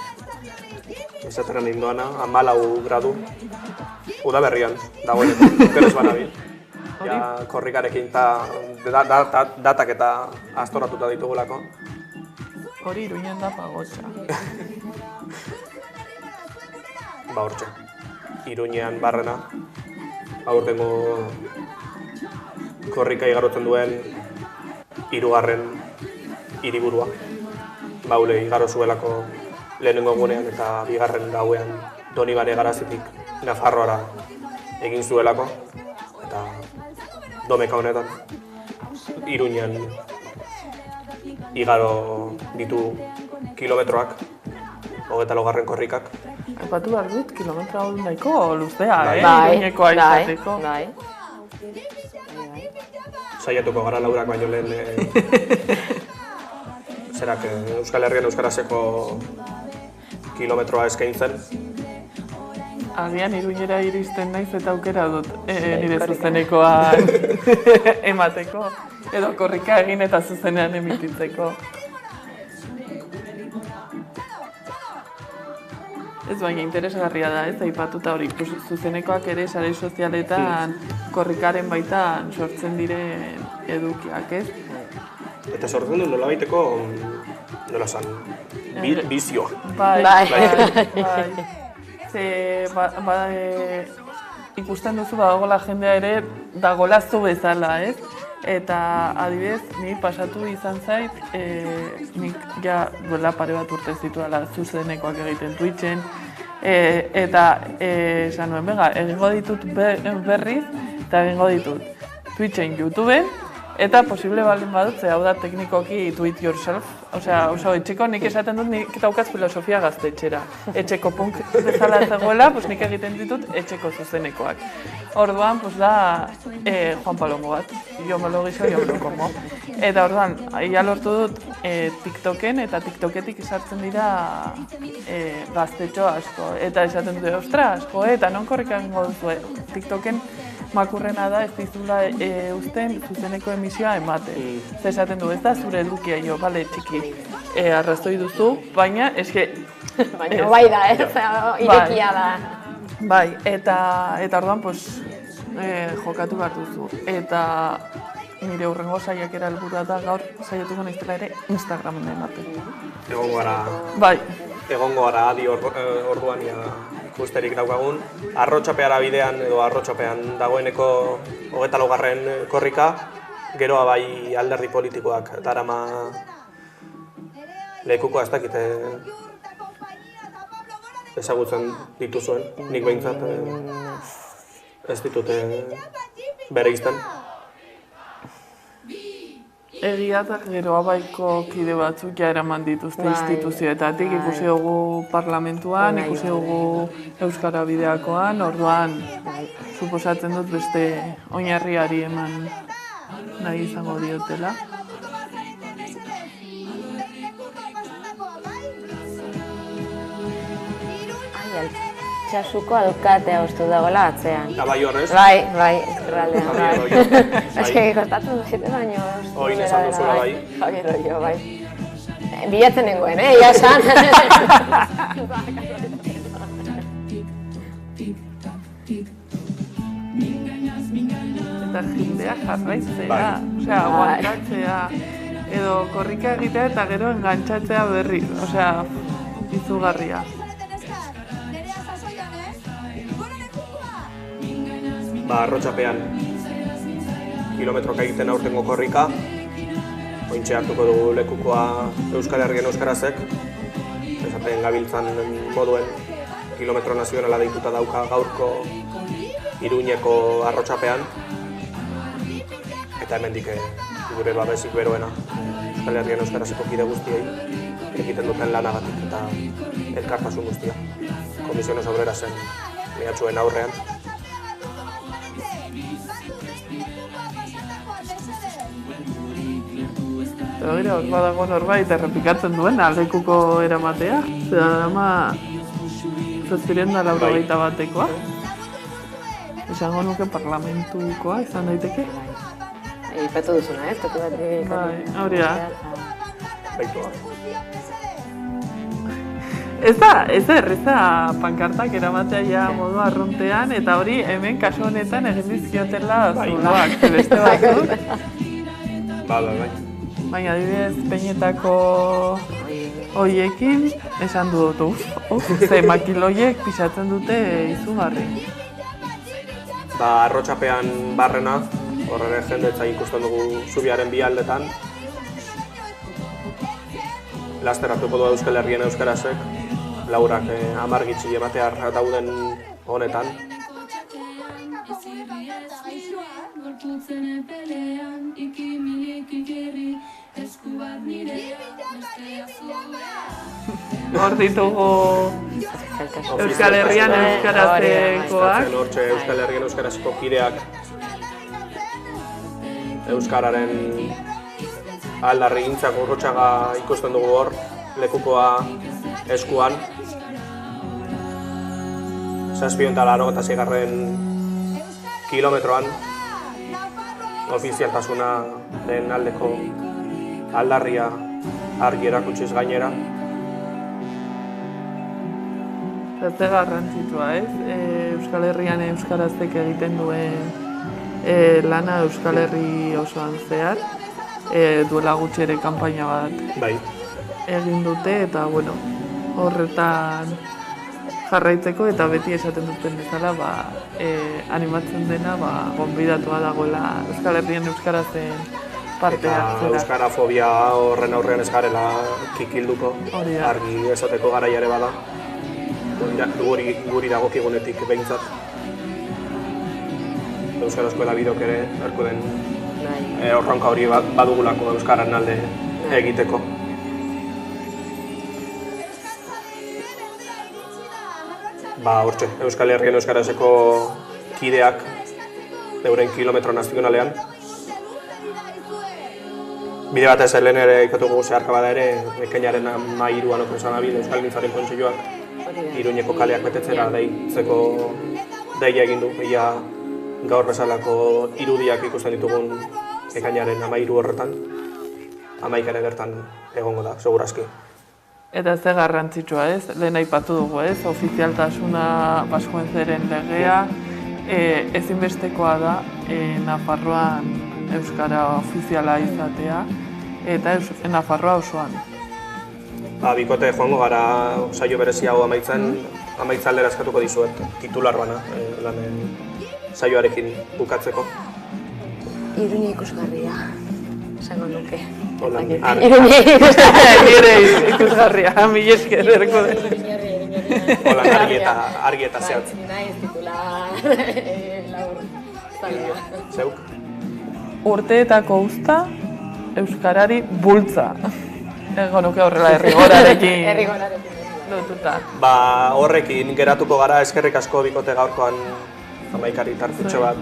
Izaterren indoana, 14 gradu, udaberrian dagoeneko, okeres banabil. Korrikarekin eta datak eta astoratuta ditugulako. Hori Iruñan da pagotxa. Hortxe, Iruñean barrena, aurtengo korrika igarotzen duen 3. hiriburua. Baule igaro zuelako lehenengo egunean eta 2. gauean Donibane garazitik Nafarroara egin zuelako. Eta domeka honetan, Iruñean igaro ditu kilometroak, 24. korrikak. Aipatu behar dut, kilometro hau nahiko luzea, Iruñekoa izateko. Saiatuko gara laurak baino lehen Euskal Herrian euskarazeko kilometroa eskaintzen. Agian Iruñera iristen naiz eta aukera dut nire zuzenekoa emateko. Edo korrika egin eta zuzenean emititzeko. Ez baina interesgarria da, ez aipatuta hori, zuzenekoak ere sare sozialetan korrikaren baitan sortzen diren edukiak, ez? Eta sortzen du nolabaiteko, nola esan, bizioa. Bai. Ikusten duzu badagoela jendea ere dagoela zu bezala, ez? Eta adibidez, ni pasatu izan zait, nik ja duela pare bat urte zituela zuzenekoak egiten Twitchen, eta esan nuen, egingo ditut berriz, eta egingo ditut Twitchen, YouTubeen, eta posible baldin badut, hau da teknikoki do it yourself, oso etxeko nik esaten dut, nik daukaz filosofia gaztetxera. Etxeko punk bezala zegoela, nik egiten ditut etxeko zuzenekoak. Orduan, da Juan Palomo bat, yo me lo guiso, yo me lo como. Eta orduan, ia lortu dut TikToken, eta TikToketik esartzen dira gaztetxo asko. Eta esaten dute, ostras, eta non korrika egingo duzu, TikToken makurrena da ez dizula uzten zuzeneko emisioa ematen. Esaten du, ez da zure edukia jo, bale, txiki, arrazoi duzu, baina eske... Baina bai da, irekia da. Bai, eta orduan, jokatu behar duzu. Eta nire hurrengo saiakera helburua da gaur saiatuko naizela ere Instagramen ematen. Egongo gara adi orduan ikusterik daukagun. Arrotxapeara bidean edo arrotxapean dagoeneko 24. korrika, geroa bai alderdi politikoak darama lekukoa ez dakite ezagutzen dituzuen, nik behintzat ez ditute bere izten. Egia eta geroa baiko kide batzuk ja eraman dituzte instituzioetatik, ikusi dugu parlamentuan, ikusi dugu Euskara Bideakoan, orduan suposatzen dut beste oinarriari eman nahi izango diotela. Txasuko alkatea ustu dagoela atzean. Bai horrez? Bai, ezkerraldean, bai. Eske, kostatzen duzite baino. Oin esan duzula bai. Gero jo, bai. Bilatzen nengoen, ia esan. Eta jendea jarraitzea, aguantatzea, edo korrika egitea eta gero engantzatzea berri, izugarria. Arrotxapean kilometroka egiten aurtengo korrika, ointxe hartuko dugu lekukoa Euskal Herrien euskarazek, esaten gabiltzan moduen kilometro nazionala deituta dauka gaurko Iruñeko arrotxapean, eta hemendik gure babesik beroena Euskal Herrien euskarazeko kide guztiei egiten duten lanagatik eta elkartasun guztia. Komisiones Obrerasen mehatxuen aurrean. Eta gira, badago norbait errepikatzen duena lekuko eramatea. Zera dama 780 batekoa. Esango nuke parlamentukoa izan daiteke. Ipatu duzuna, ez? Bai, hori da. Ez da erreza pankartak eramatea ja modu arruntean, eta hori hemen kasu honetan egin dizkiotela zuloak, beste batzuk. Bai. Baina adibidez, Peñetako hoiekin esan dut, ze makiloiek pisatzen dute izugarri. Arrotxapean barrena, horre jendetza ikusten dugu zubiaren bi aldetan. Laster hartuko du Euskal Herrien euskarazek, laurak amargitzi ematear dauden honetan. Gorputzen epelean, ikimilik ikirri, esku Hor ditugu Euskal Herrian euskarazkoak. Hortxe Euskal Herrian euskarazko kideak euskararen aldarri gintzak urrotxaga ikusten dugu hor, lekukoa eskuan. 786. kilometroan ofizialtasunaren aldeko aldarria argi erakutsiz gainera. Ze garrantzitsua, ez? Euskal Herrian euskarazek egiten duen lana Euskal Herri osoan zehar. Duela gutxi ere kanpaina bat egin dute eta bueno, horretan jarraitzeko eta beti esaten duten bezala animatzen dena gonbidatua dagoela Euskal Herrian euskarazen parte hartzera. Eta euskarafobia horren aurrean ez garela kikilduko, argi esateko garaiare bada. Guri dagokigunetik behintzat. Euskarazko elabidok ere beharko den horronka hori badugulako euskararen alde egiteko. Hortxe, Euskal Herrian euskarazeko kideak euren kilometro nazionalean. Bide batez lehen ere ikatugu zeharka bada ere, ekainaren 13an okoizan abil Euskal Gintzaren Kontseiluak Iruñeko kaleak betetzera deitzeko deia egin du. Ia gaur bezalako irudiak ikusten ditugun ekainaren 13 horretan, 11 ere bertan egongo da, segurazki. Eta ze garrantzitsua, ez? Lehen aipatu dugu, ez? Ofizialtasuna Baskuentzeren legea ezinbestekoa da Nafarroan euskara ofiziala izatea eta Nafarroa osoan. Bikote joango gara saio berezi hau amaitza aldera eskatuko dizuet, titular bana, saioarekin bukatzeko. Iruña ikusgarria, esango nuke. Iruña ikusgarria, mila esker erko dut. Hola, argi eta zehatz. Naiz titular labur. Zeuk? Urteetako uzta, euskarari bultza. Ego nuke horrela errigorarekin lotuta. Horrekin geratuko gara, eskerrik asko bikote gaurkoan amaikari tartutxo bat.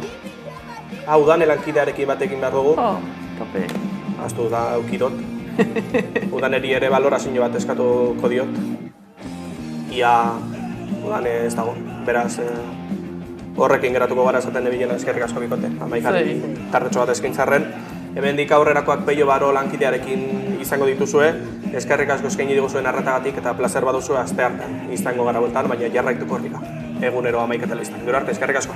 Udan elankidearekin batekin behar dugu. Tope. Aztu da aukidot. Udaneri ere balorazio bat eskatuko diot. Ia udan ez dago, beraz horrekin geratuko gara esaten nebilen eskerrik asko bikote. Amaikari tartutxo bat eskintzarren. Hemendik aurrerakoak Peio Baro lankidearekin izango dituzue, eskerrik asko eskaini diguzuen arretagatik eta plazer baduzue asteartean izango gara bueltan, baina jarraituko horrika. Egunero 11 telebistan. Gero arte, eskerrik asko.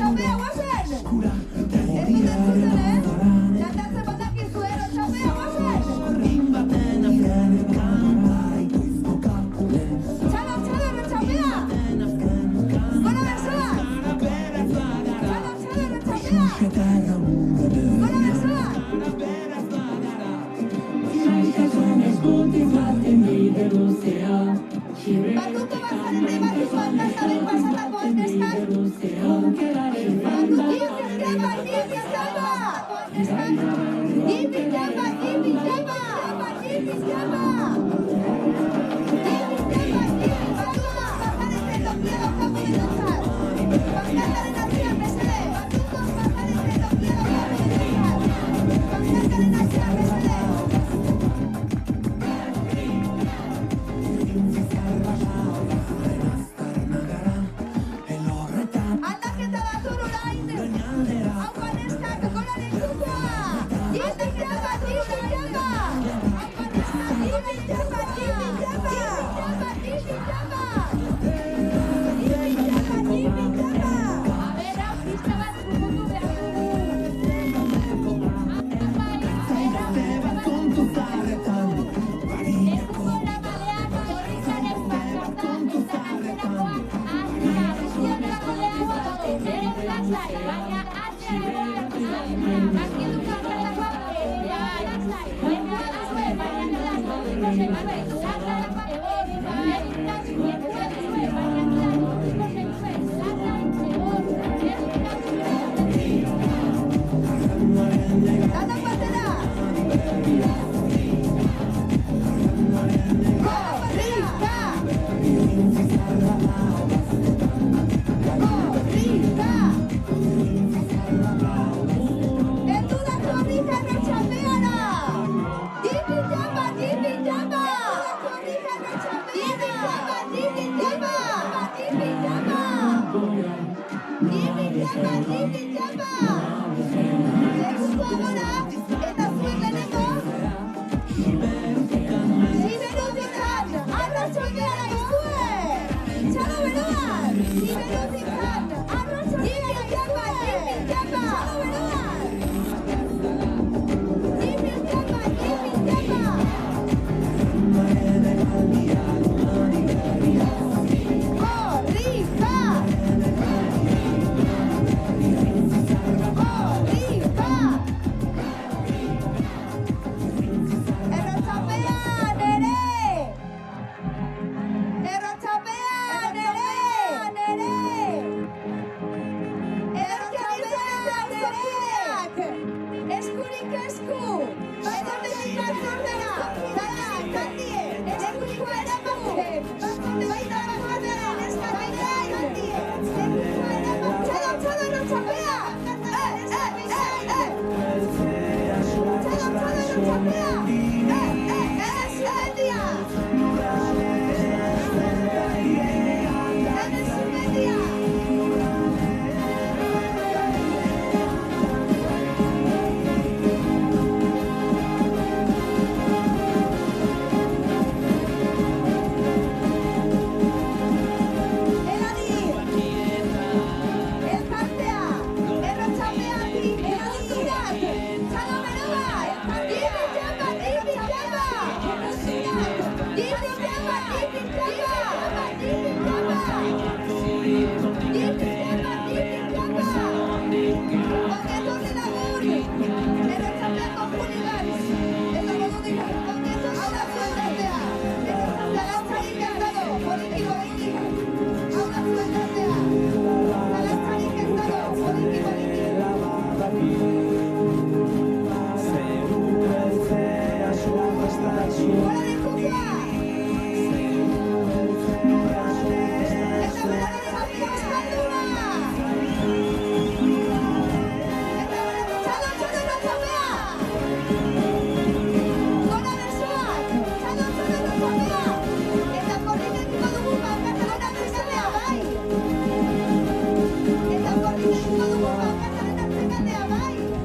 Batuko bazaren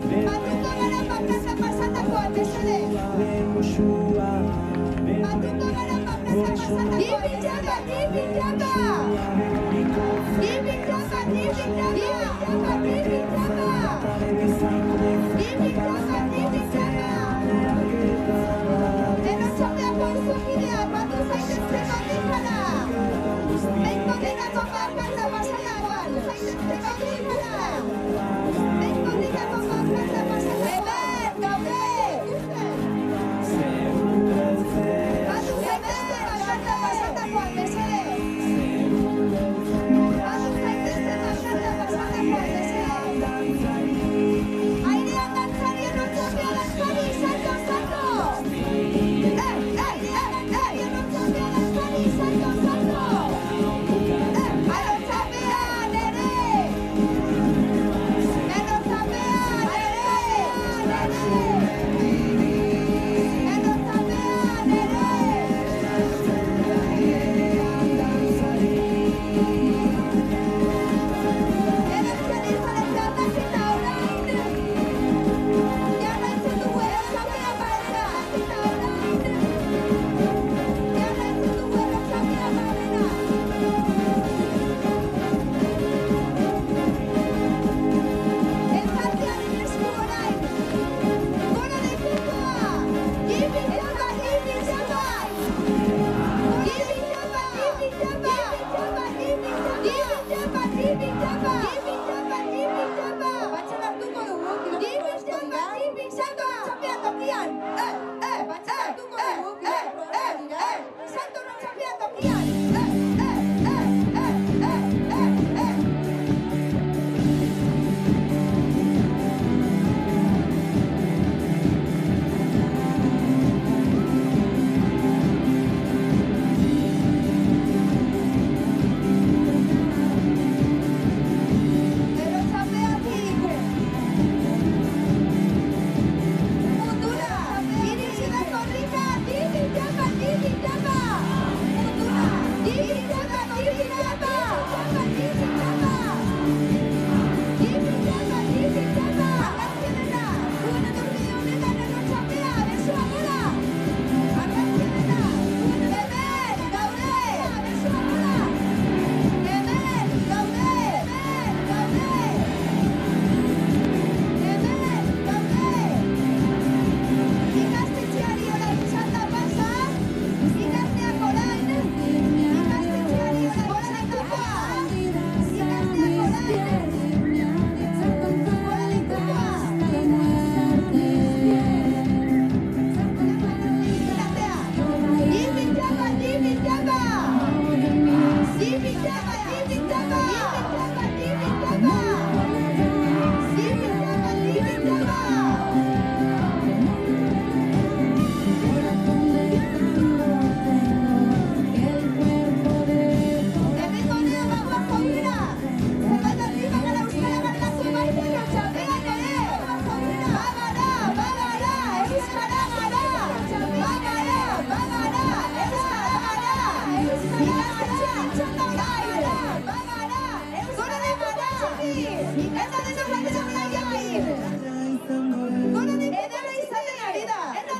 Batuko gara bakarka pasatakoa, mesede.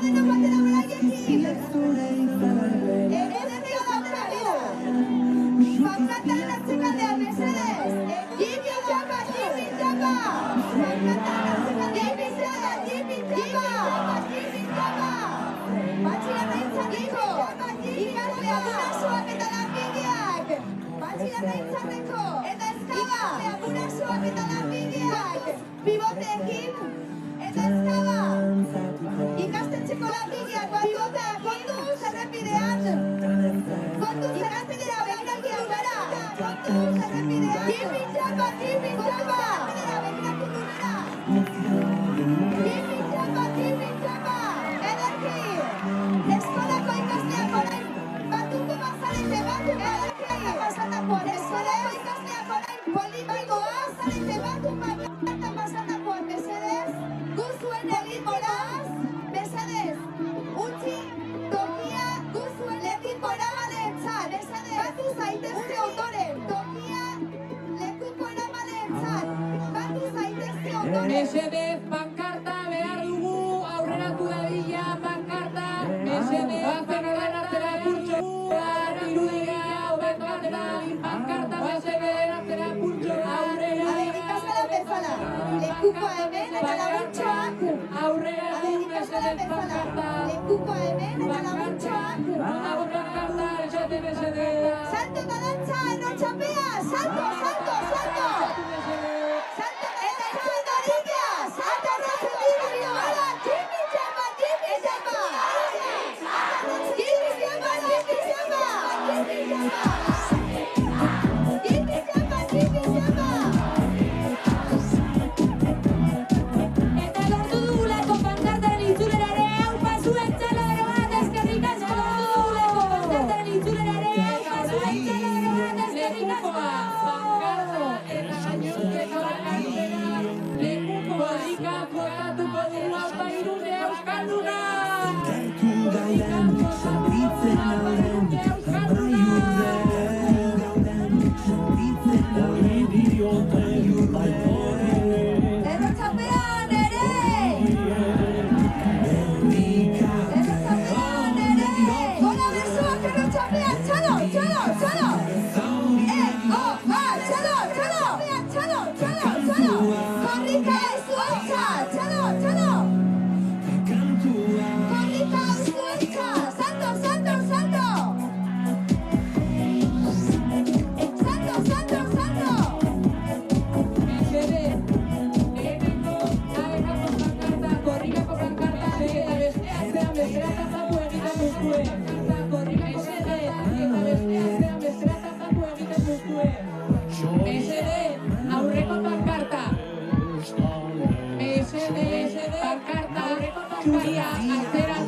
dena batera beraiekin! Ederrio daukagu! Pankartaren atzekaldean, mesedez! Jipi txapa! Jipi txapa! Pankartaren atzekaldean, mesedez! Jipi txapa! Jipi txapa! Batxilana itzateko! Ikaslea gurasoak eta lanbideak! Batxilana itzateko! Eta ezkaba! Gurasoak eta lanbideak! Pivoteekin! Eta ezkaba! Ikastetxeko lanbideak! Pivoteak! Kontuz errepidean! Kontuz errepidea! Begiratu gara! Kontuz errepidean! Jipi txapa! Jipi txapa! Begiratu dugera! Jipi txapa! Jipi txapa! Ederki! Eskolako ikasleak orain batuko bazarete batu bakartan pasatakoan. Eskolako ikasleak orain polibagoa zarete batu bakartan pasatakoan. Mesedez, guzuen egin moraz, mesedez, utzi tokia guzuen egin morabalentzat. Mesedez, batu zaitezte ondoren, tokia lekuko erabalentzat. Batu zaitezte ondoren. Mesedez, pankarta behar dugu, aurreratu dadila pankarta. Mesedez, pankarta artera purtxo bat, irudia, pankarta, mesedez, artera purtxo bat. Ikasala bezala, lekukoa hemen eta laguntxoak. Aurreratu, mesedez, pankarta. Lekukoa hemen eta laguntxoak. Pankarta, esate mesedez. Salto eta dantza, errotxapea, salto, salto, salto. Salto eta salto arikia, salto errotxapea, ala, txipi txapa, txipi txapa. Txipi txapa, txipi txapa, txipi txapa. Txipi txapa, txipi txapa. Eta lortu dugulako pankartaren itzulerare, haupa zuen txalero bat eskerrik asko. Lortu dugulako pankartaren itzulerare, haupa zuen txalero bat eskerrik asko. Pankarta eta gainontzeko artera, lekuko horrika jokatuko dugu haupa irune euskalduna.